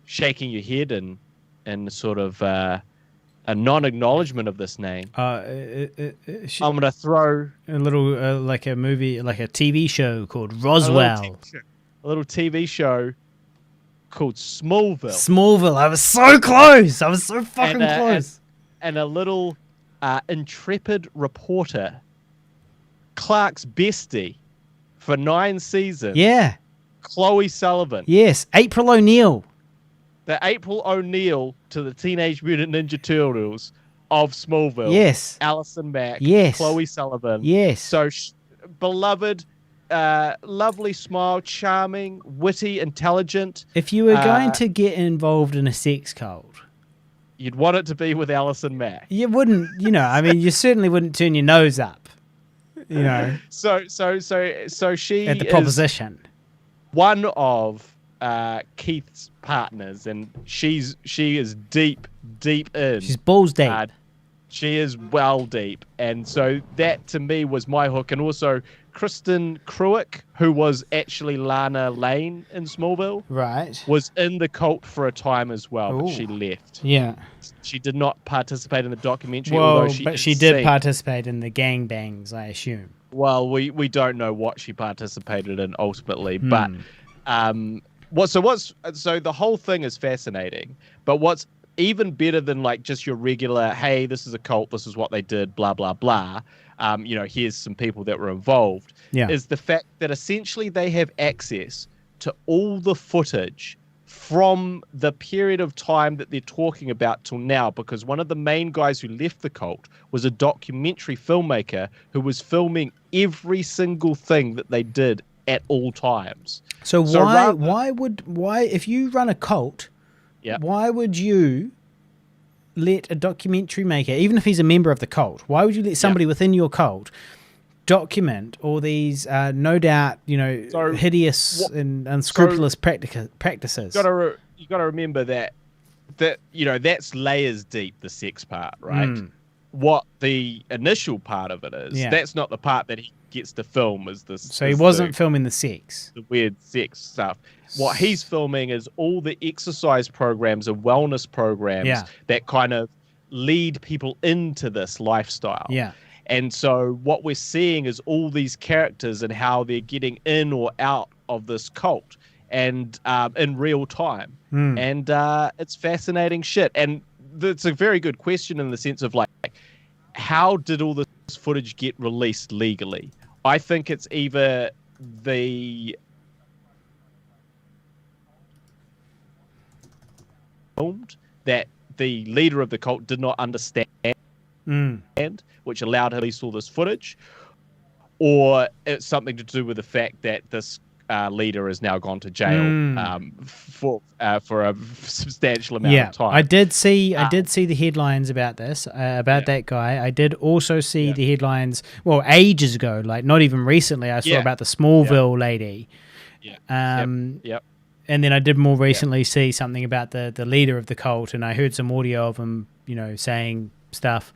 shaking your head in sort of a non-acknowledgement of this name, I'm going to throw a little, like a movie, like a TV show called Roswell. A little TV show called Smallville. Smallville. I was so close. I was so fucking close. And a little intrepid reporter, Clark's bestie for 9 seasons. Yeah. Chloe Sullivan. Yes. April O'Neil. The April O'Neil to the Teenage Mutant Ninja Turtles of Smallville. Yes. Alison Mack. Yes. Chloe Sullivan. Yes. So beloved, lovely smile, charming, witty, intelligent. If you were going to get involved in a sex cult, you'd want it to be with Alison Mack. You wouldn't, you certainly wouldn't turn your nose up, So she at the proposition. One of Keith's partners, and she is deep in. She's balls deep. She is well deep, and so that to me was my hook. And also Kristen Cruick, who was actually Lana Lane in Smallville, right, was in the cult for a time as well, but she left. Yeah, she did not participate in the documentary. Well, but she did participate in the gangbangs, I assume. Well, we don't know what she participated in ultimately, but so the whole thing is fascinating. But what's even better than like just your regular, hey, this is a cult, this is what they did, blah blah blah. Here's some people that were involved. Yeah. Is the fact that essentially they have access to all the footage from the period of time that they're talking about till now, because one of the main guys who left the cult was a documentary filmmaker who was filming every single thing that they did at all times. So why if you run a cult, why would you let a documentary maker, even if he's a member of the cult, why would you let somebody within your cult document all these no doubt hideous and unscrupulous practices? You got to remember that that's layers deep, the sex part, right? What the initial part of it is, that's not the part that he gets to film. So he wasn't filming the sex, the weird sex stuff. What he's filming is all the exercise programs and wellness programs that kind of lead people into this lifestyle. Yeah. And so what we're seeing is all these characters and how they're getting in or out of this cult, and in real time. And it's fascinating shit. And it's a very good question in the sense of like, how did all this footage get released legally? I think it's either the that the leader of the cult did not understand, which allowed him to release all this footage, or it's something to do with the fact that this leader has now gone to jail for a substantial amount of time. I did see the headlines about this, that guy. I did also see the headlines, ages ago, like not even recently. I saw about the Smallville lady. And then I did more recently see something about the leader of the cult, and I heard some audio of him, saying stuff.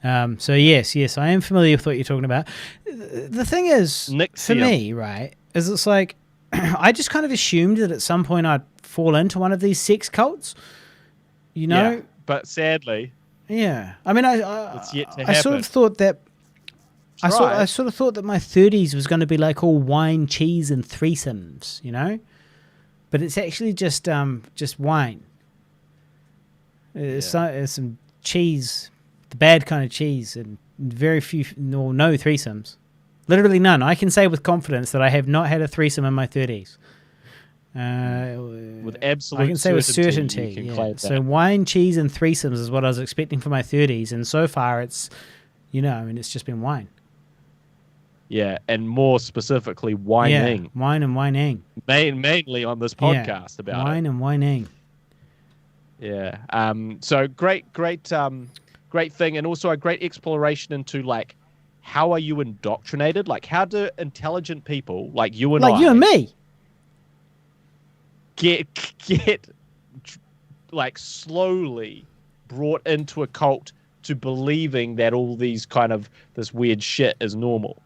So yes, I am familiar with what you're talking about. The thing is, for me, right, is it's like I just kind of assumed that at some point I'd fall into one of these sex cults, Yeah, but sadly, I mean, it's yet to happen. I sort of thought that. I sort of thought that my 30s was going to be like all wine, cheese, and threesomes, but it's actually just wine. It's some cheese, the bad kind of cheese, and very few, no threesomes. Literally none. I can say with confidence that I have not had a threesome in my 30s. With absolute I can say with certainty. You can claim that. So wine, cheese, and threesomes is what I was expecting for my 30s, and so far it's I mean, it's just been wine. Yeah, and more specifically, whining. Yeah, wine and whining. Mainly on this podcast about wine and whining. Yeah. So great thing, and also a great exploration into like how are you indoctrinated? Like how do intelligent people like you and you and me get like slowly brought into a cult to believing that all these kind of this weird shit is normal.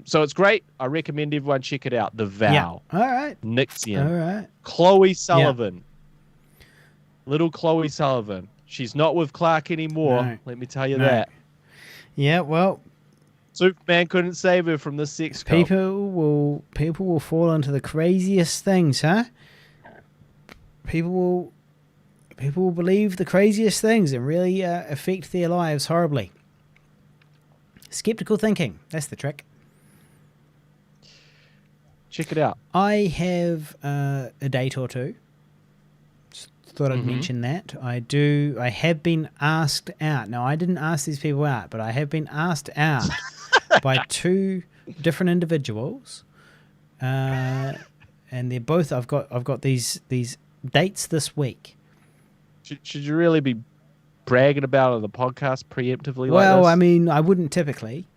So it's great. I recommend everyone check it out. The Vow. Yeah. All right. Nixian. All right. Chloe Sullivan. Yeah. Little Chloe Sullivan. She's not with Clark anymore. No. Let me tell you that. Yeah, well, Superman couldn't save her from the sex cult. People will fall into the craziest things, huh? People will believe the craziest things and really affect their lives horribly. Skeptical thinking. That's the trick. Check it out. I have a date or two. Just thought I'd mention that. I have been asked out. Now, I didn't ask these people out, but I have been asked out by two different individuals. And they're both, I've got these dates this week. Should you really be bragging about it on the podcast preemptively like this? Well, I mean, I wouldn't typically.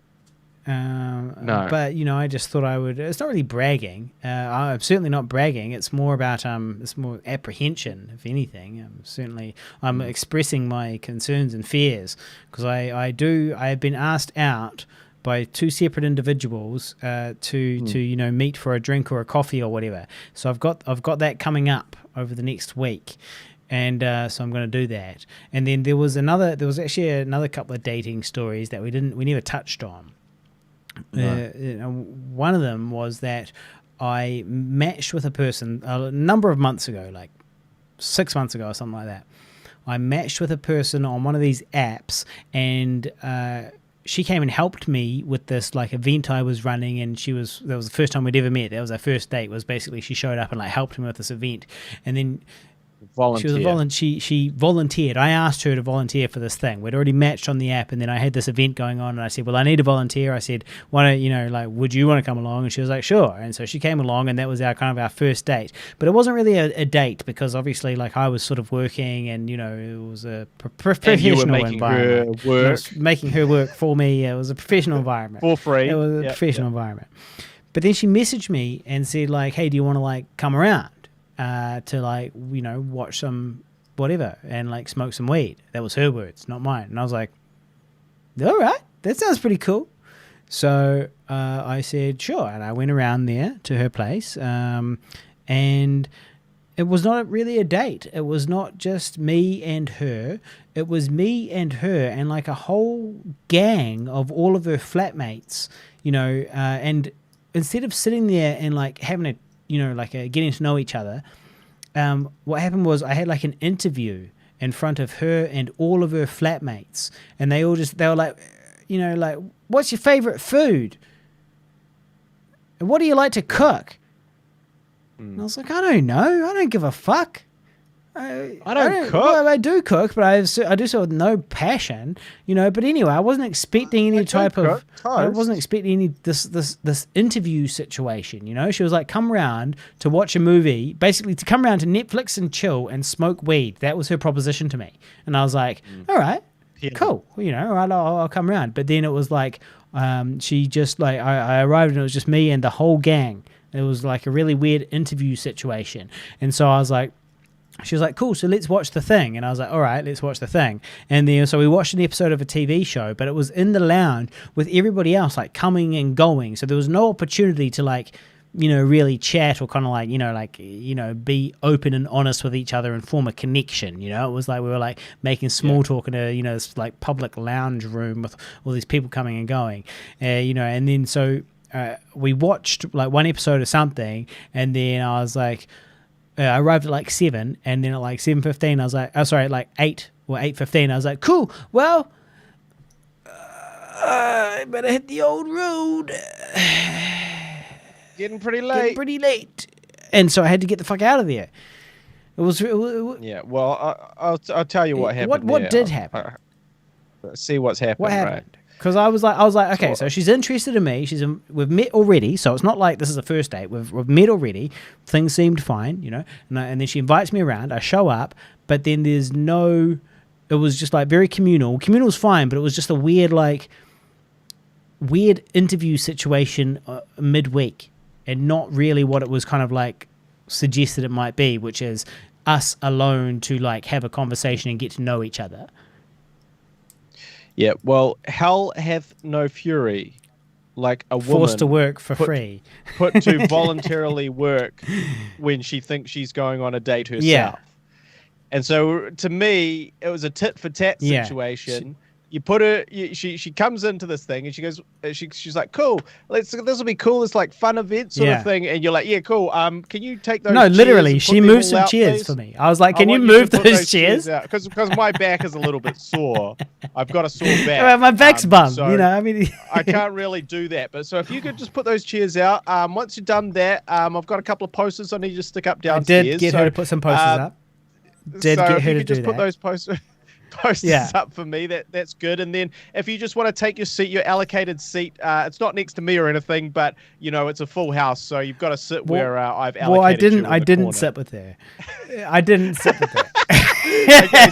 No. But, I just thought I would. It's not really bragging. I'm certainly not bragging. It's more about, it's more apprehension, if anything. I'm expressing my concerns and fears because I have been asked out by two separate individuals to meet for a drink or a coffee or whatever. So I've got that coming up over the next week. And so I'm going to do that. And then there was actually another couple of dating stories that we never touched on. No. One of them was that I matched with a person a number of months ago, like 6 months ago or something like that. I matched with a person on one of these apps, and she came and helped me with this like event I was running, and that was the first time we'd ever met. That was our first date. Was basically she showed up and like helped me with this event, and then she volunteered. I asked her to volunteer for this thing. We'd already matched on the app, and then I had this event going on, and I said, well, I need to volunteer. I said, why don't would you want to come along? And she was like, sure. And so she came along, and that was our first date. But it wasn't really a date because obviously like I was sort of working, and it was a professional environment. I was making her work for me. It was a professional environment. For free. It was a professional environment. But then she messaged me and said like, hey, do you want to like come around? To like watch some whatever and like smoke some weed. That was her words, not mine. And I was like, all right, that sounds pretty cool. So I said sure, and I went around there to her place, and it was not really a date. It was not just me and her. It was me and her and like a whole gang of all of her flatmates. And instead of sitting there and like having a getting to know each other. What happened was I had like an interview in front of her and all of her flatmates, and they were like, like, what's your favorite food? And what do you like to cook? And I was like, I don't know. I don't give a fuck. I don't cook. Well, I do cook, but I do so with no passion, But anyway, I wasn't expecting any type of. I wasn't expecting any this interview situation, She was like, come around to watch a movie, basically to come around to Netflix and chill and smoke weed. That was her proposition to me, and I was like, all right, cool, all right, I'll come around. But then it was like, she just like I arrived and it was just me and the whole gang. It was like a really weird interview situation, and so I was like. She was like, cool, so let's watch the thing. And I was like, all right, let's watch the thing. And then so we watched an episode of a TV show, but it was in the lounge with everybody else like coming and going. So there was no opportunity to like, really chat or kind of like, be open and honest with each other and form a connection. It was like we were like making small talk in a, this like public lounge room with all these people coming and going, and then so we watched like one episode of something, and then I was like, I arrived at like 7, and then at like 7:15, I was like, at like 8 or 8:15, I was like, cool, well, I better hit the old road. Getting pretty late. And so I had to get the fuck out of there. It was yeah, well, I'll tell you what happened. What did happen? See what's happened. What happened? Because I was like, okay, so she's interested in me. We've met already, so it's not like this is the first date. We've met already. Things seemed fine, you know. And then she invites me around. I show up, but then there's no. It was just like very communal. Communal's fine, but it was just a weird interview situation midweek, and not really what it was kind of like suggested it might be, which is us alone to like have a conversation and get to know each other. Yeah, well, hell hath no fury, like a woman forced to work for free, put to voluntarily work when she thinks she's going on a date herself. Yeah. And so, to me, it was a tit for tat situation. You put her. She comes into this thing and she goes. She's like, "Cool, this will be cool. It's like fun event sort of thing." And you're like, "Yeah, cool. Can you take those?" No, chairs literally, she moved some out, chairs please? for me. I was like, "Can you move those chairs?" Because my back is a little bit sore. I've got a sore back. Well, my back's bummed. So you know, I mean, I can't really do that. But so if you could just put those chairs out. Once you've done that, I've got a couple of posters I need you to stick up downstairs. I did get her to put some posters up. Get her to do just put those posters up for me, that's good. And then if you just want to take your seat, your allocated seat, it's not next to me or anything, but you know it's a full house, so you've got to sit where I've allocated. Well, I didn't sit with her. I didn't sit with her. Okay,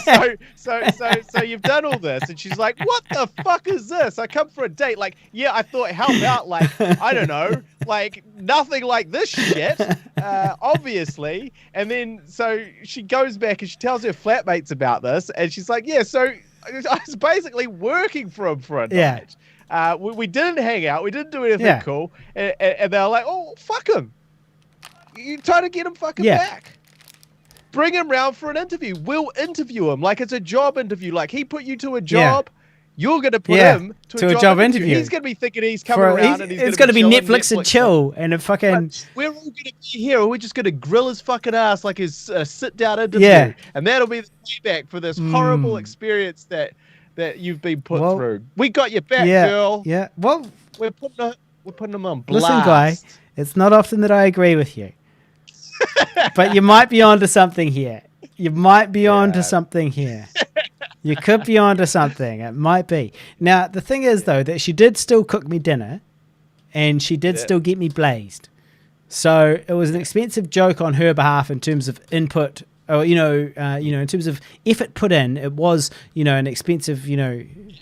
so you've done all this, and she's like, "What the fuck is this? I come for a date." Like, yeah, I thought, how about like, I don't know, like nothing like this shit, obviously. And then so she goes back and she tells her flatmates about this, and she's like, "Yeah, so I was basically working for him for a night. We didn't hang out, we didn't do anything cool," and they're like, "Oh, fuck him! You trying to get him fucking back?" Bring him round for an interview. We'll interview him like it's a job interview. Like he put you to a job, you're going to put him to a job interview. He's going to be thinking he's coming around and it's going to be Netflix and chill and a fucking... But we're all going to be here and we're just going to grill his fucking ass like his sit-down interview. Yeah. And that'll be the payback for this horrible experience that you've been put through. We got your back, girl. Yeah. Well, we're putting him on blast. Listen, Guy, it's not often that I agree with you. But you might be onto something here. You might be onto something here. You could be onto something. It might be. Now, the thing is, though, that she did still cook me dinner and she did still get me blazed. So it was an expensive joke on her behalf in terms of input, or, in terms of effort put in. It was, an expensive,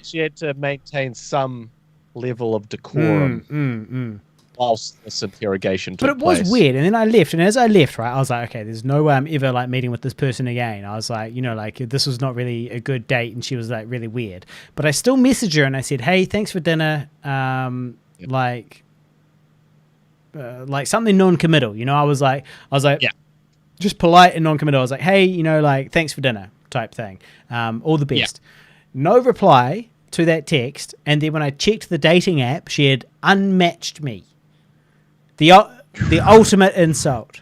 She had to maintain some level of decorum. Whilst this interrogation took place. But it was weird, and then I left, and as I left, right, I was like, okay, there's no way I'm ever like meeting with this person again. I was like, this was not really a good date, and she was like really weird. But I still messaged her and I said, hey, thanks for dinner. Like something non-committal, I was like, just polite and non-committal. I was like, hey, thanks for dinner type thing. All the best. No reply to that text, and then when I checked the dating app, she had unmatched me. The ultimate insult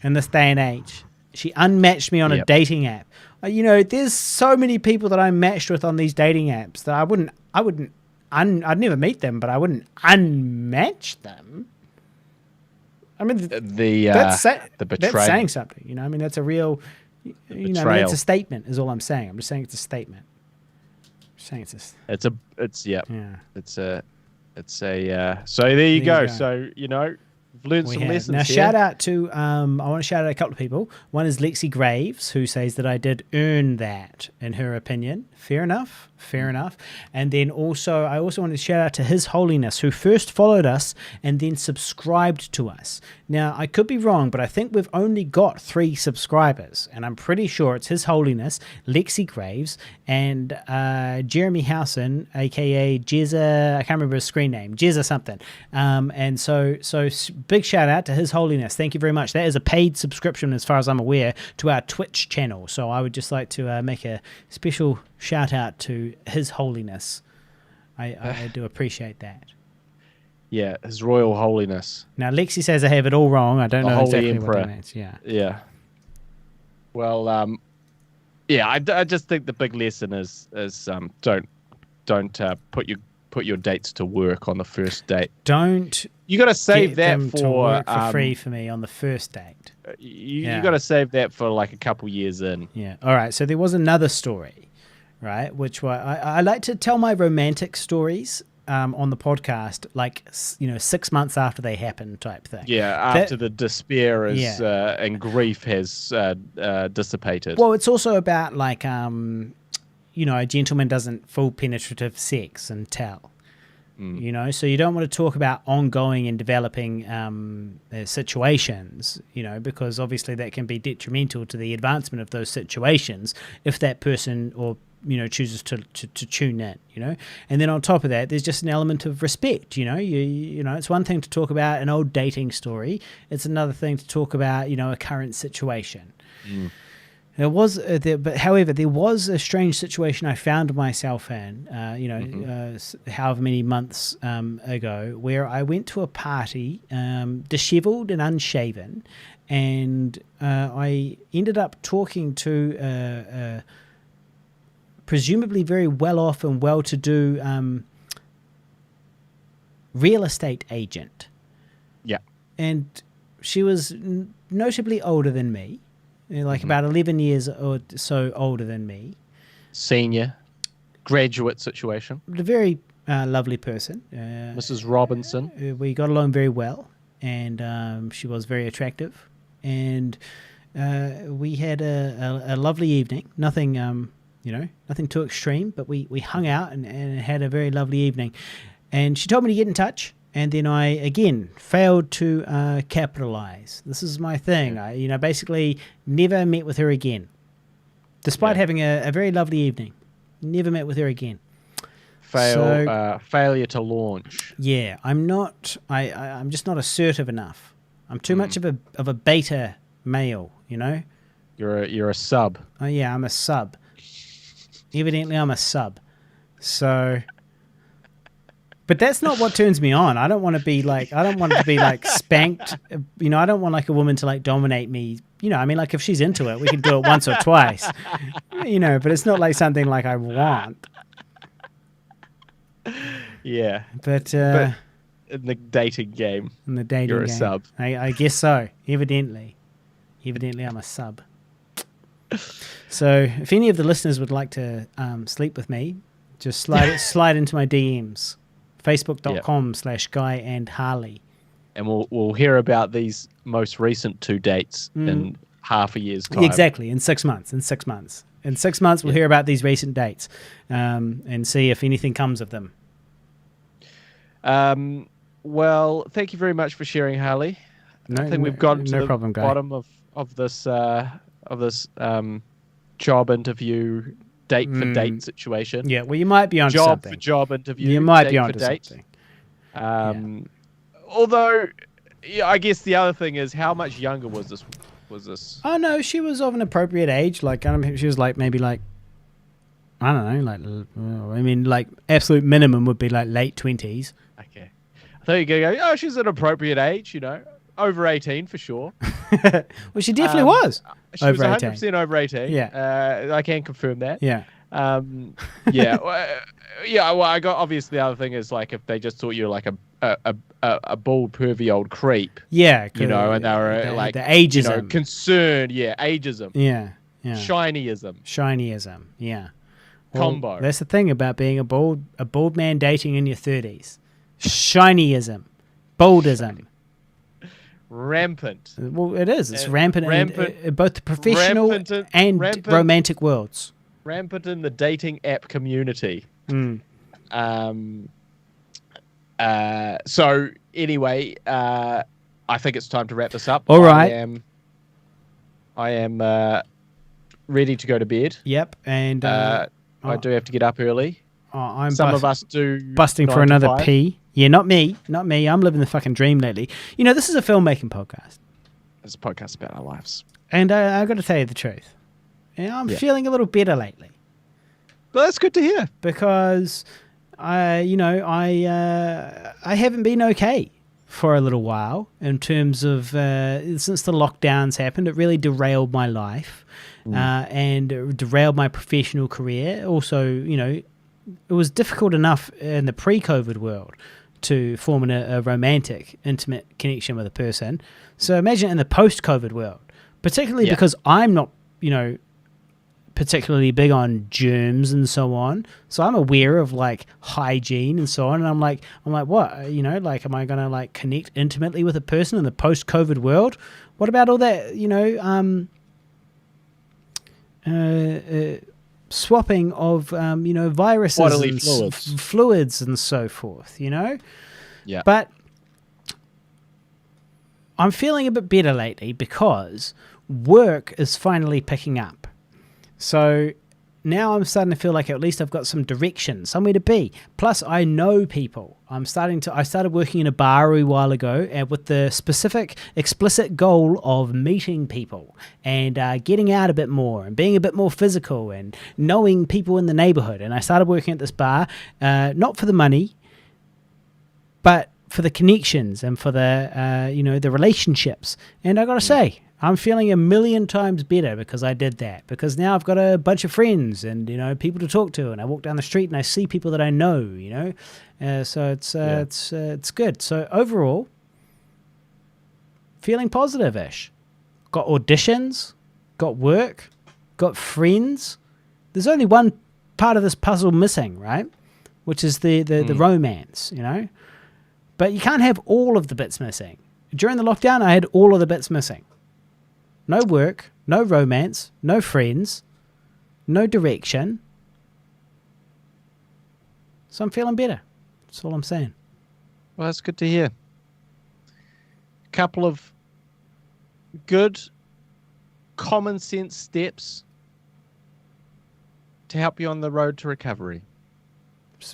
in this day and age. She unmatched me on a dating app. There's so many people that I'm matched with on these dating apps that I'd never meet them, but I wouldn't unmatch them. I mean, that's saying something. I mean, that's a real, it's a statement is all I'm saying. I'm just saying it's a statement. So there you go. So, we've learned some lessons now, here. shout out to, I want to shout out a couple of people. One is Lexi Graves, who says that I did earn that, in her opinion. Fair enough. And then I also wanted to shout out to His Holiness, who first followed us and then subscribed to us. Now, I could be wrong, but I think we've only got 3 subscribers, and I'm pretty sure it's His Holiness, Lexi Graves, and Jeremy Howson, aka Jezza, I can't remember his screen name, Jezza something. And so big shout out to His Holiness. Thank you very much. That is a paid subscription, as far as I'm aware, to our Twitch channel. So I would just like to make a special shout out to His Holiness. I do appreciate that. Yeah, His Royal Holiness. Now, Lexi says I have it all wrong. I don't know exactly Emperor. What that means. Yeah. Well, I just think the big lesson is don't put your dates to work on the first date. You got to save that for free for me on the first date. You got to save that for like a couple years in. Yeah. All right. So there was another story right? Which I like to tell my romantic stories on the podcast, like 6 months after they happen, type thing. Yeah, after the despair is and grief has dissipated. Well, it's also about like a gentleman doesn't full penetrative sex and tell. So you don't want to talk about ongoing and developing situations, because obviously that can be detrimental to the advancement of those situations if that person or chooses to tune in, and then on top of that, there's just an element of respect. It's one thing to talk about an old dating story; it's another thing to talk about a current situation. There was, however, there was a strange situation I found myself in, however many months ago, where I went to a party, dishevelled and unshaven, and I ended up talking to a presumably very well-off and well-to-do real estate agent. Yeah. And she was notably older than me. Like about 11 years or so older than me. Senior, graduate situation. A very lovely person. Mrs. Robinson. We got along very well, and she was very attractive. And we had a lovely evening. Nothing, nothing too extreme, but we hung out and had a very lovely evening. And she told me to get in touch. And then I, again, failed to capitalize. This is my thing. I, basically never met with her again. Despite having a very lovely evening. Never met with her again. Failure to launch. Yeah, I'm just not assertive enough. I'm too much of a beta male, You're a sub. Oh, yeah, I'm a sub. Evidently, I'm a sub. So... But that's not what turns me on. I don't want to be like spanked. I don't want like a woman to like dominate me. Like if she's into it, we can do it once or twice. But it's not like something like I want. Yeah. But in the dating game, you're a sub. I guess so. Evidently, I'm a sub. So if any of the listeners would like to sleep with me, just slide into my DMs. Facebook.com/Guy and Harley. And we'll hear about these most recent 2 dates in half a year's time. Exactly, in 6 months. In 6 months, we'll hear about these recent dates and see if anything comes of them. Well, thank you very much for sharing, Harley. I think we've gotten to the bottom of this job interview date for date situation. Yeah, well, you might be onto something. Job for job interview. You might be onto something. Although, I guess the other thing is, how much younger was this? Oh no, she was of an appropriate age. Like she was like maybe like I don't know, like absolute minimum would be like late 20s. Okay, I thought you were gonna go. Oh, she's an appropriate age. Over 18 for sure. Well, she definitely was. She was 100% over 18. Yeah. I can confirm that. Yeah. Yeah. Well, I got obviously the other thing is like if they just thought you were like a bald, pervy old creep. Yeah. And they were like the ageism. Concerned. Yeah. Ageism. Yeah. Shinyism. Yeah. Combo. Well, that's the thing about being a bald man dating in your 30s. Shinyism. Boldism. Rampant. Well, it is. It's rampant in both the professional and romantic worlds. Rampant in the dating app community. So anyway, I think it's time to wrap this up. All right. I am ready to go to bed. Yep, and I do have to get up early. Some of us do busting for another pee. Yeah, not me. I'm living the fucking dream lately. This is a filmmaking podcast. It's a podcast about our lives. And I got to tell you the truth. I'm feeling a little better lately. Well, that's good to hear. Because I haven't been okay for a little while in terms of since the lockdowns happened. It really derailed my life and derailed my professional career. Also, it was difficult enough in the pre-COVID world to form a romantic, intimate connection with a person. So imagine in the post-COVID world, particularly because I'm not, particularly big on germs and so on. So I'm aware of like hygiene and so on. And I'm like, what? You know, like, am I going to like connect intimately with a person in the post-COVID world? What about all that, you know, swapping of, you know, viruses bodily and fluids and so forth, you know? Yeah. But I'm feeling a bit better lately because work is finally picking up. So now I'm starting to feel like at least I've got some direction, somewhere to be. Plus, I know people. I started working in a bar a while ago with the specific, explicit goal of meeting people and getting out a bit more and being a bit more physical and knowing people in the neighborhood. And I started working at this bar, not for the money, but for the connections and for the, you know, the relationships. And I got to say, I'm feeling 1,000,000 times better because I did that. Because now I've got a bunch of friends and, you know, people to talk to. And I walk down the street and I see people that I know, you know. So it's good. So overall, feeling positive-ish. Got auditions, got work, got friends. There's only one part of this puzzle missing, right? Which is the romance, you know. But you can't have all of the bits missing. During the lockdown, I had all of the bits missing. No work, no romance, no friends, no direction. So I'm feeling better. That's all I'm saying. Well, that's good to hear. A couple of good, common sense steps to help you on the road to recovery.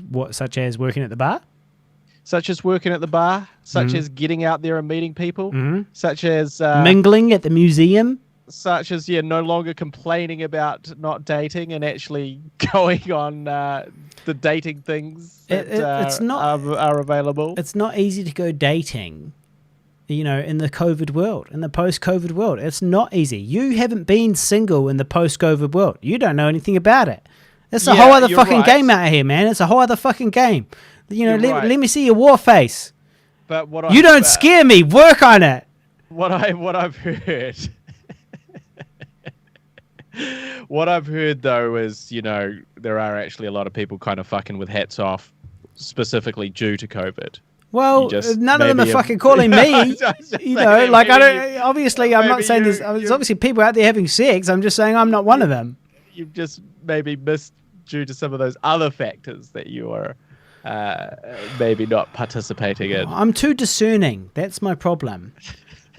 What, such as working at the bar? Such as working at the bar, such as getting out there and meeting people, such as mingling at the museum, such as no longer complaining about not dating and actually going on the dating things that are available. It's not easy to go dating, you know, in the COVID world, in the post-COVID world. It's not easy. You haven't been single in the post-COVID world. You don't know anything about it. It's a whole other fucking game out here, man. It's a whole other fucking game. You know, let me see your war face. But you don't scare me. Work on it. What I've heard, what I've heard though is, you know, there are actually a lot of people kind of fucking with hats off, specifically due to COVID. Well, none of them are fucking calling me. You know, like I don't. Obviously, I'm not saying this. There's obviously people out there having sex. I'm just saying I'm not one of them. You've just maybe missed due to some of those other factors that you are. Maybe not participating in. I'm too discerning. That's my problem.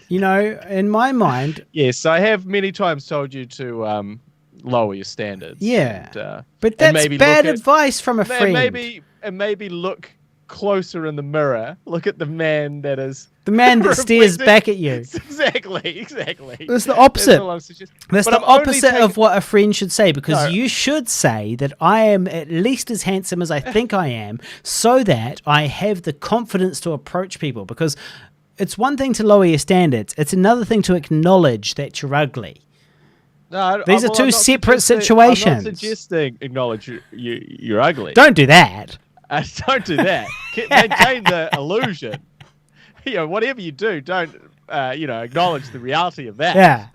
You know, in my mind. Yes, I have many times told you to lower your standards. Yeah, but that's bad advice from a friend. Maybe look closer in the mirror. Look at the man that is the man that stares back at you. Exactly. That's the opposite. That's the opposite of what a friend should say, because you should say that I am at least as handsome as I think I am, so that I have the confidence to approach people. Because it's one thing to lower your standards. It's another thing to acknowledge that you're ugly. No, These are two separate situations. I'm not suggesting acknowledge you're ugly. Don't do that. Don't do that. Maintain the illusion. You know, whatever you do, don't acknowledge the reality of that.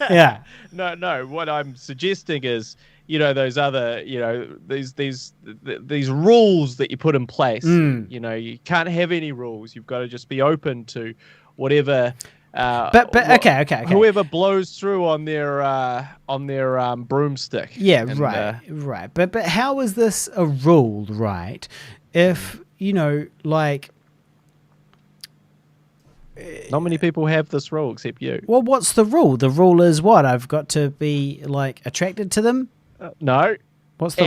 Yeah. No. What I'm suggesting is, you know, those other, you know, these rules that you put in place. You know, you can't have any rules. You've got to just be open to whatever. Okay. Whoever blows through on their broomstick. Yeah, right. But how is this a rule, right? If, you know, like, not many people have this rule except you. Well, what's the rule? The rule is what? I've got to be like attracted to them? No. What's the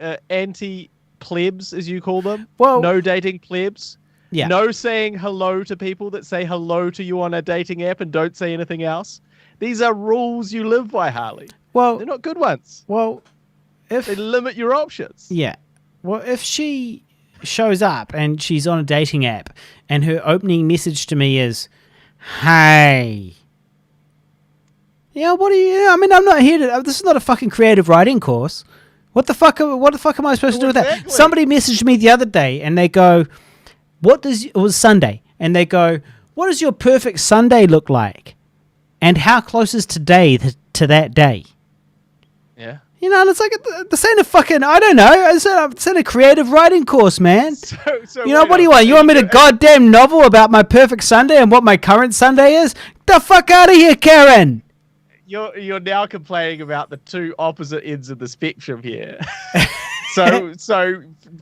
rule? Anti-plebs, as you call them. Well, no dating plebs. Yeah. No saying hello to people that say hello to you on a dating app and don't say anything else. These are rules you live by, Harley. Well, they're not good ones. Well, if they limit your options. Yeah. Well, if she shows up and she's on a dating app and her opening message to me is, "Hey." Yeah, what do you? I mean, I'm not here to. This is not a fucking creative writing course. What the fuck am I supposed to do with that? Somebody messaged me the other day and they go, it was Sunday, and they go, what does your perfect Sunday look like? And how close is today to that day? Yeah. You know, it's like this ain't a fucking, I don't know, it's in a creative writing course, man. So you know, what do you want? You want me to goddamn novel about my perfect Sunday and what my current Sunday is? Get the fuck out of here, Karen. You're now complaining about the two opposite ends of the spectrum here. So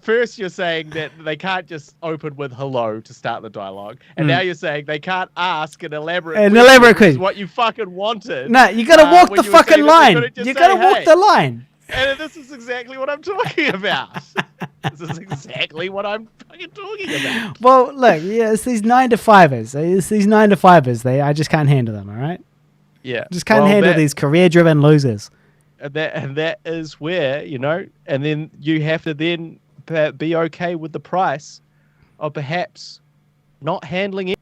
first you're saying that they can't just open with hello to start the dialogue, and now you're saying they can't ask an elaborate question. What you fucking wanted. No, you gotta walk the fucking line. You gotta walk the line. And this is exactly what I'm talking about. This is exactly what I'm fucking talking about. Well, look, yeah, it's these 9-to-5ers. I just can't handle them. All right. Yeah. Just can't handle these career-driven losers. And that is where, you know, and then you have to then be okay with the price of perhaps not handling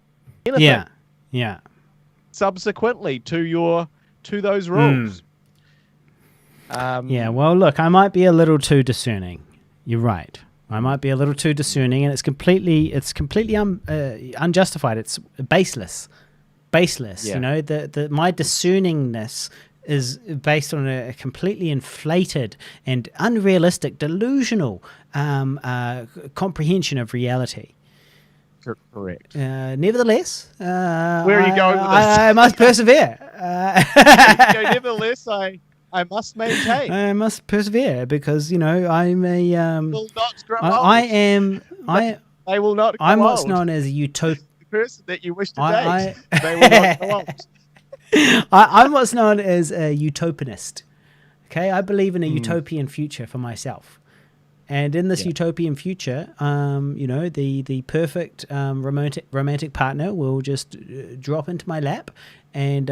anything. Yeah. Subsequently to those rules. Yeah, well, look, I might be a little too discerning. You're right. I might be a little too discerning, and it's completely unjustified. It's baseless. Yeah. You know, my discerningness is based on a completely inflated and unrealistic, delusional comprehension of reality. Correct. Nevertheless, where are you going with this? I must persevere. Nevertheless, I must maintain. I must persevere because, you know, I'm a. Will not grow old. I am. They will not grow I'm old. what's known as a utopia. The person that you wish to date, they will not grow old. I'm what's known as a utopianist. Okay, I believe in a utopian future for myself, and in this utopian future, you know, the perfect romantic partner will just drop into my lap, and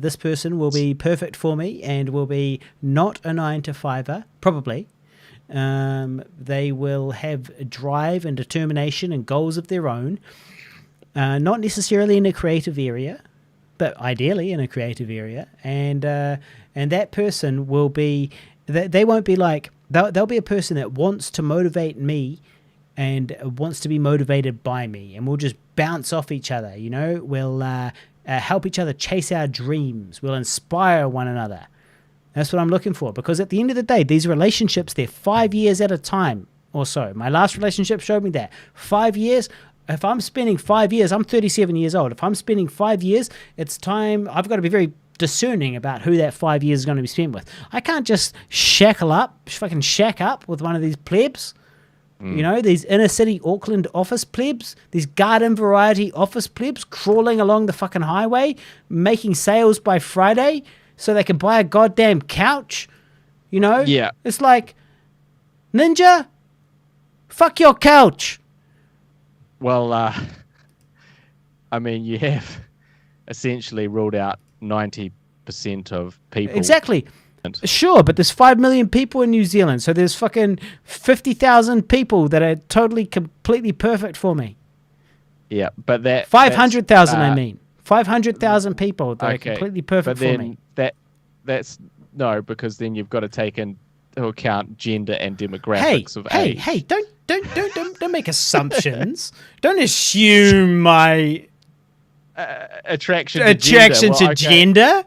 this person will be perfect for me, and will be not a 9-to-5er, probably. They will have drive and determination and goals of their own, not necessarily in a creative area, but ideally in a creative area, and that person will be, they won't be like, they'll be a person that wants to motivate me and wants to be motivated by me, and we'll just bounce off each other, you know, we'll help each other chase our dreams, we'll inspire one another. That's what I'm looking for, because at the end of the day, these relationships, they're 5 years at a time or so. My last relationship showed me that. 5 years. If I'm spending 5 years, I'm 37 years old. If I'm spending 5 years, it's time. I've got to be very discerning about who that 5 years is going to be spent with. I can't just shack up with one of these plebs. You know, these inner city Auckland office plebs, these garden variety office plebs crawling along the fucking highway, making sales by Friday so they can buy a goddamn couch. You know? Yeah. It's like, ninja, fuck your couch. Well, I mean, you have essentially ruled out 90% of people. Exactly. Sure, but there's 5 million people in New Zealand, so there's fucking 50,000 people that are totally, completely perfect for me. Yeah, but that 500,000, I mean. 500,000 people that are completely perfect for me. That's no, because then you've got to take into account gender and demographics of age. Hey, don't make assumptions. Don't assume my attraction to gender.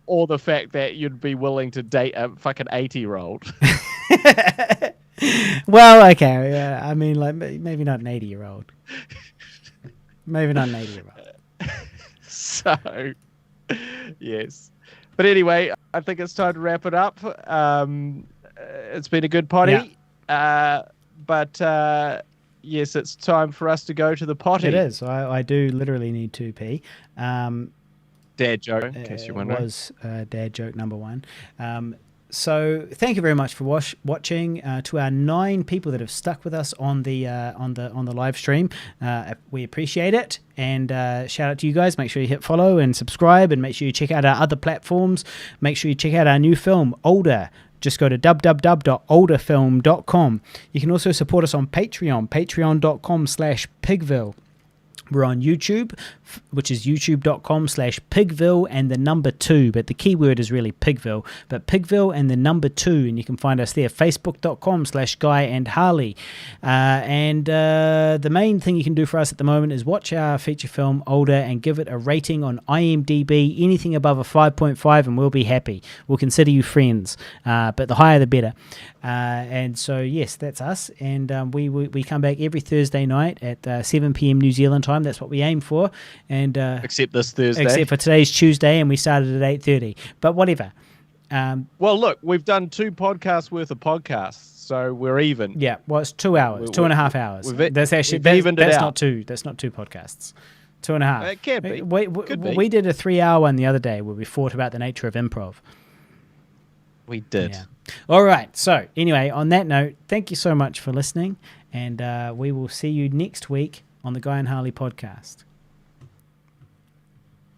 Or the fact that you'd be willing to date a fucking 80-year-old. Well, okay. Yeah, I mean, like, maybe not an 80-year-old. Maybe not an 80-year-old. So, yes. But anyway, I think it's time to wrap it up. It's been a good potty. Yeah. But yes, it's time for us to go to the potty. It is. I do literally need to pee. Dad joke, in case you're wondering. Was dad joke number 1. So thank you very much for watching. To our 9 people that have stuck with us on the live stream, we appreciate it. And shout out to you guys. Make sure you hit follow and subscribe, and make sure you check out our other platforms. Make sure you check out our new film, Older. Just go to www.olderfilm.com. You can also support us on Patreon, patreon.com/Pigville. We're on YouTube, which is youtube.com/Pigville and the number 2, but the keyword is really Pigville, but Pigville and the number 2, and you can find us there. Facebook.com/Guy and Harley. And the main thing you can do for us at the moment is watch our feature film Older and give it a rating on IMDb, anything above a 5.5, and we'll be happy. We'll consider you friends, but the higher the better. And so, yes, that's us, and we come back every Thursday night at 7 p.m. New Zealand time. That's what we aim for, and except this Thursday, except for today's Tuesday, and we started at 8:30. But whatever. Well, look, we've done 2 podcasts worth of podcasts, so we're even. Yeah, well, it's 2 hours, 2.5 hours. That's actually that's not 2. That's not 2 podcasts. 2.5. It can be. We did a 3-hour one the other day where we fought about the nature of improv. We did. Yeah. All right. So anyway, on that note, thank you so much for listening, and we will see you next week on the Guy and Harley podcast.